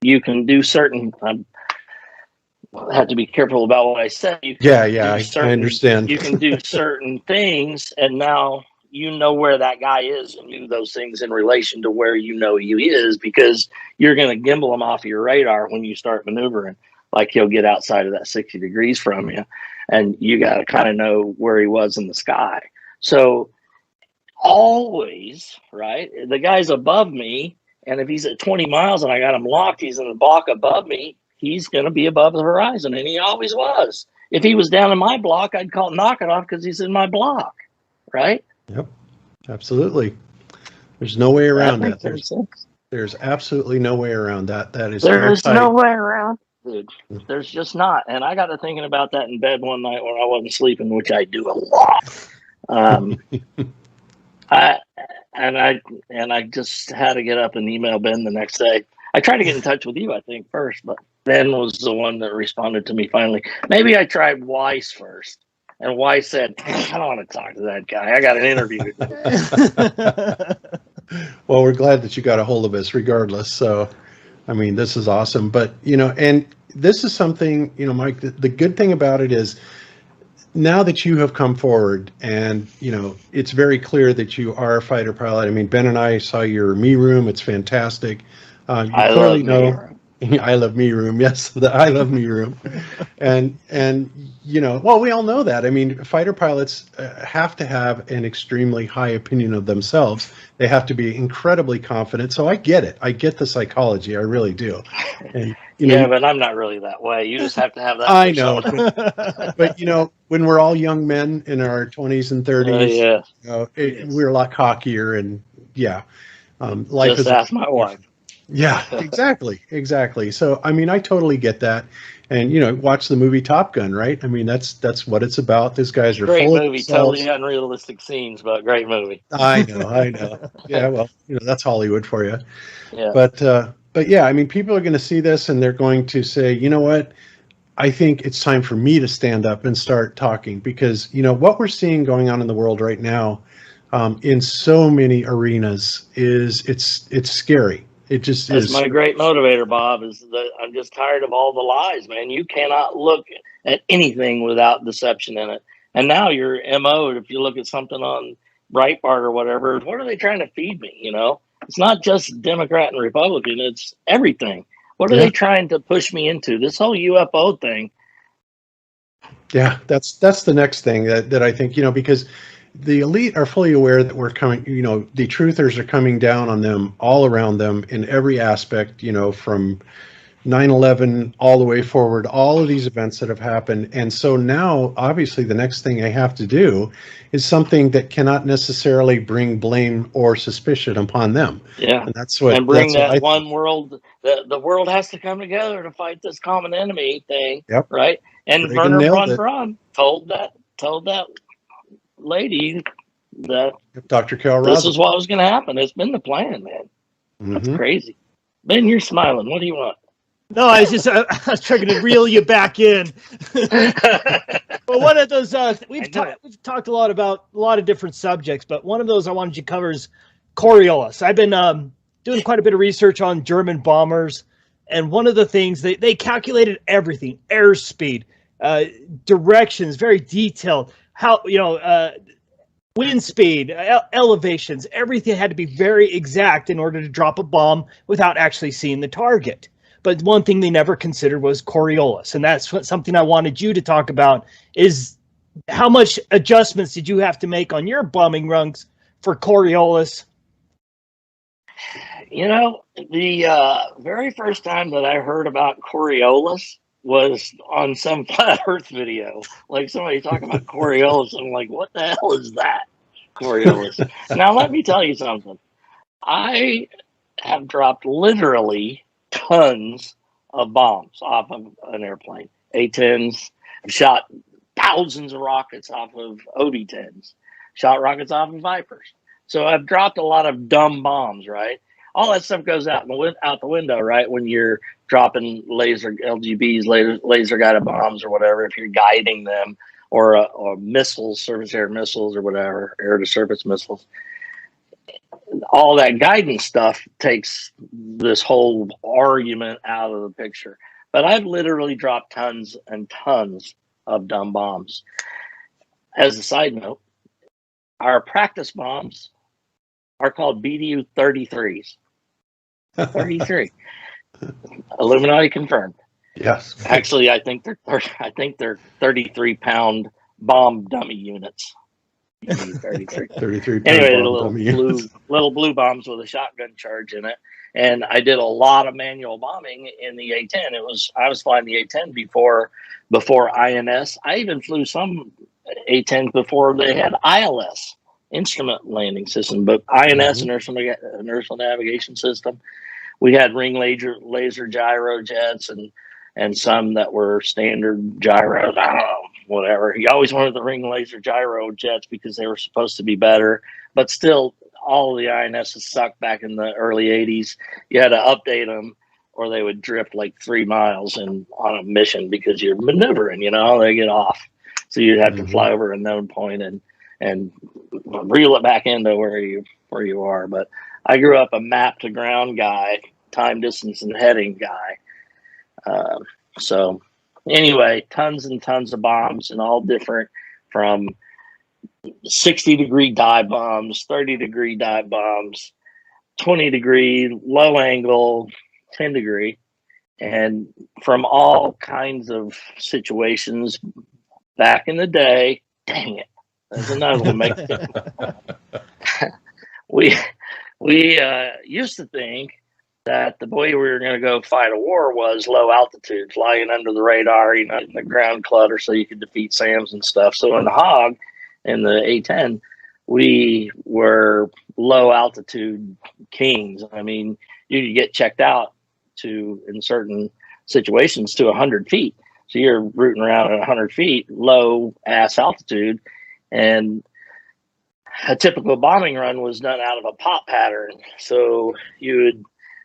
you can do certain, I have to be careful about what I say. I understand. You can do certain things, and now you know where that guy is and do those things in relation to where he is, because you're going to gimbal him off your radar when you start maneuvering. Like he'll get outside of that 60 degrees from you, and you got to kind of know where he was in the sky. So always, right, the guy's above me, and if he's at 20 miles and I got him locked, he's in the block above me, he's going to be above the horizon, and he always was. If he was down in my block, I'd knock it off because he's in my block, right? Yep, absolutely. There's no way around that. There's absolutely no way around that. There's no way around, dude. There's just not. And I got to thinking about that in bed one night when I wasn't sleeping, which I do a lot. I just had to get up and email Ben the next day. I tried to get in touch with you, I think, first, but Ben was the one that responded to me finally. Maybe I tried Weiss first. And Weiss said, I don't want to talk to that guy. I got an interview. Well, we're glad that you got a hold of us regardless. So, I mean, this is awesome. But, and this is something, Mike, the good thing about it is now that you have come forward and, it's very clear that you are a fighter pilot. I mean, Ben and I saw your Me Room. It's fantastic. You clearly know. I love Me Room. Yes, the I love Me Room. And well, we all know that. I mean, fighter pilots have to have an extremely high opinion of themselves. They have to be incredibly confident. So I get it. I get the psychology. I really do. And but I'm not really that way. You just have to have that. I know. But when we're all young men in our 20s and 30s, we're a lot cockier, and life just is. Ask my wife. Yeah, exactly. So, I mean, I totally get that. And, watch the movie Top Gun, right? I mean, that's what it's about. These guys are great full movie, of themselves. totally unrealistic scenes, but great movie. I know. Yeah, well, that's Hollywood for you. Yeah. But yeah, I mean, people are going to see this and they're going to say, you know what? I think it's time for me to stand up and start talking, because, what we're seeing going on in the world right now, in so many arenas it's scary. It just That's is. my great motivator, Bob, is that I'm just tired of all the lies, man. You cannot look at anything without deception in it. And now your MO, if you look at something on Breitbart or whatever, what are they trying to feed me? It's not just Democrat and Republican, it's everything. What are they trying to push me into? This whole UFO thing. Yeah, that's the next thing that I think, because the elite are fully aware that we're coming, the truthers are coming down on them all around them in every aspect, from 9/11 all the way forward, all of these events that have happened. And so now, obviously, the next thing they have to do is something that cannot necessarily bring blame or suspicion upon them. Yeah. And that's what. And bring that's that one world, the world has to come together to fight this common enemy thing. Yep. Right. And Reagan Werner nailed von Braun told that lady that Dr. Carol this Rosin. is what was going to happen. It's been the plan, man. That's crazy. Ben, you're smiling. What do you want? No, I was trying to reel you back in. Well, one of those we've talked a lot about a lot of different subjects, but one of those I wanted you to cover is Coriolis. I've been doing quite a bit of research on German bombers, and one of the things they calculated everything: airspeed, directions, very detailed. How wind speed, elevations, everything had to be very exact in order to drop a bomb without actually seeing the target. But one thing they never considered was Coriolis, and that's something I wanted you to talk about. Is how much adjustments did you have to make on your bombing runs for Coriolis? The very first time that I heard about Coriolis was on some flat Earth video. Like somebody talking about Coriolis. I'm like, what the hell is that? Coriolis. Now, let me tell you something. I have dropped literally tons of bombs off of an airplane. A-10s. I've shot thousands of rockets off of OB-10s. Shot rockets off of Vipers. So I've dropped a lot of dumb bombs, right? All that stuff goes out the window, right? When you're dropping laser LGBs, laser guided bombs or whatever, if you're guiding them, or missiles, surface air missiles or whatever, air to surface missiles. All that guidance stuff takes this whole argument out of the picture. But I've literally dropped tons and tons of dumb bombs. As a side note, our practice bombs are called BDU 33s. 33. Illuminati confirmed. Yes. Actually, I think they're 33-pound bomb dummy units. 33. 33 Anyway, dummy little blue bombs with a shotgun charge in it. And I did a lot of manual bombing in the A-10. I was flying the A-10 before INS. I even flew some A-10s before they had ILS, instrument landing system, but INS, inertial navigation system. We had ring laser gyro jets and some that were standard gyros. I don't know, whatever. He always wanted the ring laser gyro jets because they were supposed to be better, but still, all of the INSs sucked back in the early 80s. You had to update them or they would drift like 3 miles on a mission because you're maneuvering, they get off. So you'd have to fly over a known point and reel it back into where you are. But I grew up a map to ground guy, time, distance, and heading guy. So anyway, tons and tons of bombs and all different, from 60-degree dive bombs, 30-degree dive bombs, 20-degree, low angle, 10-degree, and from all kinds of situations back in the day. Dang it. There's another one. We used to think that the way we were going to go fight a war was low altitude, flying under the radar, in the ground clutter, so you could defeat SAMs and stuff. So in the Hog, in the A-10, we were low altitude kings. I mean, you could get checked out in certain situations to 100 feet. So you're rooting around at 100 feet, low ass altitude, and a typical bombing run was done out of a pop pattern. So you would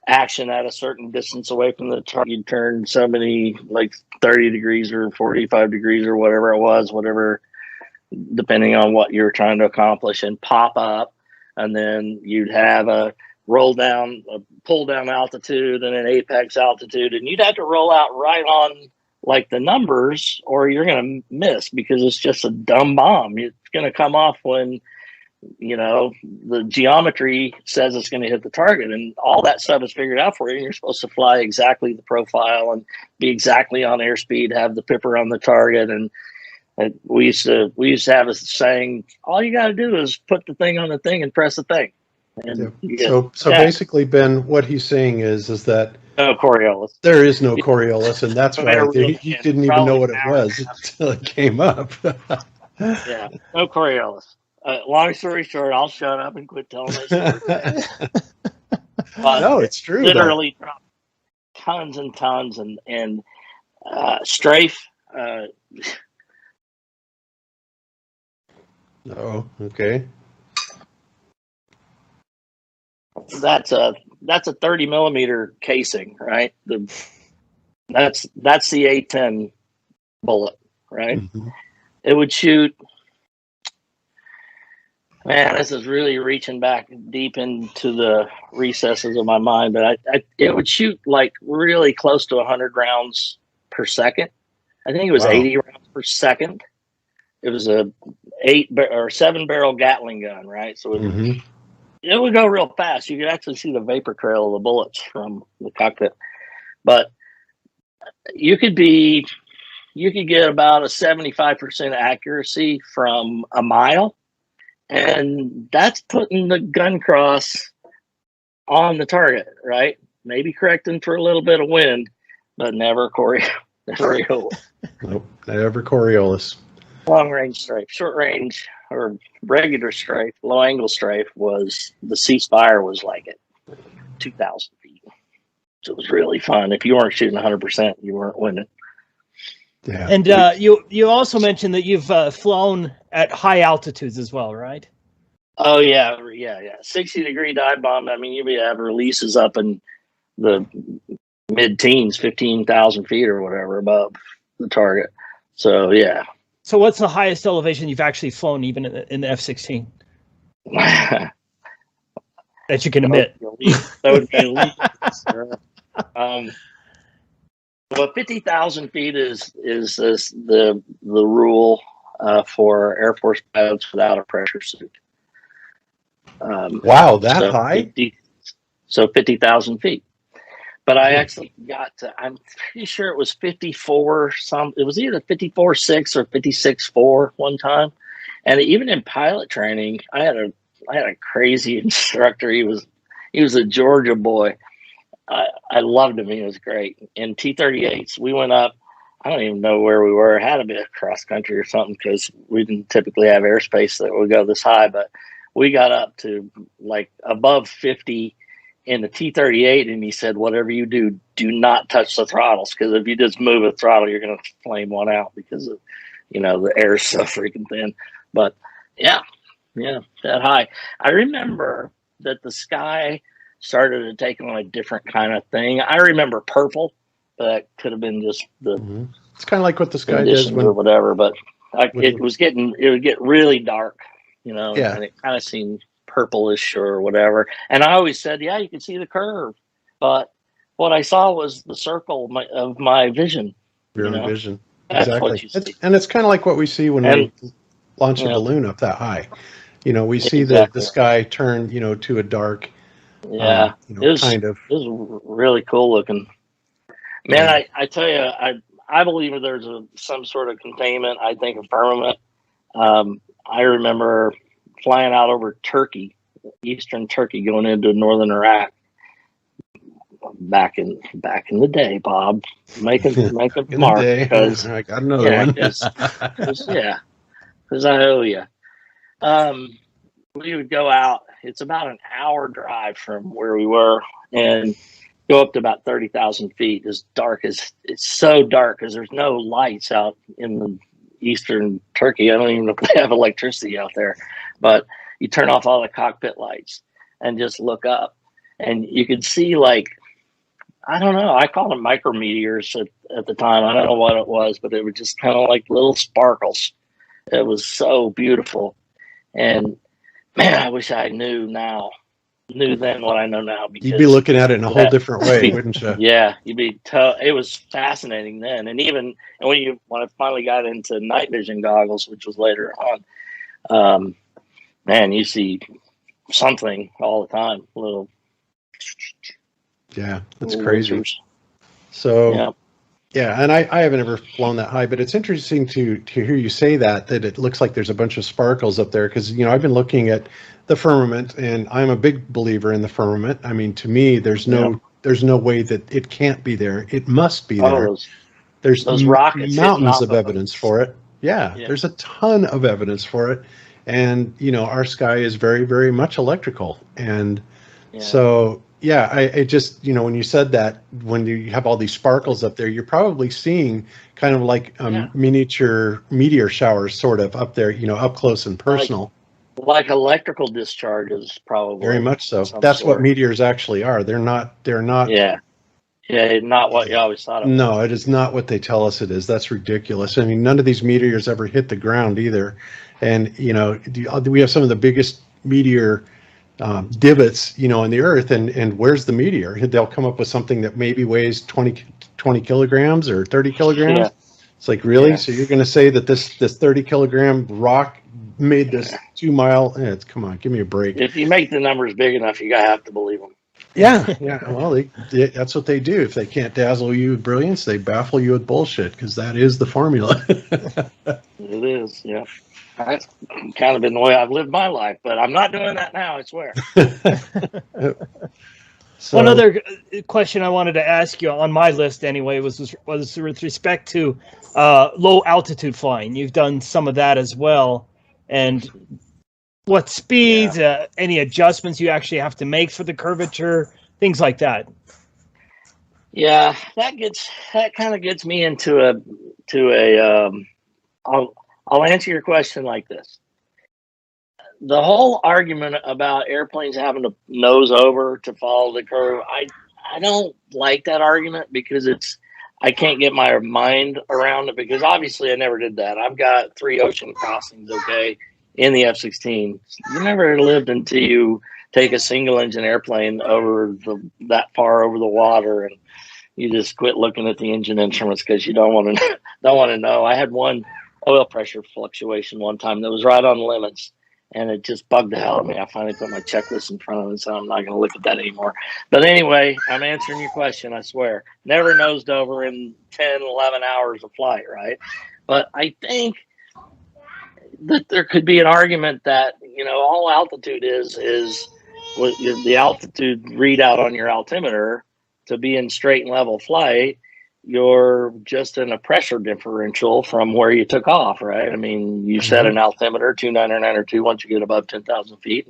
action at a certain distance away from the target. You'd turn so many, like 30 degrees or 45 degrees or whatever it was, depending on what you were trying to accomplish, and pop up. And then you'd have a pull down altitude and an apex altitude. And you'd have to roll out right on like the numbers, or you're going to miss because it's just a dumb bomb. It's going to come off when, the geometry says it's going to hit the target, and all that stuff is figured out for you. And you're supposed to fly exactly the profile and be exactly on airspeed, have the pipper on the target. And we used to have a saying, all you got to do is put the thing on the thing and press the thing. And So basically, Ben, what he's saying is that no Coriolis. There is no Coriolis, and that's why he didn't even know what it was until it came up. Yeah, no Coriolis. Long story short, I'll shut up and quit telling my story. No, it's true. Literally dropped tons and tons, and strafe. Oh, okay. That's a 30 millimeter casing, right? That's the A-10 bullet, right? Mm-hmm. It would shoot Man, this is really reaching back deep into the recesses of my mind, but it would shoot like really close to 100 rounds per second. I think it was 80 rounds per second. It was a 7-barrel Gatling gun, right? So it would go real fast. You could actually see the vapor trail of the bullets from the cockpit. But you could get about a 75% accuracy from a mile. And that's putting the gun cross on the target, right? Maybe correcting for a little bit of wind, but never Coriolis. Nope, never Coriolis. Long range strafe, short range or regular strafe, low angle strafe was the ceasefire was like at 2,000 feet. So it was really fun. If you weren't shooting 100%, you weren't winning. Yeah. And you also mentioned that you've flown at high altitudes as well, right? Oh yeah. 60-degree dive bomb. I mean, you have releases up in the mid-teens, 15,000 feet or whatever above the target. So yeah. So what's the highest elevation you've actually flown, even in the F-16? That you can admit. That would be elite. Well, 50,000 feet is the rule for Air Force pilots without a pressure suit. Wow, that high? So 50,000 feet. But I actually got to, I'm pretty sure it was 54 it was either 54.6 or 56.4 one time. And even in pilot training, I had a crazy instructor. He was a Georgia boy. I loved him. He was great. In T-38s, we went up. I don't even know where we were. It had to be cross country or something because we didn't typically have airspace that would go this high. But we got up to like above 50 in the T-38, and he said, "Whatever you do, do not touch the throttles because if you just move a throttle, you're going to flame one out because of the air is so freaking thin." But yeah, that high. I remember that the sky started to take on a different kind of thing. I remember purple, but that could have been just the. It's kind of like what the sky does or whatever, but it would get really dark, Yeah. and it kind of seemed purplish or whatever. And I always said, yeah, you can see the curve, but what I saw was the circle of my vision. Your vision. That's Exactly. what you see. And it's kind of like what we see when we launch a balloon up that high. We see the sky turn, to a dark. Yeah, it was really cool looking. Man, I tell you, I believe there's some sort of containment. I think a firmament. I remember flying out over Turkey, eastern Turkey, going into northern Iraq. Back in the day, Bob, making mark because I got another one. because I owe you. We would go out. It's about an hour drive from where we were, and go up to about 30,000 feet. It's so dark because there's no lights out in the eastern Turkey. I don't even know if they have electricity out there, but you turn off all the cockpit lights and just look up, and you could see I don't know. I called them micrometeors at the time. I don't know what it was, but it was just kind of like little sparkles. It was so beautiful, and man, I wish I knew then what I know now. Because you'd be looking at it in a whole different way, wouldn't you? Yeah, you'd be. It was fascinating then, and when I finally got into night vision goggles, which was later on, man, you see something all the time. Little. Yeah, that's crazy. So. Yeah, and I haven't ever flown that high, but it's interesting to hear you say that it looks like there's a bunch of sparkles up there because, I've been looking at the firmament, and I'm a big believer in the firmament. I mean, to me, there's no way that it can't be there. It must be there. There's those rockets mountains of evidence for it. Yeah, there's a ton of evidence for it. And, our sky is very, very much electrical. And so... Yeah, I just, when you said that, when you have all these sparkles up there, you're probably seeing kind of like miniature meteor showers sort of up there, up close and personal. Like electrical discharges, probably. Very much so. That's what meteors actually are. They're not. Yeah. Yeah, not what you always thought it was. No, it is not what they tell us it is. That's ridiculous. I mean, none of these meteors ever hit the ground either. And, you know, we have some of the biggest meteor divots, you know, in the earth. And where's the meteor? They'll come up with something that maybe weighs 20 kilograms or 30 kilograms. Yeah. It's like, really? Yeah. So you're going to say that this 30 kilogram rock made this 2 mile? Come on, give me a break. If you make the numbers big enough, you gotta have to believe them. Yeah, yeah. Well, that's what they do. If they can't dazzle you with brilliance, they baffle you with bullshit, because that is the formula. It is, yeah. That's kind of been the way I've lived my life, but I'm not doing that now, I swear. One other question I wanted to ask you on my list anyway was with respect to low altitude flying. You've done some of that as well, and what speeds, any adjustments you actually have to make for the curvature, things like that. Yeah, that kind of gets me into I'll answer your question like this. The whole argument about airplanes having to nose over to follow the curve, I don't like that argument, because I can't get my mind around it, because obviously I never did that. I've got 3 ocean crossings, okay, in the F-16. You never lived until you take a single engine airplane over that far over the water, and you just quit looking at the engine instruments because you don't want to know. I had one oil pressure fluctuation one time that was right on the limits, and it just bugged the hell out of me. I finally put my checklist in front of me, so I'm not going to look at that anymore. But anyway, I'm answering your question, I swear. Never nosed over in 10, 11 hours of flight, right? But I think that there could be an argument that, you know, all altitude is the altitude readout on your altimeter. To be in straight and level flight, you're just in a pressure differential from where you took off, right? I mean, you set an altimeter 299 or 2 once you get above 10,000 feet,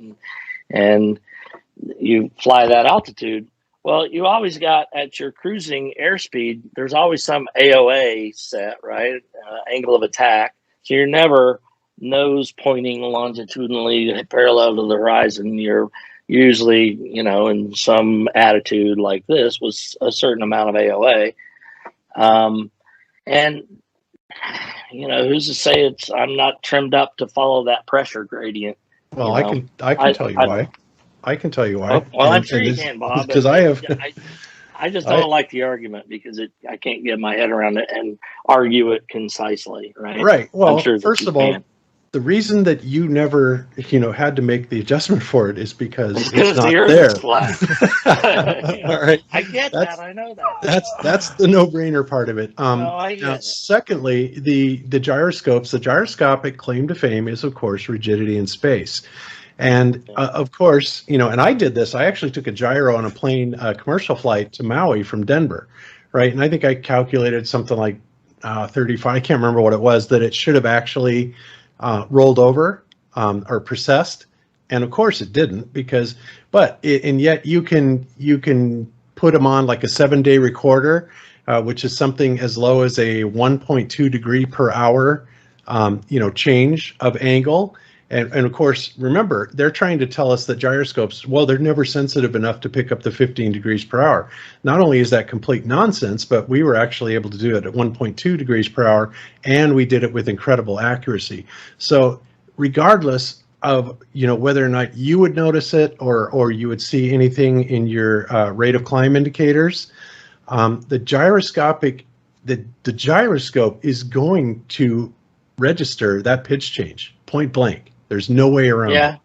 and you fly that altitude. Well, you always got, at your cruising airspeed, there's always some AOA set, right? Angle of attack. So you're never nose pointing longitudinally parallel to the horizon. You're usually, you know, in some attitude like this with a certain amount of AOA. And, you know, who's to say I'm not trimmed up to follow that pressure gradient? Well, I can tell you why. I can tell you why. Well, I'm sure you can, Bob. Because I have. I just don't like the argument, because I can't get my head around it and argue it concisely, right? Right. Well, sure first of all, the reason that you never, you know, had to make the adjustment for it is because it's not the earth there. is flat. All right. I get that. I know that. That's the no-brainer part of it. I get it. Secondly, the gyroscopes, the gyroscopic claim to fame is, of course, rigidity in space. And of course, you know, and I did this. I actually took a gyro on a plane, commercial flight to Maui from Denver, right? And I think I calculated something like 35. I can't remember what it was, that it should have actually rolled over or processed. And of course it didn't, and yet you can put them on like a 7-day recorder, which is something as low as a 1.2 degree per hour, you know, change of angle. And of course, remember, they're trying to tell us that gyroscopes, well, they're never sensitive enough to pick up the 15 degrees per hour. Not only is that complete nonsense, but we were actually able to do it at 1.2 degrees per hour, and we did it with incredible accuracy. So regardless of, you know, whether or not you would notice it or you would see anything in your rate of climb indicators, the gyroscope is going to register that pitch change, point blank. There's no way around it.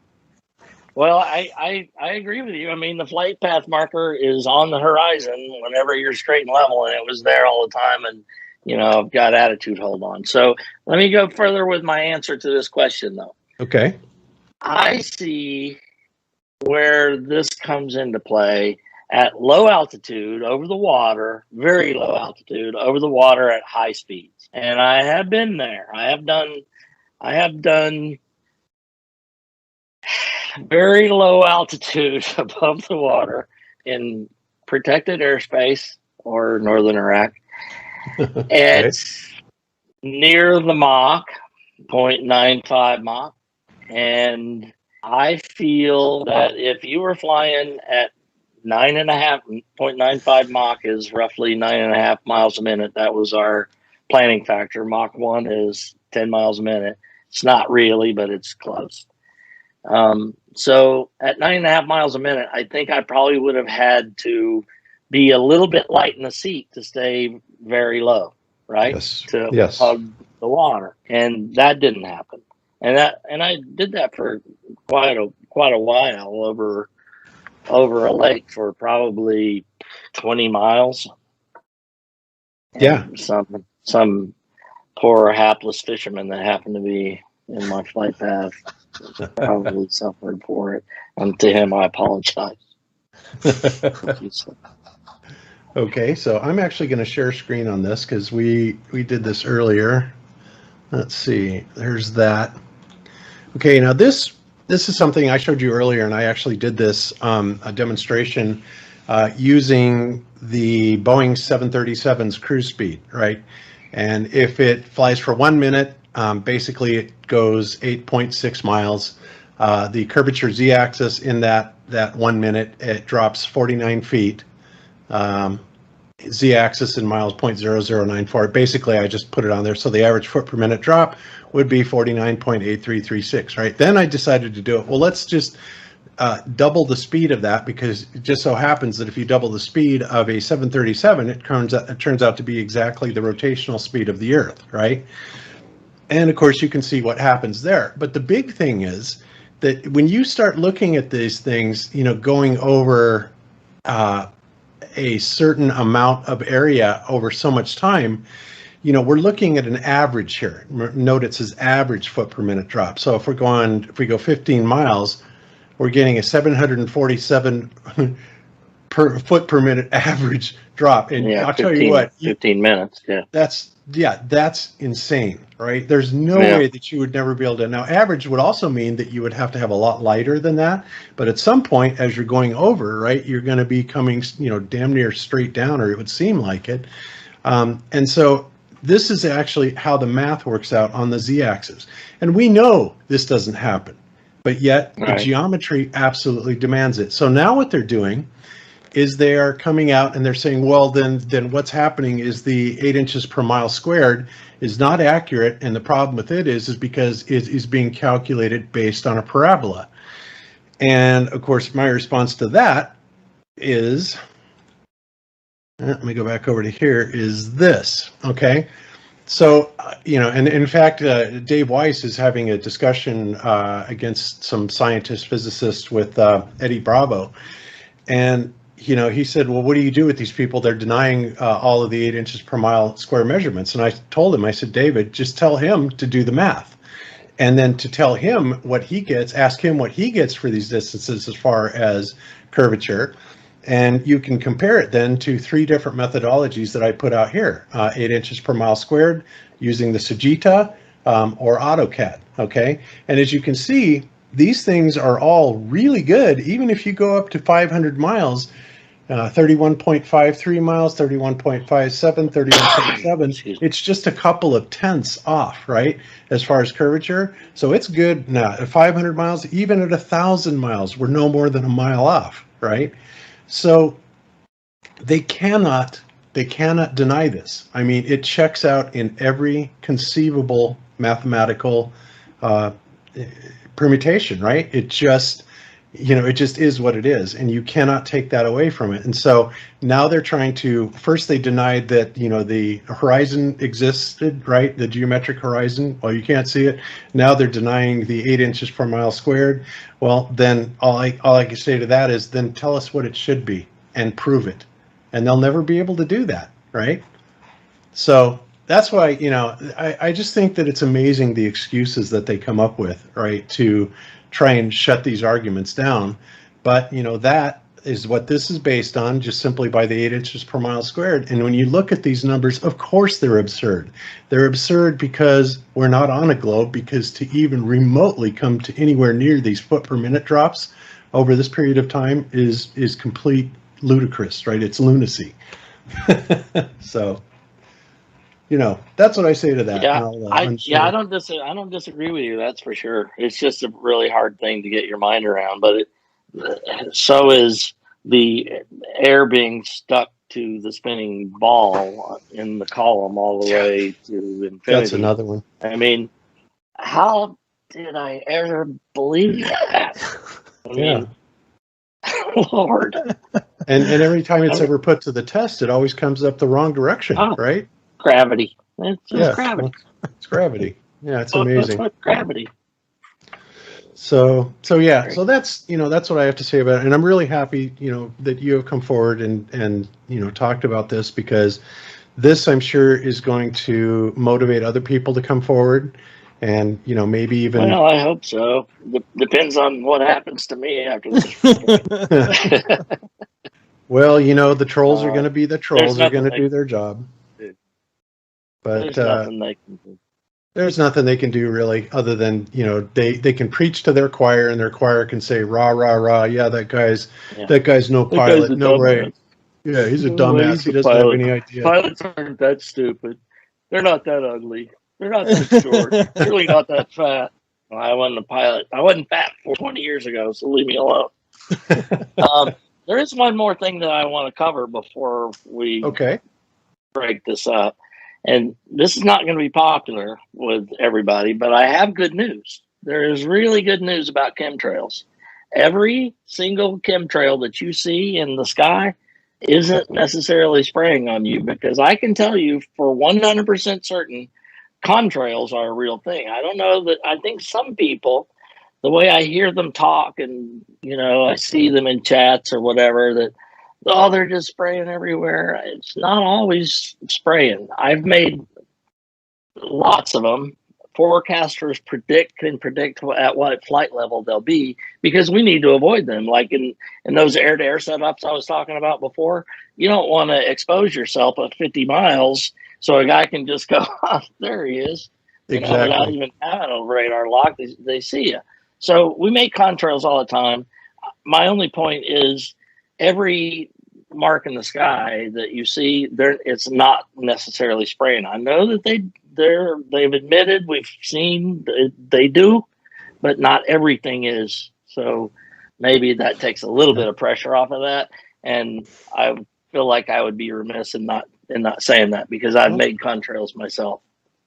Well, I agree with you. I mean, the flight path marker is on the horizon whenever you're straight and level, and it was there all the time. And, you know, I've got attitude hold on. So let me go further with my answer to this question, though. Okay. I see where this comes into play at low altitude over the water, very low altitude over the water at high speeds. And I have been there. I have done very low altitude above the water in protected airspace or northern Iraq. It's near the Mach, 0.95 Mach. And I feel that if you were flying at 0.95 Mach is roughly 9.5 miles a minute. That was our planning factor. Mach 1 is 10 miles a minute. It's not really, but it's close. So at 9.5 miles a minute, I think I probably would have had to be a little bit light in the seat to stay very low, right? Yes. To Yes. hug the water, and that didn't happen. And I did that for quite a while over a lake for probably 20 miles. Yeah. Some poor hapless fisherman that happened to be in my flight path probably suffered for it. And to him, I apologize. Okay, so I'm actually going to share screen on this because we did this earlier. Let's see, there's that. Okay, now this is something I showed you earlier, and I actually did this a demonstration using the Boeing 737's cruise speed, right? And if it flies for 1 minute, basically it goes 8.6 miles. The curvature z-axis in that 1 minute, it drops 49 feet. Z-axis in miles 0.0094. Basically, I just put it on there. So the average foot per minute drop would be 49.8336, right? Then I decided to do it. Well, let's just double the speed of that, because it just so happens that if you double the speed of a 737, it turns out to be exactly the rotational speed of the Earth, right? And of course, you can see what happens there. But the big thing is that when you start looking at these things, you know, going over a certain amount of area over so much time, you know, we're looking at an average here. Note it says average foot per minute drop. So if we go 15 miles, we're getting a 747 per foot per minute average drop. And yeah, I'll tell you what, 15 minutes. Yeah. That's insane, right? There's no way that you would never be able to. Now, average would also mean that you would have to have a lot lighter than that. But at some point, as you're going over, right, you're going to be coming, you know, damn near straight down, or it would seem like it. And so this is actually how the math works out on the z-axis. And we know this doesn't happen, but yet the geometry absolutely demands it. So now what they're doing is they are coming out and they're saying, well, then what's happening is the 8 inches per mile squared is not accurate, and the problem with it is because it is being calculated based on a parabola. And of course, my response to that is, let me go back over to here, is this, okay? So, you know, and in fact, Dave Weiss is having a discussion against some scientists, physicists with Eddie Bravo. And, you know, he said, well, what do you do with these people? They're denying all of the 8 inches per mile square measurements. And I told him, I said, David, just tell him to do the math. And then to tell him what he gets, ask him what he gets for these distances as far as curvature. And you can compare it then to 3 different methodologies that I put out here. 8 inches per mile squared using the Sagitta or AutoCAD, okay? And as you can see, these things are all really good, even if you go up to 500 miles, 31.53 miles, 31.57, 31.7. It's just a couple of tenths off, right, as far as curvature. So it's good now. At 500 miles, even at 1,000 miles, we're no more than a mile off, right? So they cannot deny this. I mean, it checks out in every conceivable mathematical permutation, right? It just, you know, it just is what it is, and you cannot take that away from it. And so now they're trying to, first they denied that, you know, the horizon existed, right? The geometric horizon. Well, you can't see it. Now they're denying the 8 inches per mile squared. Well, then all I can say to that is, then tell us what it should be and prove it. And they'll never be able to do that, right? So that's why, you know, I just think that it's amazing the excuses that they come up with, right, to try and shut these arguments down. But, you know, that is what this is based on, just simply by the 8 inches per mile squared. And when you look at these numbers, of course they're absurd. They're absurd because we're not on a globe, because to even remotely come to anywhere near these foot per minute drops over this period of time is complete ludicrous, right? It's lunacy. So, you know, that's what I say to that. Yeah, I don't disagree with you. That's for sure. It's just a really hard thing to get your mind around. But so is the air being stuck to the spinning ball in the column all the way to infinity. That's another one. I mean, how did I ever believe that? I mean, Lord. And every time it's ever put to the test, it always comes up the wrong direction, right? Gravity. It's just gravity. It's gravity. Yeah, it's amazing. That's gravity. So yeah, so that's that's what I have to say about it, and I'm really happy that you have come forward and talked about this, because this, I'm sure, is going to motivate other people to come forward, and maybe even. Well, I hope so. Depends on what happens to me after this. Well, the trolls are going to be the trolls. Are going to do their job. But there's nothing they can do. There's nothing they can do really, other than they can preach to their choir, and their choir can say rah rah rah. Yeah, that guy's no pilot, no way. Yeah, he's a dumbass. He doesn't have any idea. Pilots aren't that stupid. They're not that ugly. They're not that short. Certainly not that fat. Well, I wasn't a pilot. I wasn't fat 20 years ago, so leave me alone. There is one more thing that I want to cover before we break this up. And this is not going to be popular with everybody, but I have good news. There is really good news about chemtrails. Every single chemtrail that you see in the sky isn't necessarily spraying on you, because I can tell you for 100% certain, contrails are a real thing. I don't know that. I think some people, the way I hear them talk and, I see them in chats or whatever, that, they're just spraying everywhere. It's not always spraying. I've made lots of them. Forecasters can predict at what flight level they'll be, because we need to avoid them. Like in those air-to-air setups I was talking about before, you don't want to expose yourself at 50 miles so a guy can just go, there he is. Exactly. Without even having a radar lock, they see you. So we make contrails all the time. My only point is, every mark in the sky that you see, it's not necessarily spraying. I know that they've admitted, we've seen they do, but not everything is. So maybe that takes a little bit of pressure off of that. And I feel like I would be remiss in not saying that, because I've made contrails myself.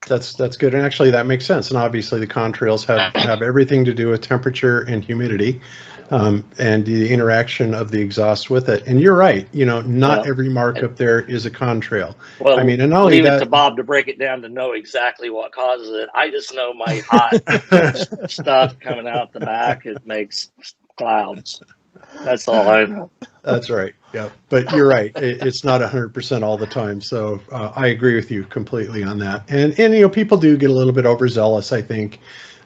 That's good, and actually that makes sense. And obviously the contrails have everything to do with temperature and humidity. And the interaction of the exhaust with it. And you're right, not every mark up there is a contrail. Well, I mean, and not only leave that, it to Bob to break it down to know exactly what causes it. I just know my hot stuff coming out the back, it makes clouds. That's all I know. That's right. Yeah, but you're right. It's not 100% all the time. So I agree with you completely on that. And people do get a little bit overzealous, I think.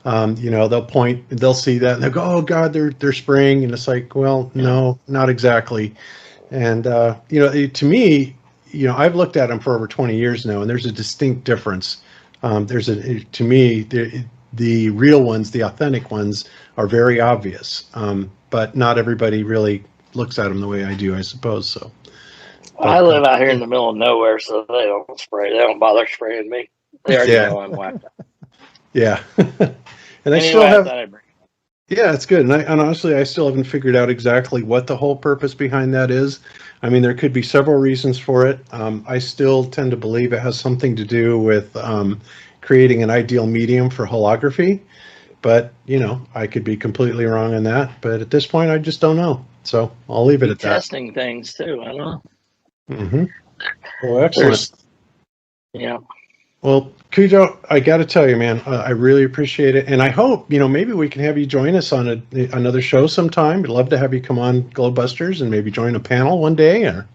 They'll see that and they'll go, oh God, they're spraying. And it's like, well, no, not exactly. And, to me, I've looked at them for over 20 years now, and there's a distinct difference. To me, the real ones, the authentic ones, are very obvious. But not everybody really looks at them the way I do, I suppose. So I live out here in the middle of nowhere, so they don't spray. They don't bother spraying me. They already know I'm whacked out. Yeah. And I still have. Yeah, it's good. And honestly, I still haven't figured out exactly what the whole purpose behind that is. I mean, there could be several reasons for it. I still tend to believe it has something to do with creating an ideal medium for holography. But, I could be completely wrong on that. But at this point, I just don't know. So I'll leave it at that. Testing things too. I don't know. Mm-hmm. Well, excellent. Yeah. Well, Cujo, I got to tell you, man, I really appreciate it. And I hope, maybe we can have you join us on another show sometime. I'd love to have you come on Globebusters and maybe join a panel one day. Or,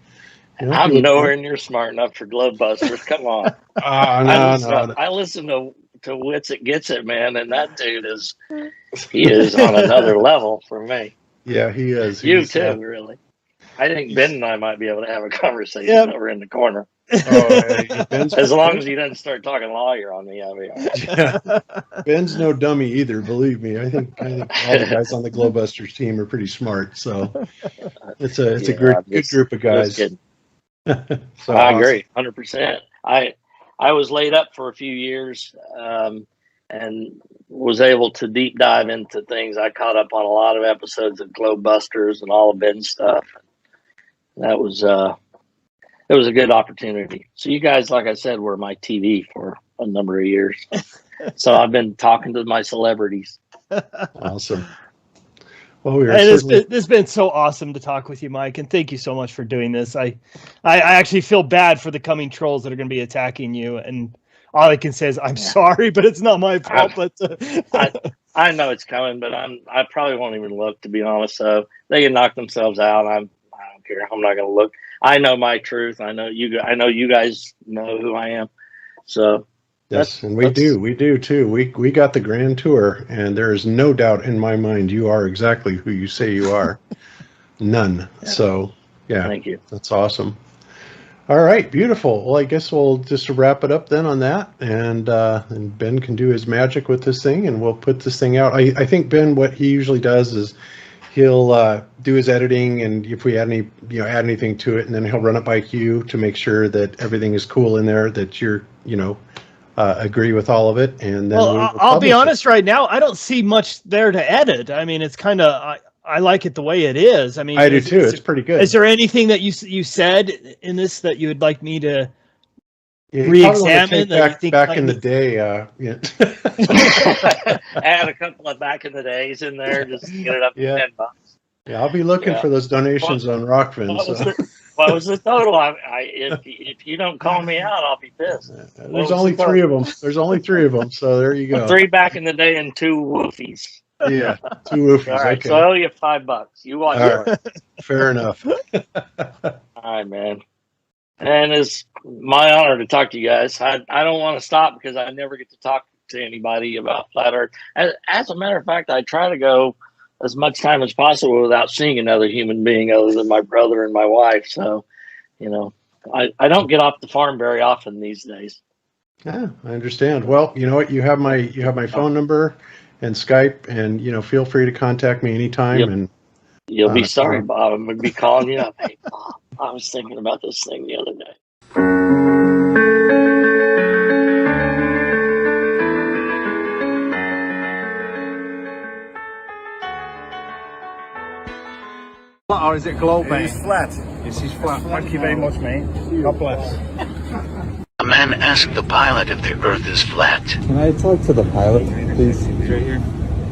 I'm nowhere near smart enough for Globebusters. Come on. I listen to Wits It Gets It, man, and that dude is on another level for me. Yeah, he is. He's too, really. I think Ben and I might be able to have a conversation over in the corner. As long as he doesn't start talking lawyer on me, I'll be all right. Ben's no dummy either, believe me. I think all the guys on the Globebusters team are pretty smart. So it's a good group of guys. So I agree, 100%. I was laid up for a few years and was able to deep dive into things. I caught up on a lot of episodes of Globebusters and all of Ben's stuff. that was it was a good opportunity. So you guys, like I said, were my TV for a number of years. So I've been talking to my celebrities. Awesome. Well, it's been so awesome to talk with you, Mike, and thank you so much for doing this. I actually feel bad for the coming trolls that are going to be attacking you, and all I can say is I'm sorry, but it's not my fault. I know it's coming, but I probably won't even look, to be honest. So they can knock themselves out. I don't care. I'm not going to look. I know my truth. I know you guys know who I am. So. Yes, and we do too. We got the grand tour, and there is no doubt in my mind you are exactly who you say you are. None. Yeah. So yeah, thank you. That's awesome. All right, beautiful. Well, I guess we'll just wrap it up then on that, and Ben can do his magic with this thing, and we'll put this thing out. I think Ben, what he usually does is he'll do his editing, and if we add anything to it, and then he'll run it by you to make sure that everything is cool in there, that you're agree with all of it, and then I'll be honest right now, I don't see much there to edit. I mean, it's kind of I like it the way it is. I mean, I do too. It's pretty good. Is there anything that you said in this that you would like me to re-examine? Back in the day, add a couple of back in the days in there, just to get it up to $10. Yeah, I'll be looking for those donations on Rockfin. What was the total? If you don't call me out, I'll be pissed. There's only 3 of them. There's only 3 of them. So there you go. 3 back in the day and 2 woofies. Yeah, 2 woofies. All right, okay. so I owe you $5. You watch it. Right. Fair enough. All right, man. And it's my honor to talk to you guys. I don't want to stop because I never get to talk to anybody about Flat Earth. As a matter of fact, I try to go as much time as possible without seeing another human being other than my brother and my wife. So, I don't get off the farm very often these days. Yeah, I understand. Well, you know what? You have my phone number and Skype, and feel free to contact me anytime. Yep. And you'll be sorry, Bob. I'm gonna be calling you up. Hey, Bob, I was thinking about this thing the other day. Or is it globe, mate? It's flat. This is flat. Thank you very much, mate. God bless. A man asked the pilot if the Earth is flat. Can I talk to the pilot, please? Right here.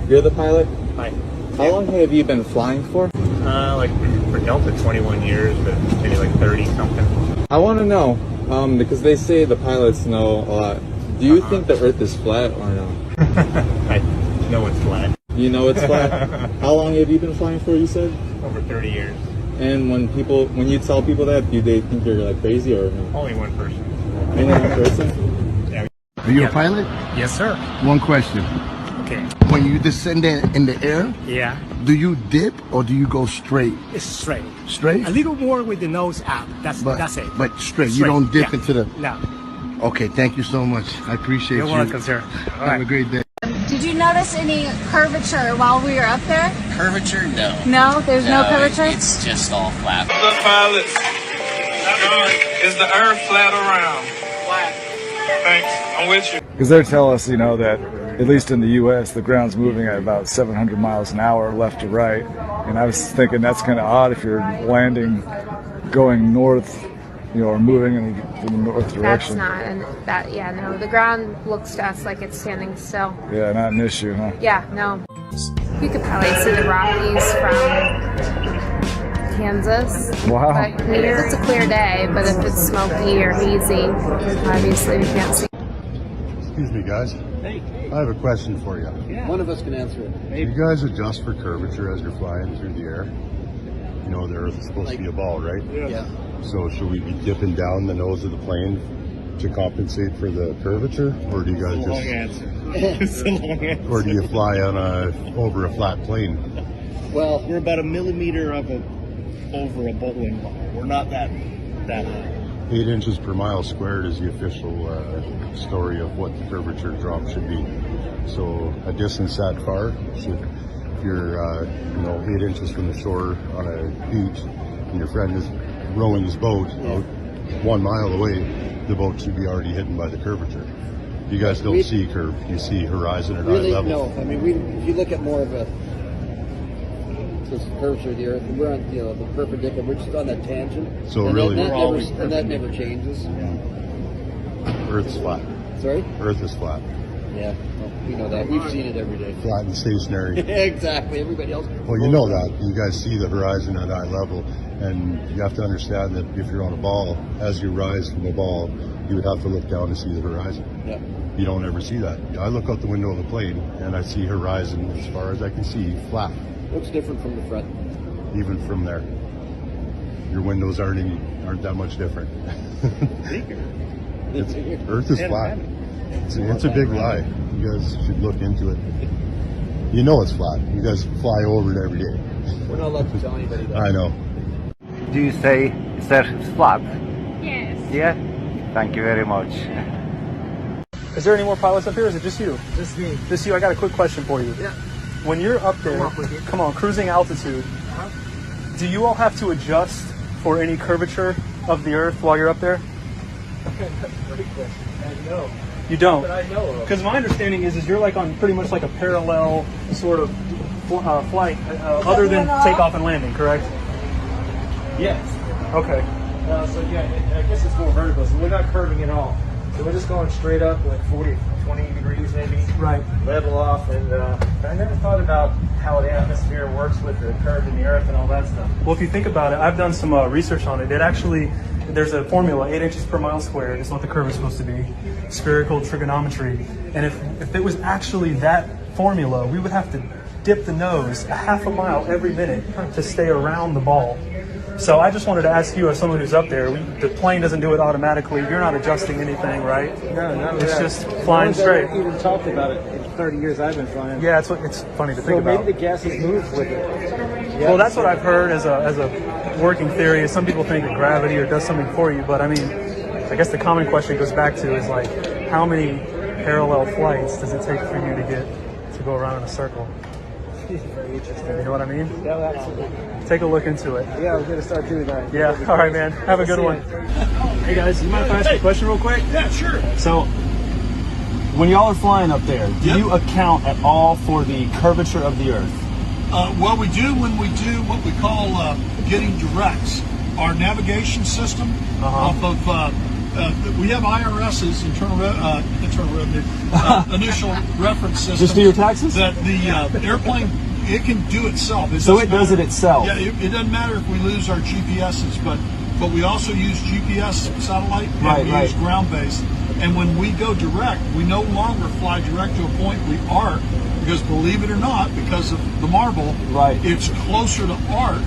You're the pilot? Hi. How long have you been flying for? For Delta, 21 years, but maybe like 30 something. I want to know, because they say the pilots know a lot. Do you think the Earth is flat or no? I know it's flat. You know it's flat? How long have you been flying for, you said? Over 30 years. And when you tell people that, do they think you're like crazy or no? Only one person. Only one person? Yeah. Are you a pilot? Yes, sir. One question. Okay. When you descend in the air, yeah, do you dip or do you go straight? It's straight. Straight? A little more with the nose out. That's it. But straight. You don't dip into the... No. Okay, thank you so much. I appreciate you. You're welcome, sir. Have a great day. Did you notice any curvature while we were up there? Curvature? No. No? There's no curvature? It's just all flat. The pilots. Is the Earth flat or round? Flat. Thanks. I'm with you. Because they tell us, that at least in the U.S., the ground's moving at about 700 miles an hour left to right. And I was thinking that's kind of odd if you're landing going north, or moving in the north direction. That's not, no. The ground looks to us like it's standing still. Yeah, not an issue, huh? Yeah, no. You could probably see the Rockies from Kansas. Wow. But if it's a clear day, but if it's smoky or hazy, obviously we can't see. Excuse me, guys. Hey. I have a question for you. Yeah. One of us can answer it. Do you guys adjust for curvature as you're flying through the air? The Earth is supposed to be a ball, right? Yeah. So should we be dipping down the nose of the plane to compensate for the curvature, or do you guys Long answer. It's a long answer. or do you fly on over a flat plane? Well, we're about a millimeter over a bowling ball. We're not that high. 8 inches per mile squared is the official story of what the curvature drop should be. So a distance that far, so if you're 8 inches from the shore on a beach and your friend is rowing his boat out 1 mile away, the boat should be already hidden by the curvature. You guys don't see curve, you see horizon at eye level. No, if you look at more of a axis curvature of the Earth, and we're on, you know, the perpendicular. We're just on that tangent. So and really, that never changes. Earth's flat. Sorry? Earth is flat. Yeah, well, we know that. We've seen it every day. Flat and stationary. Exactly. Everybody else. Well, you know that. You guys see the horizon at eye level, and you have to understand that if you're on a ball, as you rise from the ball, you would have to look down to see the horizon. Yeah. You don't ever see that. I look out the window of the plane, and I see horizon as far as I can see, flat. Looks different from the front. Even from there. Your windows aren't that much different. Earth is flat. It's a big lie. You guys should look into it. You know it's flat. You guys fly over it every day. We're not allowed to tell anybody that. I know. Do you say it's flat? Yes. Yeah? Thank you very much. Is there any more pilots up here, or is it just you? Just me. Just you. I got a quick question for you. Yeah. When you're up there, come on, cruising altitude, do you all have to adjust for any curvature of the Earth while you're up there? That's a great question. I know. You don't? But I know of. Because my understanding is you're like on pretty much like a parallel sort of flight, other than takeoff and landing, correct? Yes. Okay. So yeah, I guess it's more vertical. So we're not curving at all. So we're just going straight up, like 40, 20 degrees maybe. Right. Level off, and I never thought about how the atmosphere works with the curve in the Earth and all that stuff. Well, if you think about it, I've done some research on it. It actually, there's a formula, 8 inches per mile squared is what the curve is supposed to be, spherical trigonometry. And if it was actually that formula, we would have to dip the nose a half a mile every minute to stay around the ball. So I just wanted to ask you, as someone who's up there, the plane doesn't do it automatically. You're not adjusting anything, right? No, it's just flying straight. Even talked about it in 30 years I've been flying. Yeah, it's funny to think about. So maybe the gases move with it. Yeah, well, that's what I've heard as a working theory. Is some people think that gravity or does something for you, but I mean, I guess the common question goes back to is like, how many parallel flights does it take for you to go around in a circle? Very interesting. You know what I mean? Yeah, absolutely. Take a look into it. Yeah, we're going to start doing that. Yeah, all right, man. Have a good one. Hey, guys, you mind if I ask you a question real quick? Yeah, sure. So, when y'all are flying up there, do you account at all for the curvature of the Earth? Well, we do when we do what we call getting directs. Our navigation system off of, we have IRS's internal revenue, initial reference system. Just do your taxes? That the airplane, it can do itself. So it does it itself? Yeah, it doesn't matter if we lose our GPSs, but we also use GPS satellite and we use ground-based. And when we go direct, we no longer fly direct to a point. We arc, because believe it or not, because of the marble, it's closer to arc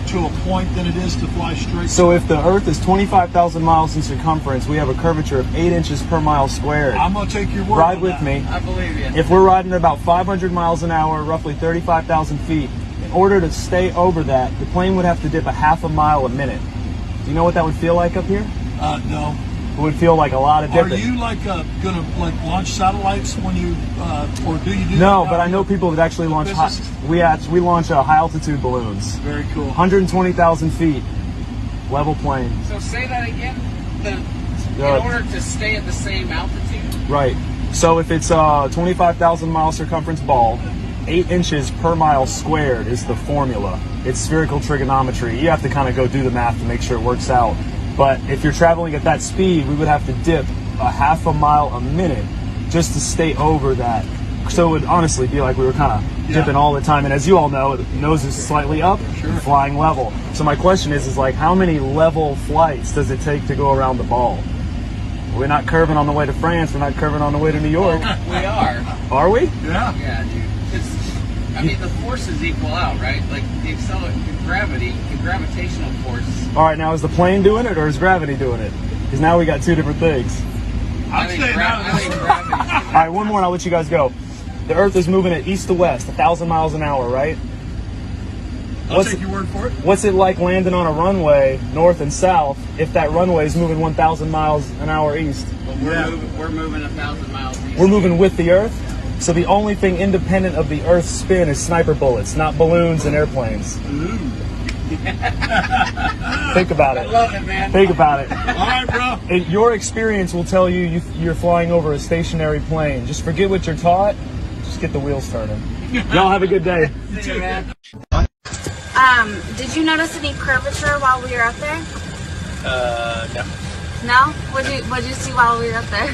to a point than it is to fly straight. So if the Earth is 25,000 miles in circumference, we have a curvature of 8 inches per mile squared. I'm going to take your word. Ride with me. I believe you. If we're riding at about 500 miles an hour, roughly 35,000 feet, in order to stay over that, the plane would have to dip a half a mile a minute. Do you know what that would feel like up here? No. It would feel like a lot of dipping. Are you like going to launch satellites when you, or do you do No, that? but I know people that actually launch we launch high altitude balloons. Very cool. 120,000 feet, level plane. So say that again. In order to stay at the same altitude. Right. So if it's a 25,000 mile circumference ball, 8 inches per mile squared is the formula. It's spherical trigonometry. You have to kind of go do the math to make sure it works out. But if you're traveling at that speed, we would have to dip a half a mile a minute just to stay over that. So it would honestly be like we were kind of dipping all the time. And as you all know, the nose is slightly up, flying level. So my question is like, how many level flights does it take to go around the ball? We're not curving on the way to France. We're not curving on the way to New York. We are. Are we? Yeah. Yeah, dude. I mean, the forces equal out, right? Like the gravitational force. All right, now is the plane doing it or is gravity doing it? Because now we got two different things. I think gravity. All right, one more and I'll let you guys go. The Earth is moving at east to west, 1,000 miles an hour, right? I'll take your word for it. What's it like landing on a runway, north and south, if that runway is moving 1,000 miles an hour east? Well, we're moving 1,000 miles east. We're moving with the Earth? So the only thing independent of the Earth's spin is sniper bullets, not balloons and airplanes. Think about it. I love it, man. Think about it. All right, bro. Your experience will tell you you're flying over a stationary plane. Just forget what you're taught. Just get the wheels turning. Y'all have a good day. See you, man. Did you notice any curvature while we were up there? No. No? What'd you see while we were up there?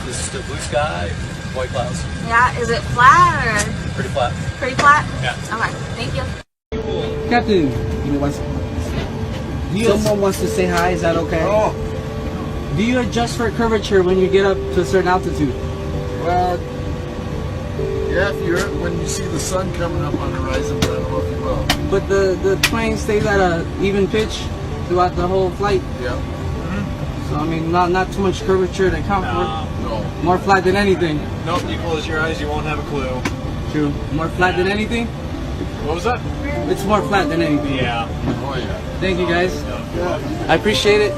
Just the blue sky, white clouds. Yeah, is it flat or? Pretty flat. Pretty flat? Yeah. Okay, thank you. Captain, someone wants to say hi, is that okay? Oh. Do you adjust for curvature when you get up to a certain altitude? Well, yeah, when you see the sun coming up on the horizon, but I don't know if you will. But the plane stays at an even pitch throughout the whole flight. Yeah. So I mean, not too much curvature to count for. No. More flat than anything. Nope, you close your eyes, you won't have a clue. True. More flat than anything? What was that? It's more flat than anything. Yeah. Oh yeah. Thank you guys. I appreciate it.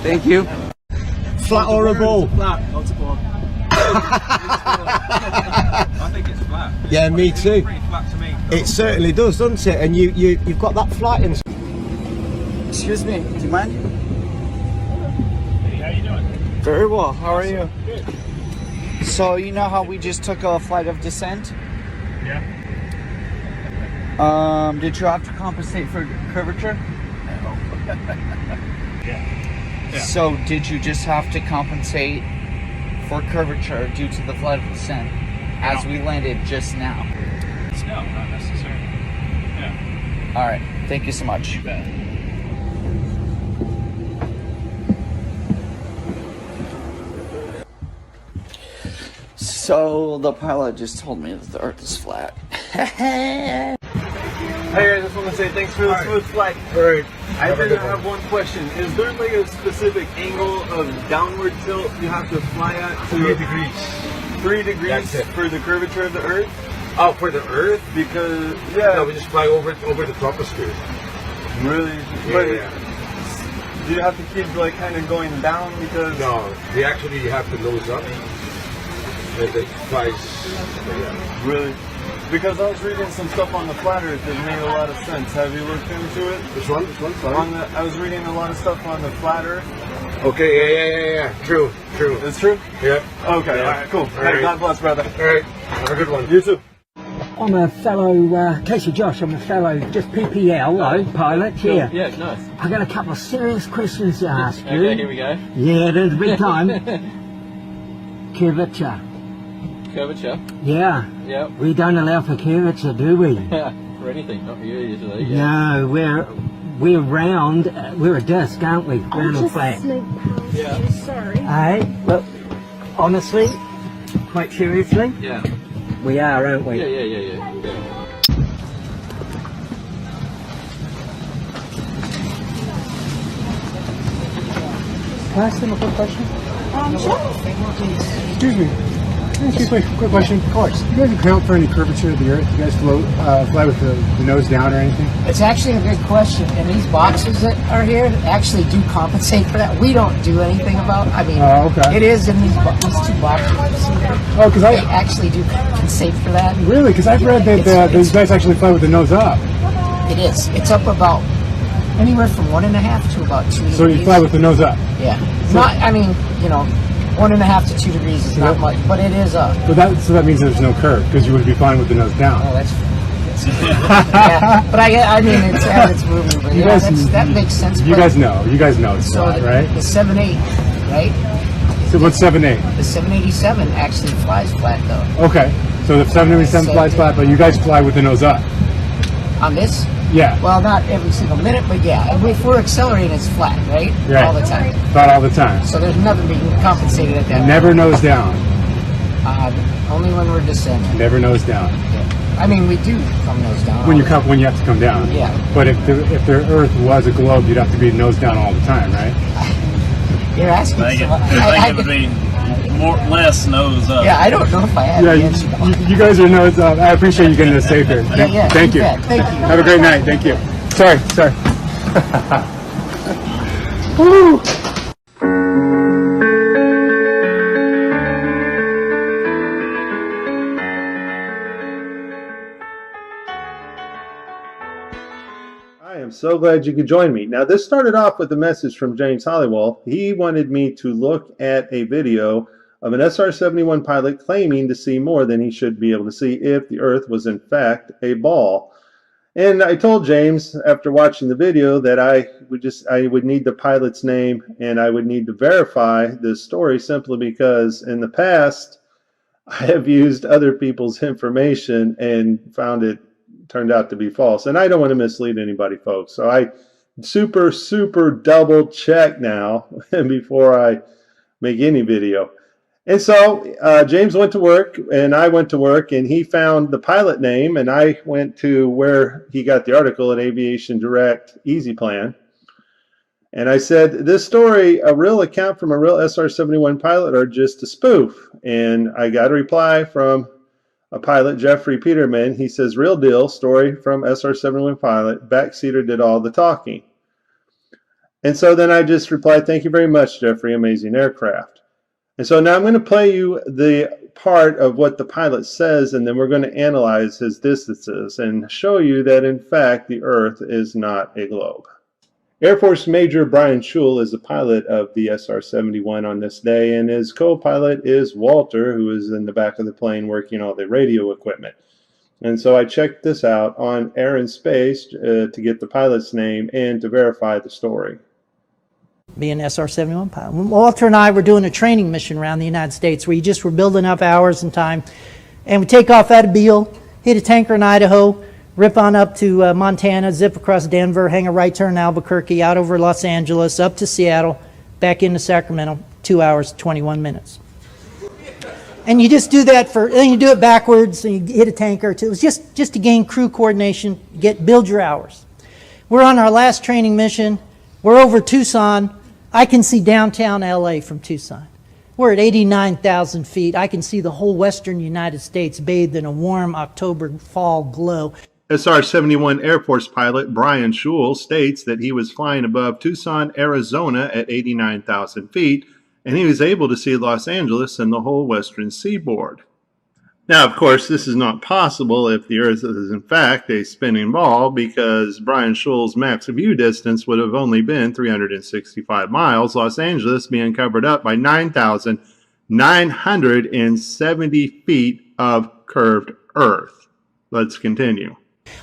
Thank you. Flat or a ball? Flat. It's a ball. I think it's flat. Yeah, me too. Pretty flat to me. It certainly does, doesn't it? And you've got that flight in. Excuse me, do you mind? Hey, how you doing? Very well. How are you? Good. So you know how we just took a flight of descent? Yeah. Did you have to compensate for curvature? Yeah. So did you just have to compensate for curvature due to the flight of descent as we landed just now? No, not necessarily. Yeah. All right. Thank you so much. You bet. So the pilot just told me that the Earth is flat. Hey guys, I just want to say thanks for the smooth flight. Alright. I did have one question. Is there like a specific angle of downward tilt you have to fly at? 3 degrees. 3 degrees for the curvature of the Earth? Oh, for the Earth? Because, No, we just fly over the troposphere. Really? Yeah. Do you have to keep like kind of going down because? No, they actually have to nose up. It flies. Yeah. Really? Because I was reading some stuff on the flat Earth that made a lot of sense. Have you looked into it? Which one? Sorry? I was reading a lot of stuff on the flat Earth. Okay, yeah. True. It's true? Yeah. Okay, Yeah. alright, cool. All Hey, right. God bless, brother. Alright, have a good one. You too. I'm a fellow, Casey Josh, I'm a fellow just PPL pilot here. Yeah, nice. I got a couple of serious questions to ask you. Okay, here we go. Yeah, there's a big time. Curvature. Curvature? Yeah. Yep. We don't allow for curvature, do we? Yeah, for anything, not for you usually. Yeah. No, we're round, we're a disc, aren't we? Round and flat. Yeah. Sorry. Hey, look, honestly, quite seriously, Yeah. we are, aren't we? Yeah. Can I ask them a quick question? Sure. Excuse me. Excuse me, quick question. Of course. Do you guys account for any curvature of the Earth? Do you guys fly with the nose down or anything? It's actually a good question, and these boxes that are here actually do compensate for that. We don't do anything about. I mean, okay. It is in these two boxes. Oh, because they actually do compensate for that. Really? Because I've read that these guys actually fly with the nose up. It is. It's up about anywhere from 1.5 to about 2 degrees. So you fly with the nose up. Yeah. Not. I mean, 1.5 to 2 degrees is not much, but it is up. But that means there's no curve because you would be flying with the nose down. Oh, that's yeah. But I mean, it's as it's moving. But that makes sense. You guys know it's so flat, right? The 78, right? So what's 78? The 787 actually flies flat though. Okay, so the 787 flies flat, but you guys fly with the nose up. On this? Yeah. Well, not every single minute, but yeah. If we're accelerating, it's flat, right? Right. All the time. About all the time. So there's nothing being compensated at that. Never nose down. Only when we're descending. Never nose down. Yeah. I mean, we do come nose down. When you have to come down. Yeah. But if the Earth was a globe, you'd have to be nose down all the time, right? You're asking. I think it would be less nose up. Yeah, I don't know if I have the answer. You guys are nose up. I appreciate you getting us safe here. Yeah, Thank you. Thank you. Have a great night. Thank you. Sorry. Woo! I am so glad you could join me. Now, this started off with a message from James Hollywell. He wanted me to look at a video of an SR-71 pilot claiming to see more than he should be able to see if the Earth was in fact a ball. And I told James after watching the video that I would need the pilot's name and I would need to verify this story simply because in the past I have used other people's information and found it turned out to be false. And I don't want to mislead anybody, folks. So I super double check now before I make any video. And so James went to work and I went to work, and he found the pilot name, and I went to where he got the article at Aviation Direct Easy Plan. And I said, this story, a real account from a real SR-71 pilot or just a spoof? And I got a reply from a pilot, Jeffrey Peterman. He says, real deal, story from SR-71 pilot, backseater did all the talking. And so then I just replied, thank you very much, Jeffrey, amazing aircraft. And so now I'm going to play you the part of what the pilot says, and then we're going to analyze his distances and show you that, in fact, the Earth is not a globe. Air Force Major Brian Schul is the pilot of the SR-71 on this day, and his co-pilot is Walter, who is in the back of the plane working all the radio equipment. And so I checked this out on Air and Space to get the pilot's name and to verify the story. Be an SR-71 pilot. Walter and I were doing a training mission around the United States where you just were building up hours and time. And we take off out of Beale, hit a tanker in Idaho, rip on up to Montana, zip across Denver, hang a right turn in Albuquerque, out over Los Angeles, up to Seattle, back into Sacramento, 2 hours, 21 minutes. And you just do that then you do it backwards, and you hit a tanker. It was just to gain crew coordination, build your hours. We're on our last training mission. We're over Tucson. I can see downtown LA from Tucson. We're at 89,000 feet. I can see the whole western United States bathed in a warm October fall glow. SR-71 Air Force pilot Brian Schul states that he was flying above Tucson, Arizona at 89,000 feet, and he was able to see Los Angeles and the whole western seaboard. Now, of course, this is not possible if the Earth is in fact a spinning ball, because Brian Schul's max view distance would have only been 365 miles, Los Angeles being covered up by 9,970 feet of curved Earth. Let's continue.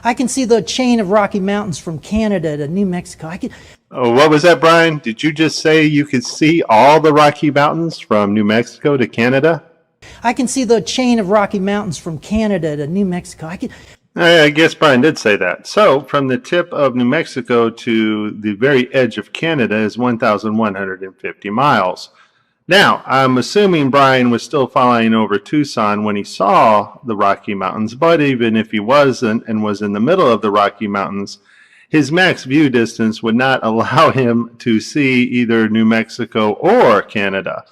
I can see the chain of Rocky Mountains from Canada to New Mexico. Oh, what was that, Brian? Did you just say you could see all the Rocky Mountains from New Mexico to Canada? I can see the chain of Rocky Mountains from Canada to New Mexico. I guess Brian did say that. So, from the tip of New Mexico to the very edge of Canada is 1,150 miles. Now, I'm assuming Brian was still flying over Tucson when he saw the Rocky Mountains, but even if he wasn't and was in the middle of the Rocky Mountains, his max view distance would not allow him to see either New Mexico or Canada,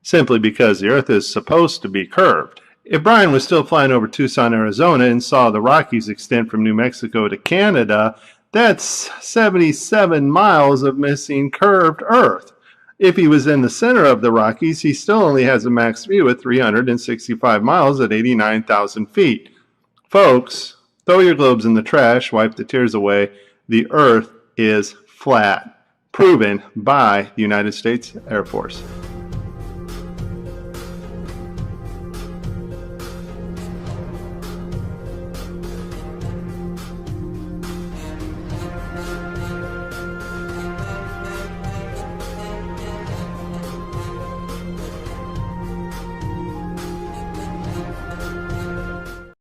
simply because the Earth is supposed to be curved. If Brian was still flying over Tucson, Arizona, and saw the Rockies extend from New Mexico to Canada, that's 77 miles of missing curved Earth. If he was in the center of the Rockies, he still only has a max view of 365 miles at 89,000 feet. Folks, throw your globes in the trash, wipe the tears away. The Earth is flat, proven by the United States Air Force.